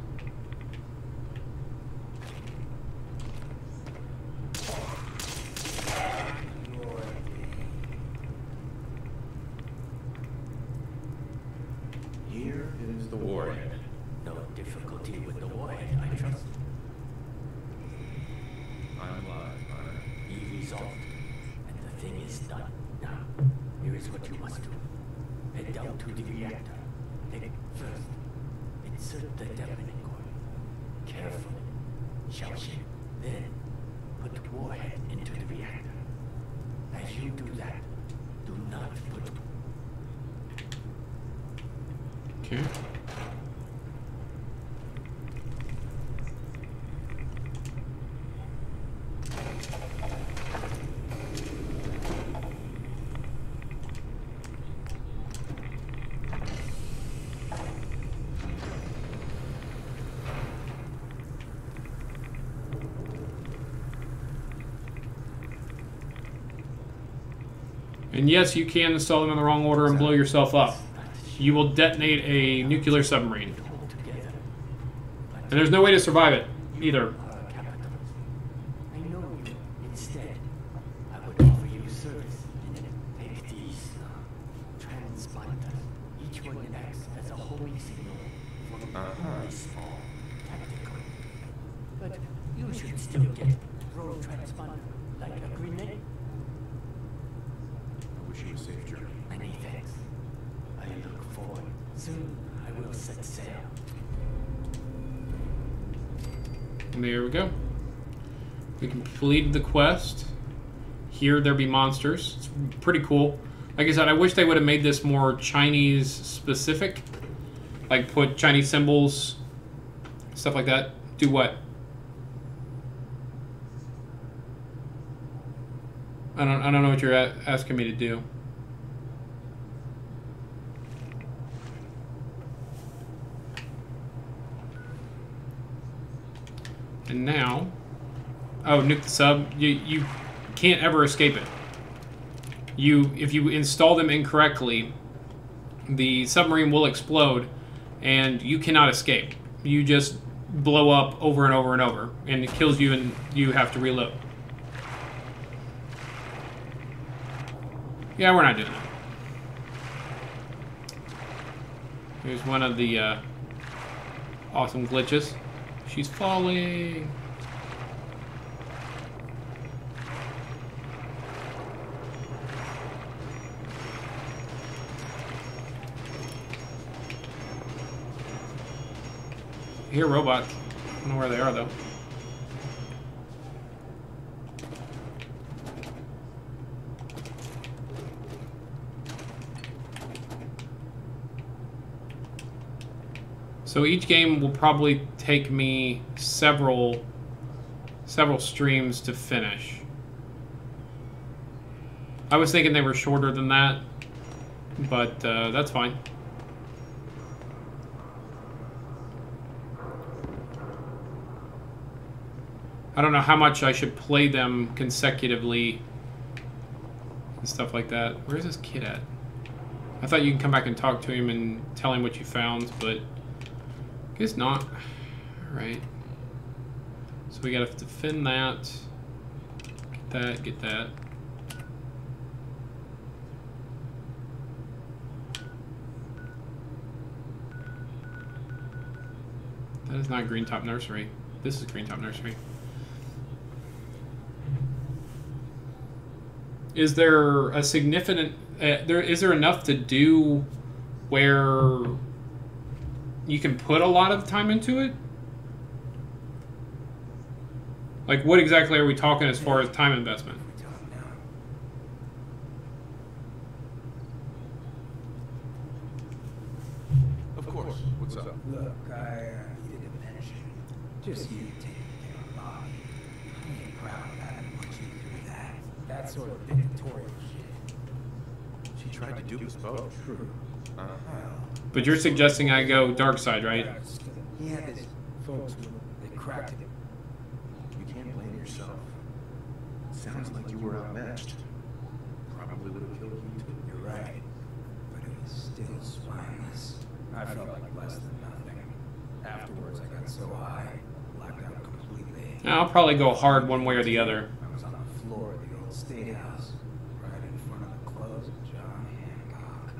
And yes, you can install them in the wrong order and blow yourself up. You will detonate a nuclear submarine. And there's no way to survive it, either. I know you. Instead, I would offer you a service. Take these transponders. Each one acts as a homing signal from very small tactical. But you should still get throw transponder like a grenade. I wish you a safe journey. Many thanks. I look forward. Soon I will set sail. And there we go. We completed the quest. Here there be monsters. It's pretty cool. Like I said, I wish they would have made this more Chinese specific. Like put Chinese symbols, stuff like that. Do what? I don't know what you're asking me to do. And now, oh, nuke the sub. You can't ever escape it. If you install them incorrectly, the submarine will explode, and you cannot escape. You just blow up over and over and over, and it kills you, and you have to reload. Yeah, we're not doing that. Here's one of the awesome glitches. She's falling. I hear robots. I don't know where they are, though. So each game will probably take me several streams to finish. I was thinking they were shorter than that, but that's fine. I don't know how much I should play them consecutively and stuff like that. Where's this kid at? I thought you can come back and talk to him and tell him what you found, but I guess not. Alright. So we gotta defend that. Get that, get that. That is not Green Top Nursery. This is Green Top Nursery. Is there a significant... is there enough to do where you can put a lot of time into it? Like, what exactly are we talking as far as time investment? Of course. What's up? Look, I needed to mention. Just you taking care of Bobby. I ain't proud of that. What you do that. That sort of dictatorial shit. She tried to dupe us both. True. But you're suggesting I go dark side, right? He had his folks, they cracked him. You can't blame yourself. Sounds like you were outmatched. Probably would have killed you too. You're right. But it was still spineless. I felt like less than nothing. Afterwards, I got so high, blacked out completely. I'll probably go hard one way or the other. I was on the floor of the old state house, right in front of the clothes of John Hancock.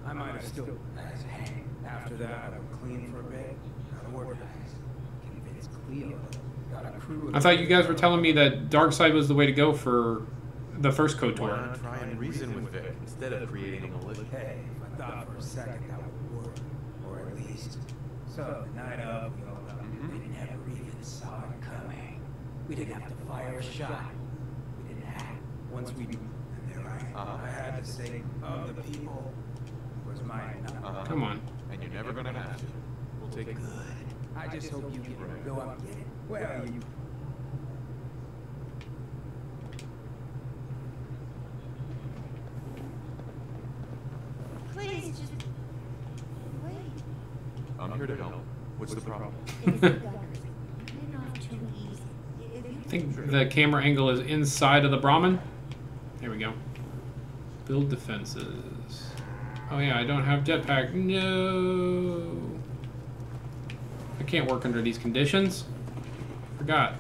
I might have still as Hank. After that, I went clean for a bit. Got organized. Convinced Cleo. Got a crew. I thought you guys were telling me that dark side was the way to go for the first KOTOR. Why not try and reason with Vic instead of creating a militia? Hey, if I thought for a second that would work, or at least. So the night of, we all got they never even saw it coming. We didn't have to fire a shot. We didn't have. Once we, and there I had to say, of the people, was mine. Come on. And you're never gonna have to. We'll take it. Good. I just hope you can go up and get it. Well, you. Please, just wait. I'm here to help. What's the problem? I think the camera angle is inside of the Brahmin. There we go. Build defenses. Oh yeah, I don't have jetpack. No. I can't work under these conditions. Forgot.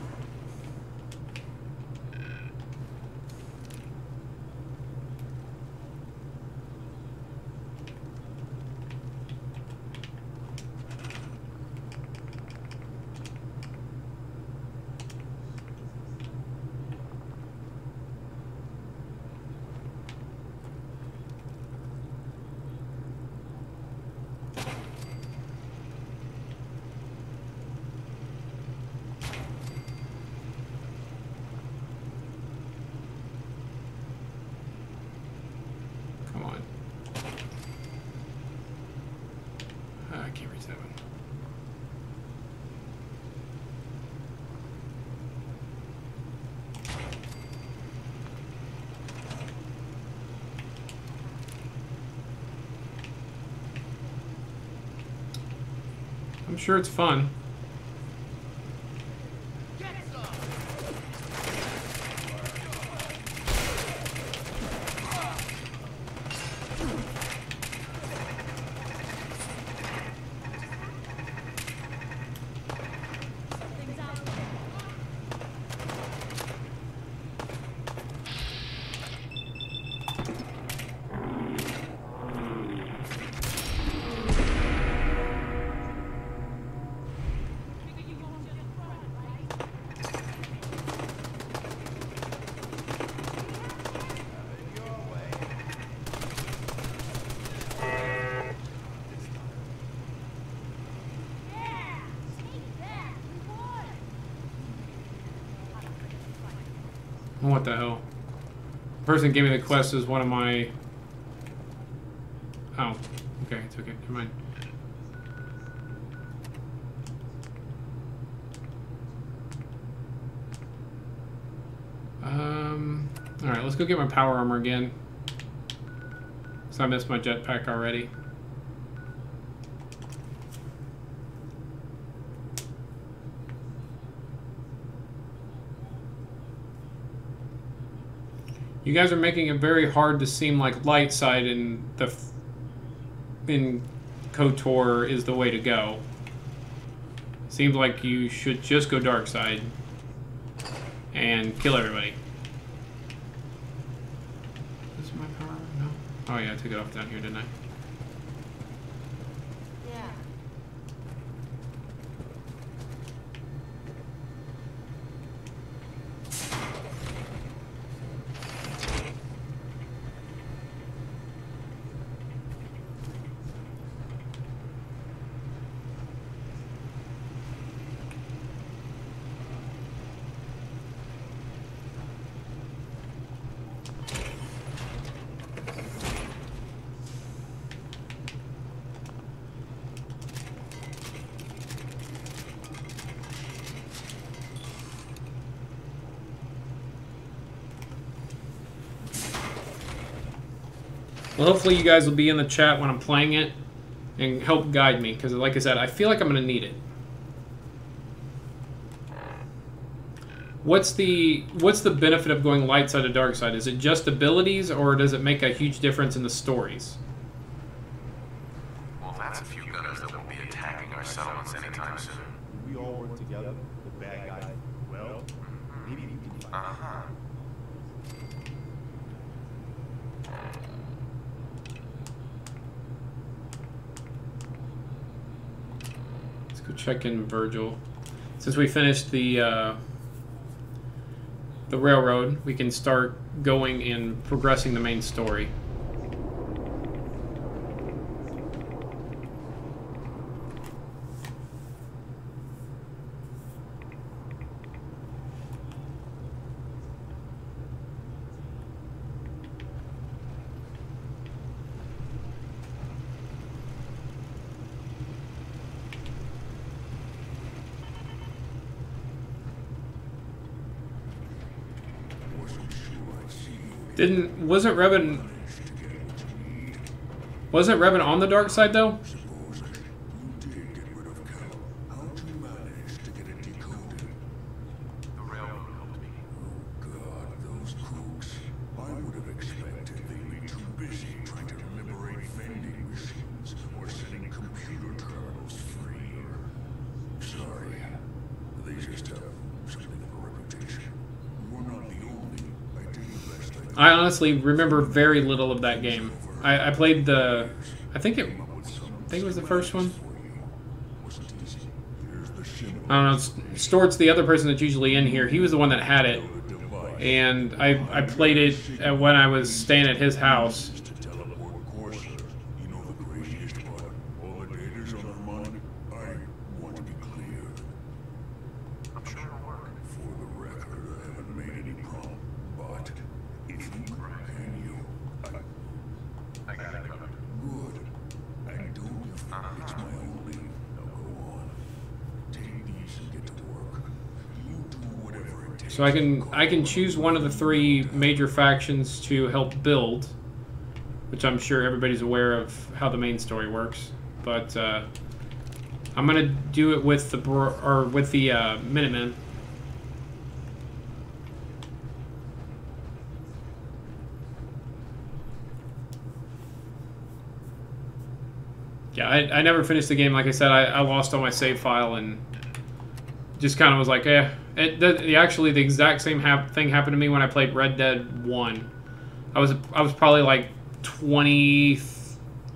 I'm sure it's fun. What the hell? The person who gave me the quest is one of my... Oh, okay, it's okay, never mind. Alright, let's go get my power armor again. So I missed my jetpack already. You guys are making it very hard to seem like light side in KOTOR is the way to go. Seems like you should just go dark side and kill everybody. Is my power? No. Oh yeah, I took it off down here, didn't I? Well, hopefully you guys will be in the chat when I'm playing it and help guide me, because like I said, I feel like I'm going to need it. What's the benefit of going light side to dark side? Is it just abilities, or does it make a huge difference in the stories? Well, that's a few gunners that won't be attacking our settlements anytime soon. We all work together, the bad guy. Well, maybe we can fight. Uh-huh. Go check in Virgil. Since we finished the railroad, we can start going and progressing the main story. Wasn't Revan on the dark side though? I honestly remember very little of that game. I played the, I think it was the first one. I don't know. Stort's the other person that's usually in here. He was the one that had it, and I played it when I was staying at his house. So I can choose one of the three major factions to help build, which I'm sure everybody's aware of how the main story works. But I'm gonna do it with the Minutemen. Yeah, I never finished the game. Like I said, I lost all my save file and just kind of was like, eh. Actually, the exact same thing happened to me when I played Red Dead 1. I was probably like 20,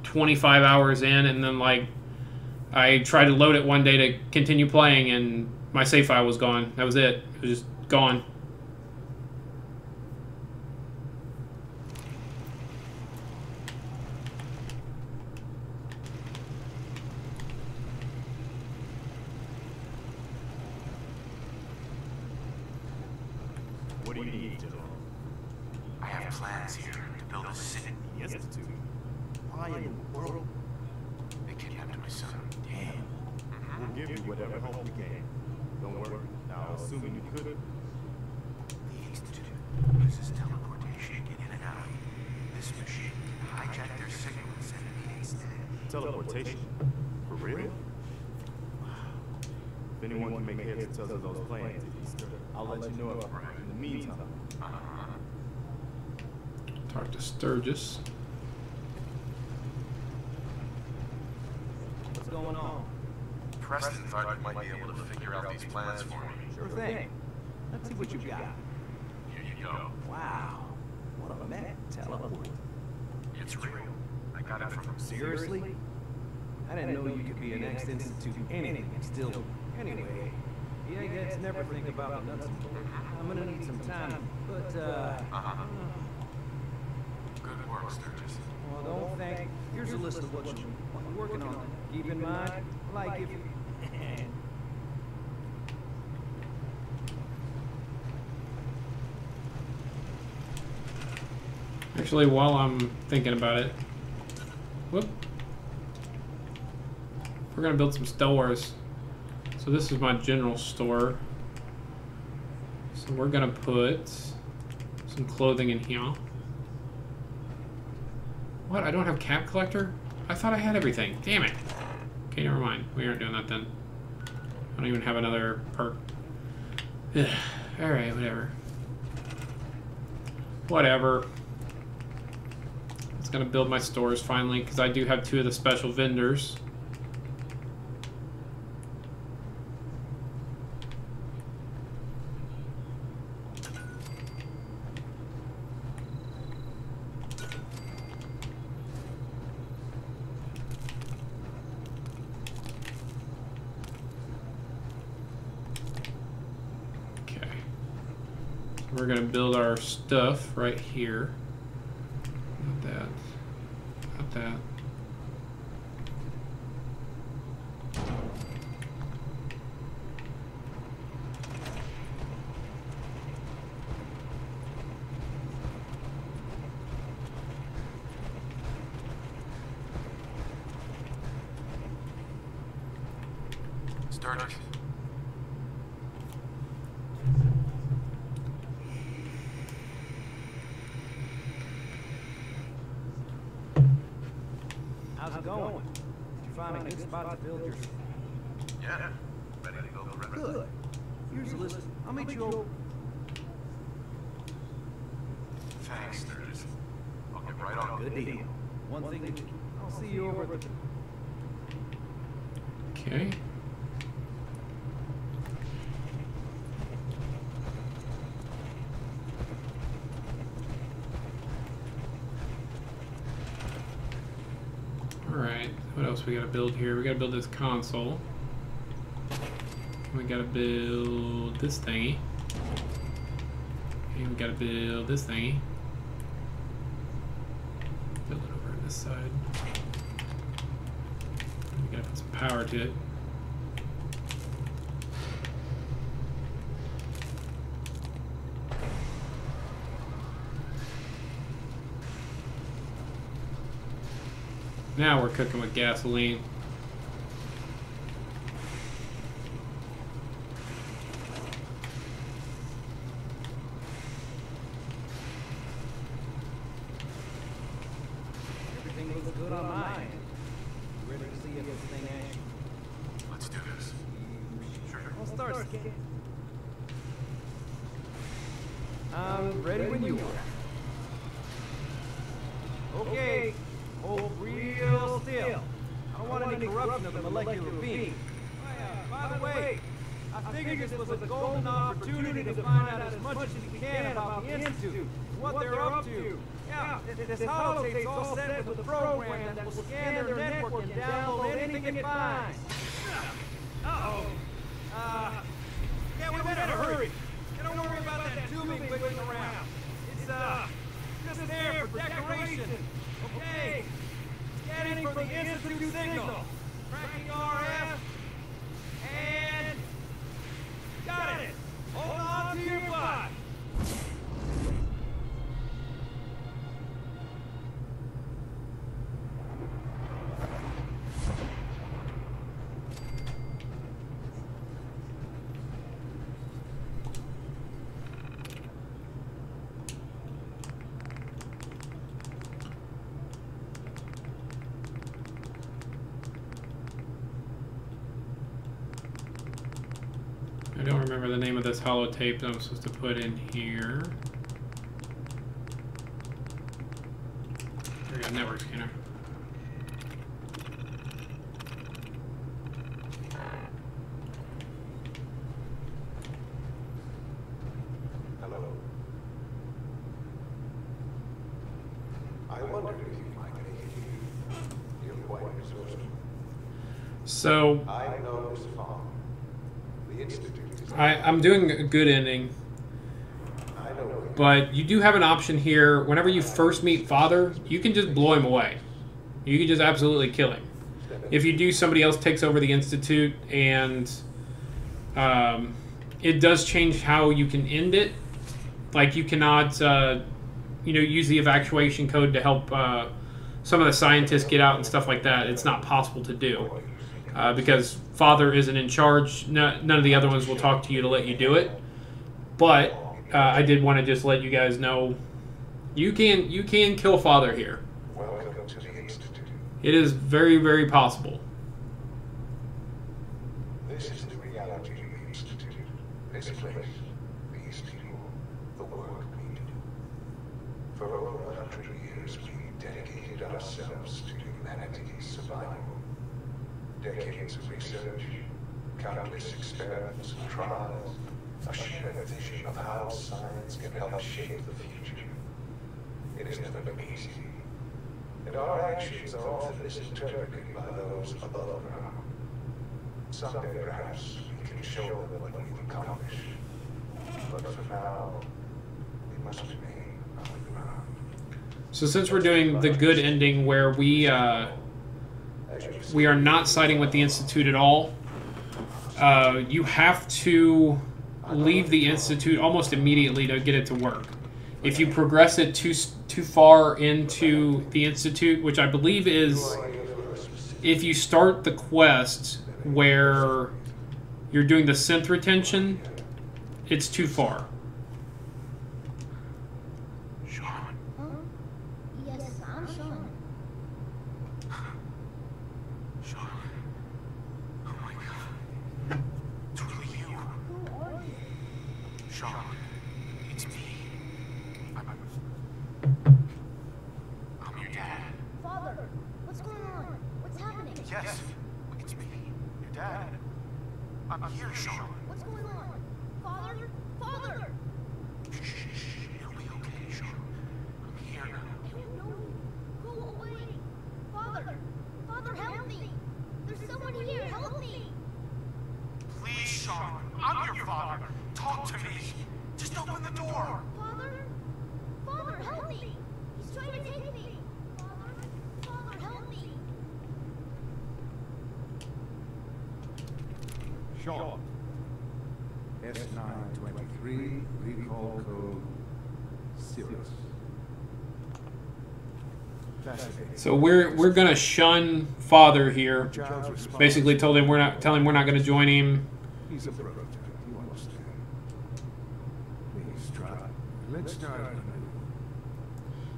25 hours in, and then like I tried to load it one day to continue playing, and my save file was gone. That was it. It was just gone. What do you need, General? I have plans here to build a city. The Institute. Why in the world? They kidnapped my son. Damn. We'll give you whatever help we can. Don't worry. Now, assuming you could. The Institute uses teleportation to get in and out. This machine hijacked their signal and sent me instead. Teleportation? For real? If anyone can make heads or tails of those plans, I'll let you know if I'm right. In the meantime, talk to Sturgis. What's going on? Preston thought you might be able to figure out these plans for me. Sure thing. Let's see what you got. Here you go. Wow. What a mech teleport. It's real. I got it from... Seriously? I didn't know you could be an ex-Institute anything and still... Anyway, the eggheads never think about the nuts and bolts. I'm gonna need some time, but, Good work, Sturgis. Well, don't think. Here's a list of what you're working on. Keep in mind, like if you... Actually, while I'm thinking about it, whoop, we're gonna build some stores. So this is my general store. So we're gonna put some clothing in here. What? I don't have cap collector? I thought I had everything. Damn it. Okay, never mind. We aren't doing that then. I don't even have another perk. Alright, whatever. Whatever. It's gonna build my stores finally, because I do have 2 of the special vendors. We're gonna build our stuff right here. Not that. Not that. Sturgis. How's it going? Did you find a good spot to build your... Yeah. Ready to go for it. Good. Here's a list. I'll meet you over... Thanks, Sturgis. I'll get right on. Good deal. One thing, I'll see you over at the... Okay. Alright, what else we gotta build here? We gotta build this console. We gotta build this thingy. And we gotta build this thingy. Build it over on this side. We gotta put some power to it. Now we're cooking with gasoline. Everything looks good on my end. Ready to see if this thing actually... Starsky. I'm ready when you are. Okay, hold real still. I don't want any corruption of the molecular beam. By the way, I figured this was a golden opportunity to find out as much as we can about the Institute, what they're up to. Yeah, this holotape's all set with a program that will scan their network and download anything it finds. Uh-oh. Yeah, we better hurry. Don't worry about that tubing wiggling around. It's, just there for decoration. Okay. Scanning for the Institute signal. Tracking RF. And... got it. Hold on to your butt. I don't remember the name of this holotape that I'm supposed to put in here. There we go, network scanner. Hello. I wondered if you might make it. You're quite resourceful. So I know this farm. The Institute. I'm doing a good ending, but you do have an option here. Whenever you first meet Father, you can just blow him away. You can just absolutely kill him. If you do, somebody else takes over the Institute, and it does change how you can end it. Like, you cannot, use the evacuation code to help some of the scientists get out and stuff like that. It's not possible to do. Because Father isn't in charge. None of the other ones will talk to you to let you do it. But I did want to just let you guys know you can kill Father here. Welcome to the Institute. It is very, very possible. This is the reality of the Institute. This place, these people, the work we do. For over 100 years, we dedicated ourselves to humanity's survival. Decades of research, countless experiments and trials, a shared vision of how science can help shape the future. It has never been easy, and our actions are often misinterpreted by those above ground. Someday, perhaps, we can show them what we've accomplished. But for now, we must remain underground. So since we're doing the good ending where we are not siding with the Institute at all, you have to leave the Institute almost immediately to get it to work. If you progress it too far into the Institute, which I believe is if you start the quest where you're doing the synth retention, it's too far. Yes, it's me, your dad. I'm here, Sean. What's going on? Father? Father! Shh, it'll be okay, Sean. I'm here now. No, go away. Father! Father, help me! There's someone here, help me! Please, Sean, I'm your father. Talk to me. Just open the door. Father? Father, help me! He's trying to take me! Father, help me! Sean. S923, recall code Sirius. So we're gonna shun Father here. Basically, tell him we're not gonna join him. He's a prototype, you understand. Please try. Let's start.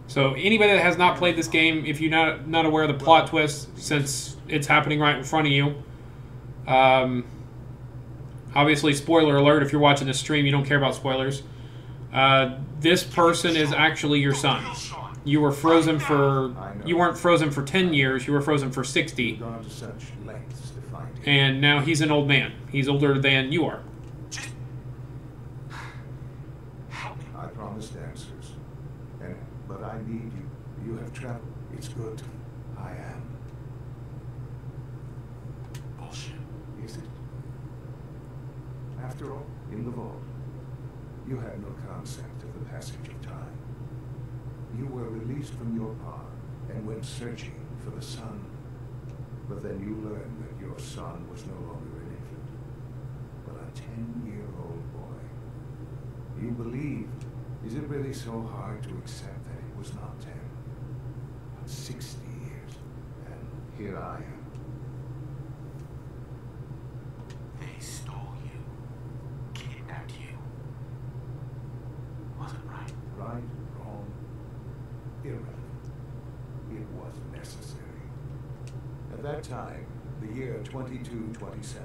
So anybody that has not played this game, if you're not aware of the plot twist, since it's happening right in front of you, Obviously, spoiler alert, if you're watching this stream, you don't care about spoilers. This person is actually your son. You were frozen for... You weren't frozen for 10 years, you were frozen for 60. And now he's an old man. He's older than you are. I promised answers. But I need you. You have traveled. It's good. I am. Bullshit. Is it? After all, in the vault, you had no concept of the passage of time. You were released from your pod and went searching for the sun. But then you learned that your son was no longer an infant, but a 10-year-old boy. You believed. Is it really so hard to accept that it was not 10, but 60 years? And here I am. They stole you. Kidnapped you. Wasn't right. Right, wrong, irrelevant. It was necessary. At that time, the year 2227,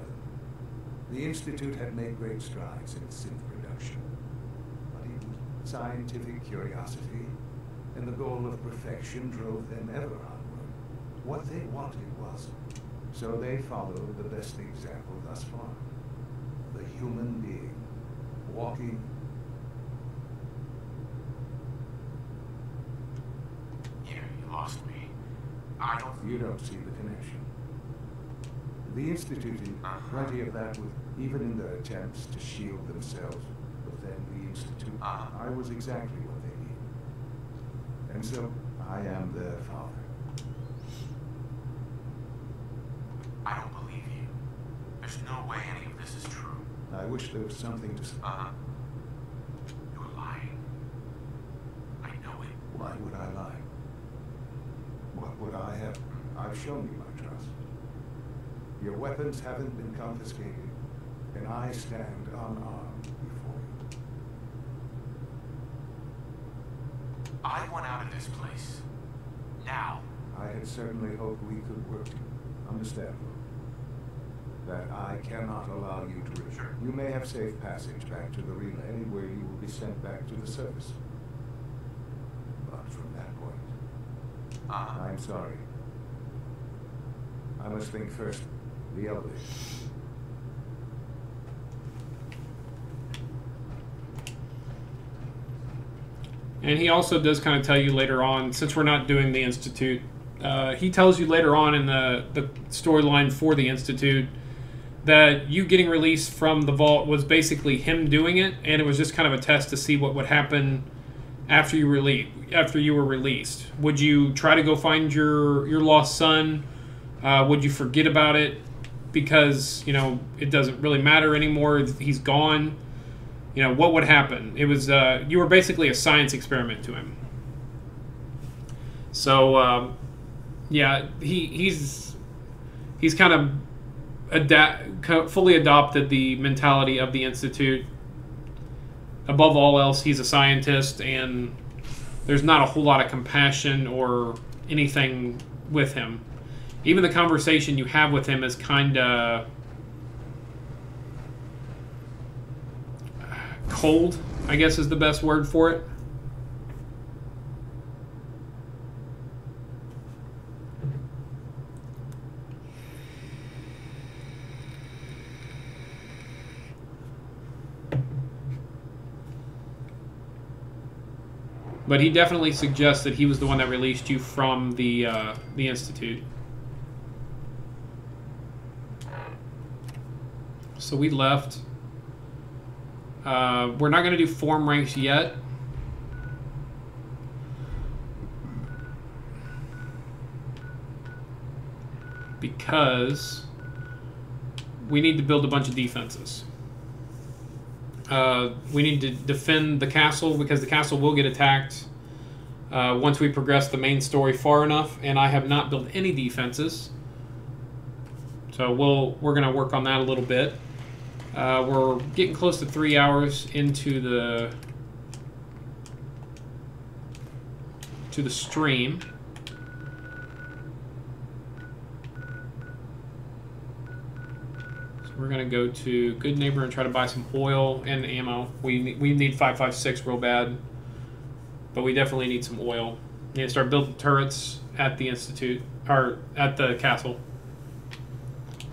the Institute had made great strides in synth production. But even scientific curiosity and the goal of perfection drove them ever onward. What they wanted was, so they followed the best example thus far. The human being, walking. Yeah, you lost me. You don't see the connection. The Institute did plenty of that with, even in their attempts to shield themselves. But then the Institute, I was exactly what they needed. And so, I am their father. I don't believe you. There's no way any of this is true. I wish there was something to say. You're lying. I know it. Why would I lie? What would I have? I've shown you my trust. Your weapons haven't been confiscated, and I stand unarmed before you. I want out of this place. Now. I had certainly hoped we could work together. Understandable. That I cannot allow you to return. You may have safe passage back to the relay, where you will be sent back to the surface. But from that point, I'm sorry. I must think first. The elevator. And he also does kind of tell you later on, since we're not doing the Institute, he tells you later on in the storyline for the Institute that you getting released from the vault was basically him doing it, and it was just kind of a test to see what would happen after you were released. Would you try to go find your lost son? Would you forget about it because, you know, it doesn't really matter anymore, he's gone? You know, what would happen? It was, you were basically a science experiment to him. So, yeah, he's kind of fully adopted the mentality of the Institute. Above all else, he's a scientist, and there's not a whole lot of compassion or anything with him. Even the conversation you have with him is kind of cold, I guess is the best word for it. But he definitely suggests that he was the one that released you from the Institute. So we left. We're not going to do form ranks yet. Because we need to build a bunch of defenses. We need to defend the castle because the castle will get attacked once we progress the main story far enough, and I have not built any defenses. So we're going to work on that a little bit. We're getting close to 3 hours into the stream. So we're we're gonna go to Good Neighbor and try to buy some oil and ammo. We need 5.56 real bad, but we definitely need some oil. Need to start building turrets at the Institute, or at the castle,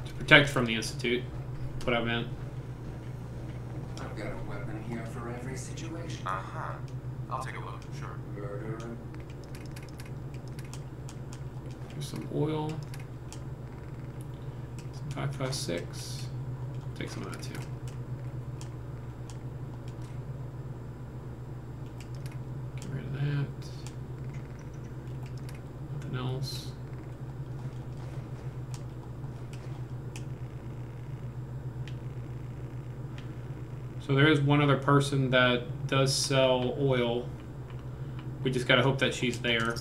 to protect from the Institute. What I meant. I've got a weapon here for every situation. Uh-huh. I'll take a look, sure. Murder. Here's some oil. Some 5.56. Take some of that too. Get rid of that. Nothing else. So there is one other person that does sell oil. We just gotta hope that she's there.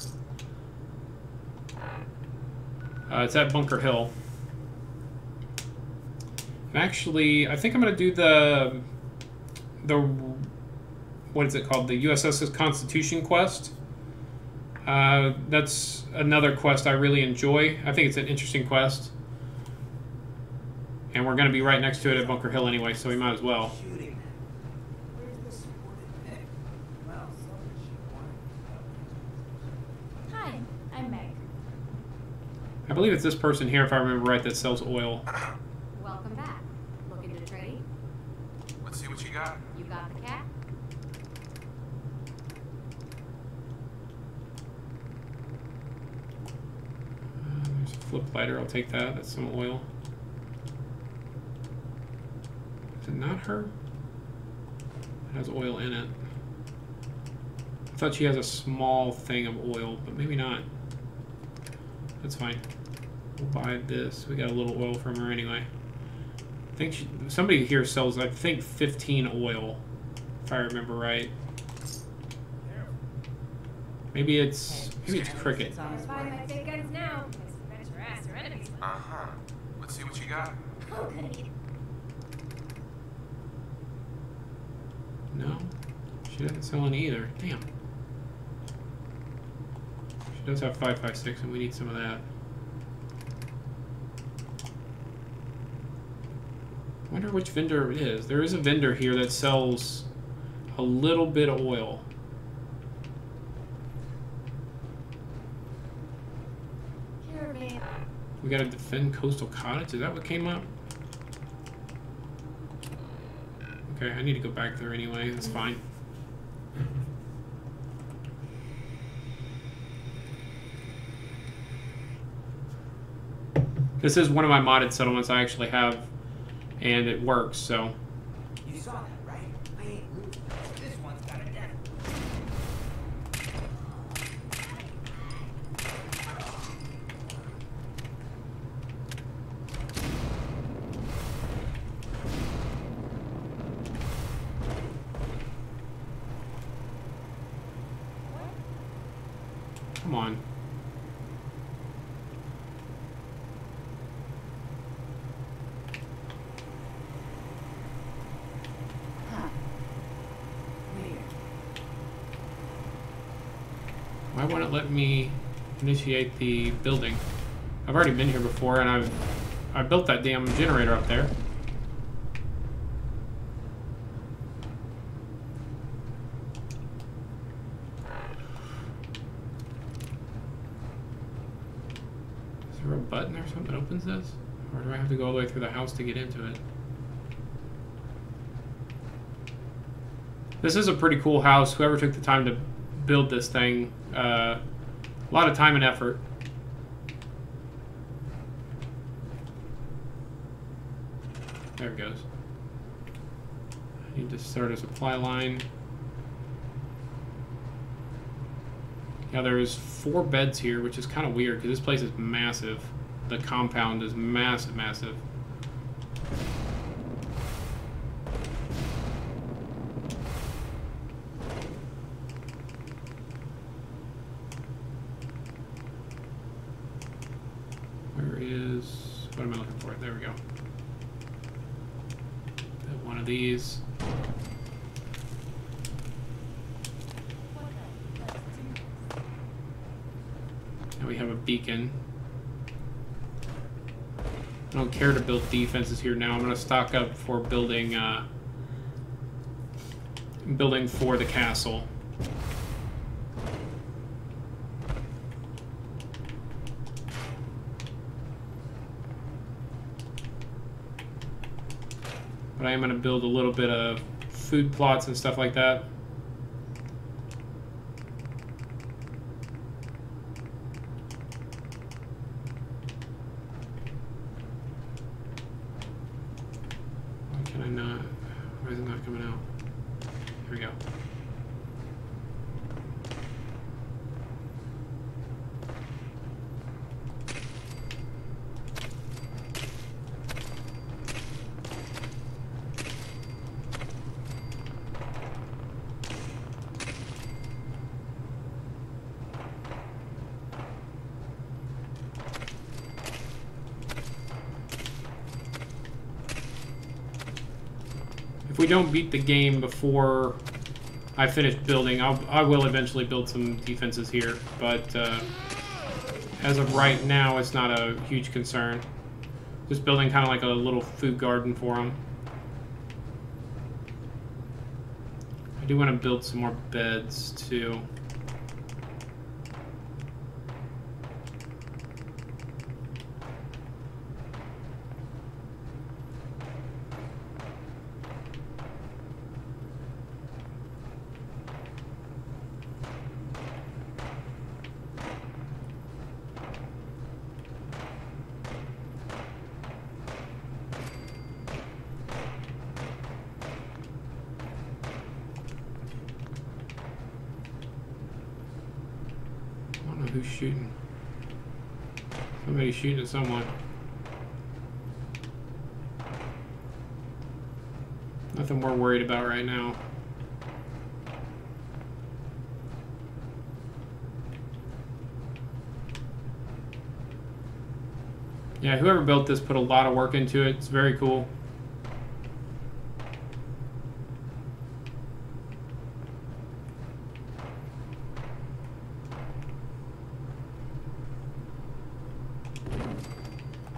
It's at Bunker Hill. And actually, I think I'm gonna do the what is it called? The USS Constitution quest. That's another quest I really enjoy. I think it's an interesting quest. And we're gonna be right next to it at Bunker Hill anyway, so we might as well. Hi, I'm Meg. I believe it's this person here, if I remember right, that sells oil. Welcome back. Looking to trade? Let's see what you got. You got the cat? There's a flip lighter, I'll take that. That's some oil. Is it not her? It has oil in it. I thought she has a small thing of oil, but maybe not. That's fine. We'll buy this. We got a little oil from her anyway. I think somebody here sells, I think, 15 oil, if I remember right. Maybe it's Cricket. Satisfy my big guns now. Bet your ass or enemies. Uh-huh. Let's see what you got. Okay. No, she doesn't sell any either. Damn. She does have 5.56, and we need some of that. I wonder which vendor it is. There is a vendor here that sells a little bit of oil. Here, babe. We gotta defend Coastal Cottage? Is that what came up? Okay, I need to go back there anyway. That's fine. This is one of my modded settlements I actually have, and it works, so. You saw that, right? I ain't losing. This one's got a death. Come on. Why won't it let me initiate the building? I've already been here before, and I built that damn generator up there. Is there a button or something that opens this? Or do I have to go all the way through the house to get into it? This is a pretty cool house. Whoever took the time to build this thing, a lot of time and effort. There it goes. I need to start a supply line. Yeah, there's 4 beds here, which is kind of weird because this place is massive. The compound is massive, massive. What am I looking for? There we go. Build one of these. And we have a beacon. I don't care to build defenses here now. I'm going to stock up for building for the castle. But I am going to build a little bit of food plots and stuff like that. Why can I not? Why is it not coming out? Here we go. If we don't beat the game before I finish building, I will eventually build some defenses here, but as of right now, it's not a huge concern. Just building kind of like a little food garden for them. I do want to build some more beds too. Who's shooting? Somebody's shooting at someone. Nothing we're worried about right now. Yeah, whoever built this put a lot of work into it. It's very cool.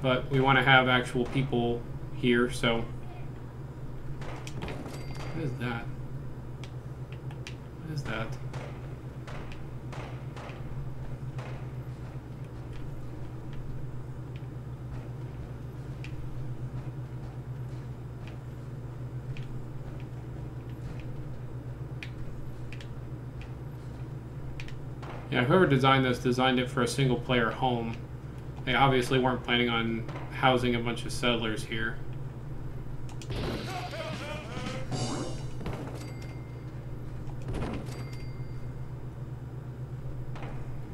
But we want to have actual people here, so... What is that? What is that? Yeah, whoever designed this designed it for a single player home. They obviously weren't planning on housing a bunch of settlers here.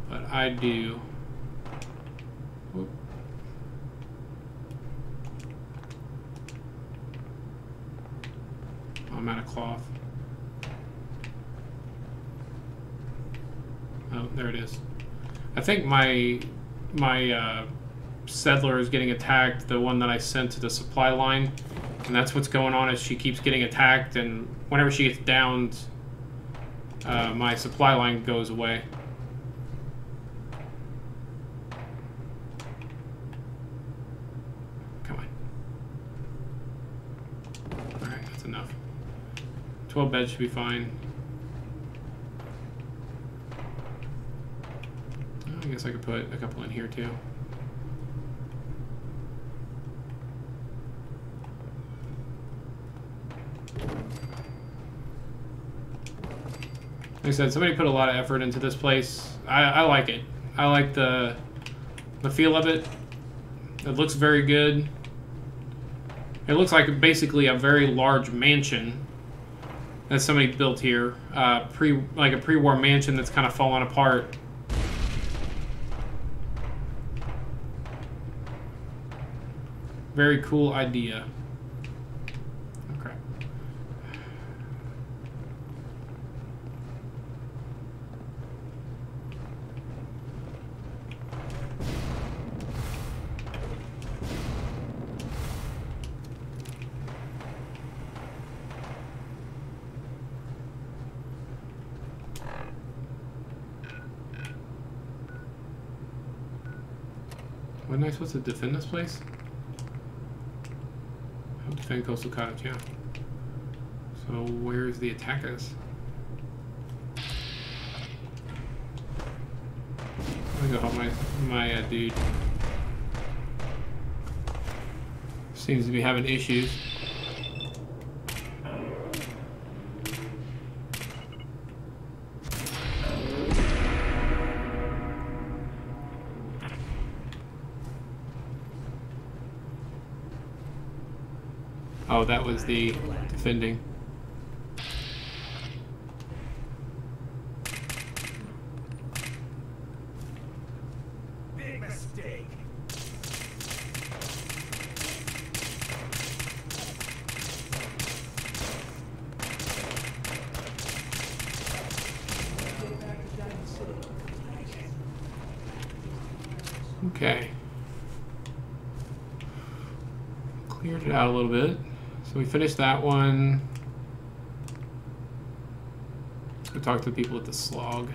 But I do. Whoop. I'm out of cloth. Oh, there it is. I think my settler is getting attacked, the one that I sent to the supply line, and that's what's going on is she keeps getting attacked, and whenever she gets downed, my supply line goes away. Come on. Alright, that's enough. 12 beds should be fine. I guess I could put a couple in here too. Like I said, somebody put a lot of effort into this place. I like it. I like the feel of it. It looks very good. It looks like basically a very large mansion that somebody built here. Like a pre-war mansion that's kind of fallen apart. Very cool idea. Okay. Wasn't I supposed to defend this place? defend Coastal Cottage, yeah. So where's the attackers? I'm gonna go help my dude. Seems to be having issues. Oh, that was the defending. Big mistake. Okay. Cleared it out a little bit. So we finished that one. Let's go talk to the people at the slog.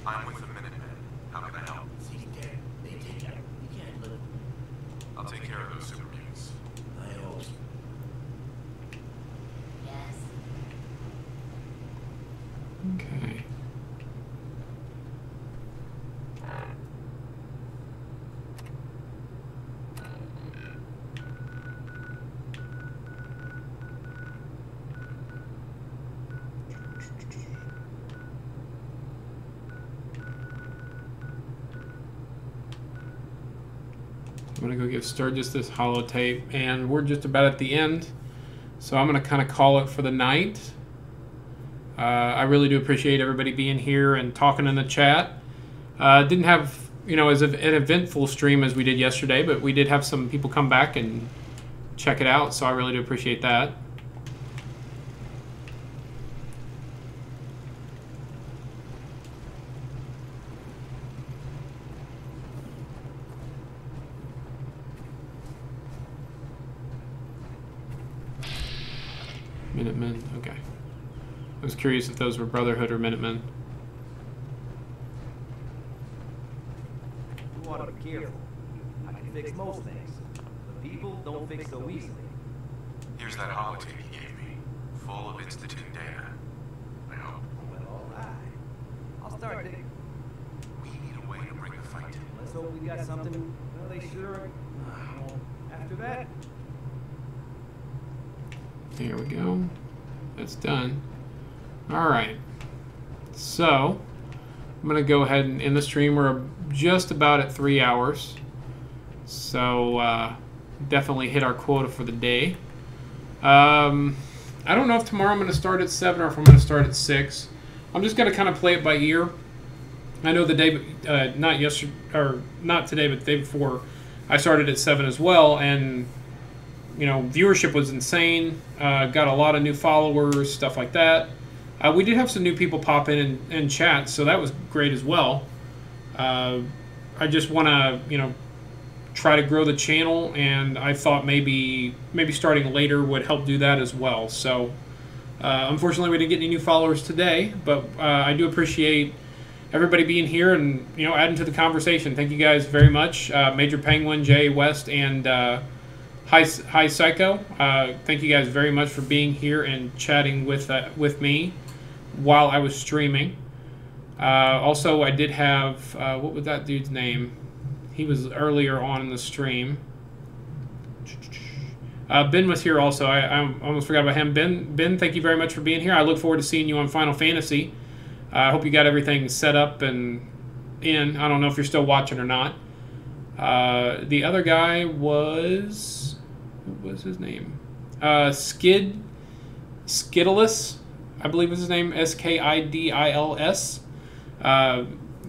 I'm with the Minutemen. How can I help? He's dead. They take him. He can't live. I'll take care of those super mutants. I hope. Yes. Okay. I'm gonna go give Sturgis this holotape, and we're just about at the end, so I'm gonna kind of call it for the night. I really do appreciate everybody being here and talking in the chat. Didn't have, you know, as an eventful stream as we did yesterday, but we did have some people come back and check it out, so I really do appreciate that. Minutemen, okay. I was curious if those were Brotherhood or Minutemen. You want to be careful. I can fix most things, but people don't fix so easily. Here's that holotape he gave me, full of Institute data. I hope. Well, alright. I'll start digging. We need a way to bring the fight. Let's hope we got something really sure. After that, There we go. That's done. All right. So I'm gonna go ahead and end the stream. We're just about at 3 hours, so definitely hit our quota for the day. I don't know if tomorrow I'm gonna start at 7 or if I'm gonna start at 6. I'm just gonna kind of play it by ear. I know the day, not yesterday or not today, but the day before, I started at 7 as well, and you know, viewership was insane. Got a lot of new followers, stuff like that. We did have some new people pop in and chat, so that was great as well. I just want to, you know, try to grow the channel, and I thought maybe starting later would help do that as well. So, unfortunately, we didn't get any new followers today, but I do appreciate everybody being here and, you know, adding to the conversation. Thank you guys very much, Major Penguin, Jay West, and Hi Psycho. Thank you guys very much for being here and chatting with me while I was streaming. Also, I did have what was that dude's name? He was earlier on in the stream. Ben was here also. I almost forgot about him. Ben, thank you very much for being here. I look forward to seeing you on Final Fantasy. I hope you got everything set up and in. I don't know if you're still watching or not. The other guy was... What was his name? Skidilus, I believe was his name. Skidils.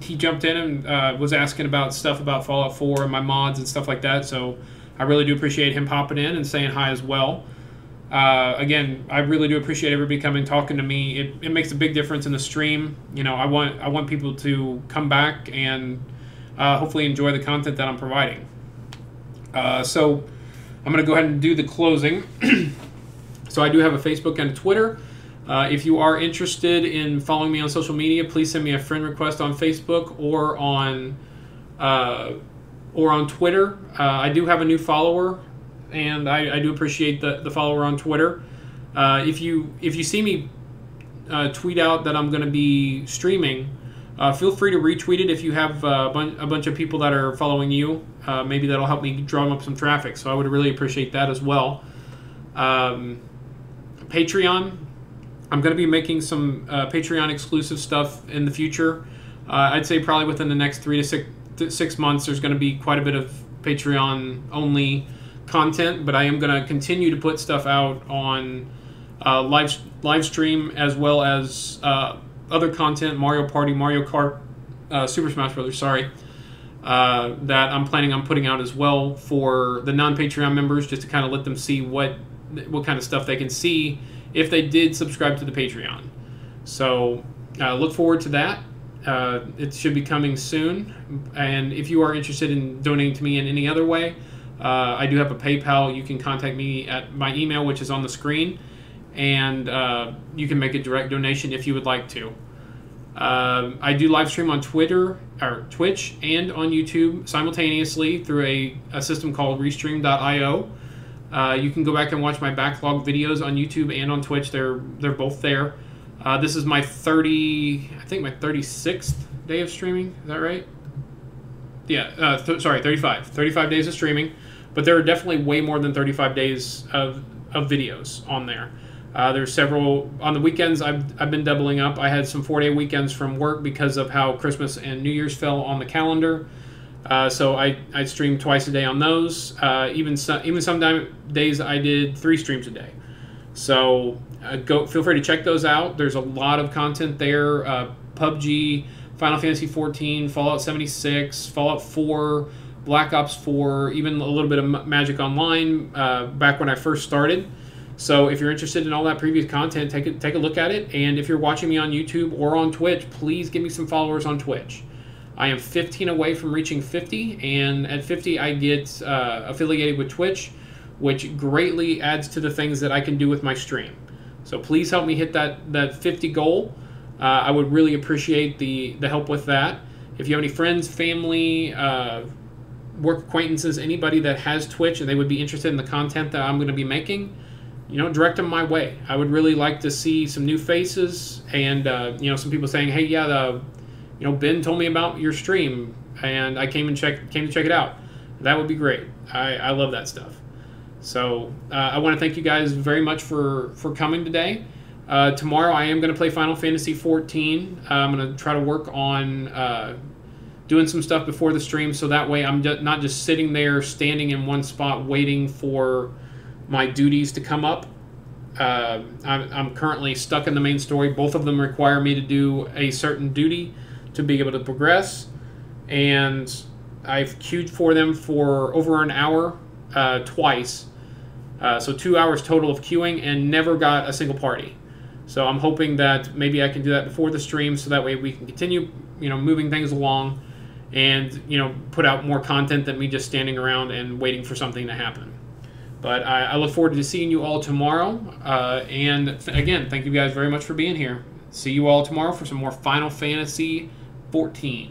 He jumped in and was asking about stuff about Fallout 4 and my mods and stuff like that. So I really do appreciate him popping in and saying hi as well. Again, I really do appreciate everybody coming, talking to me. It makes a big difference in the stream. You know, I want people to come back and hopefully enjoy the content that I'm providing. So I'm going to go ahead and do the closing. So I do have a Facebook and a Twitter. If you are interested in following me on social media, please send me a friend request on Facebook or on Twitter. I do have a new follower, and I do appreciate the follower on Twitter. If you see me tweet out that I'm going to be streaming, feel free to retweet it if you have a bunch of people that are following you. Maybe that'll help me drum up some traffic, so I would really appreciate that as well. Patreon. I'm going to be making some Patreon exclusive stuff in the future. I'd say probably within the next 3 to 6 months there's going to be quite a bit of Patreon only content, but I am going to continue to put stuff out on live stream as well as other content, Mario Party, Mario Kart, Super Smash Brothers, sorry, that I'm planning on putting out as well for the non-Patreon members, just to kind of let them see what kind of stuff they can see if they did subscribe to the Patreon. So look forward to that. It should be coming soon. And if you are interested in donating to me in any other way, I do have a PayPal. You can contact me at my email, which is on the screen, and you can make a direct donation if you would like to. I do live stream on Twitch and on YouTube simultaneously through a system called Restream.io. You can go back and watch my backlog videos on YouTube and on Twitch. They're both there. This is my 36th day of streaming. Is that right? Yeah, sorry, 35. 35 days of streaming. But there are definitely way more than 35 days of videos on there. There's several on the weekends. I've been doubling up. I had some 4-day weekends from work because of how Christmas and New Year's fell on the calendar. So I streamed twice a day on those. Even some days I did 3 streams a day. So feel free to check those out. There's a lot of content there. PUBG, Final Fantasy XIV, Fallout 76, Fallout 4, Black Ops 4, even a little bit of Magic Online back when I first started. So if you're interested in all that previous content, take a look at it. And if you're watching me on YouTube or on Twitch, please give me some followers on Twitch. I am 15 away from reaching 50, and at 50 I get affiliated with Twitch, which greatly adds to the things that I can do with my stream. So please help me hit that 50 goal. I would really appreciate the help with that. If you have any friends, family, work acquaintances, anybody that has Twitch and they would be interested in the content that I'm going to be making, direct them my way. I would really like to see some new faces and, some people saying, hey, yeah, Ben told me about your stream and I came to check it out. That would be great. I love that stuff. So I want to thank you guys very much for coming today. Tomorrow I am going to play Final Fantasy XIV. I'm going to try to work on doing some stuff before the stream, so that way I'm not just sitting there standing in one spot waiting for my duties to come up. I'm currently stuck in the main story. Both of them require me to do a certain duty to be able to progress, and I've queued for them for over an hour twice. So 2 hours total of queuing and never got a single party. So I'm hoping that maybe I can do that before the stream so that way we can continue, moving things along and, put out more content than me just standing around and waiting for something to happen. But I look forward to seeing you all tomorrow. And again, thank you guys very much for being here. See you all tomorrow for some more Final Fantasy XIV.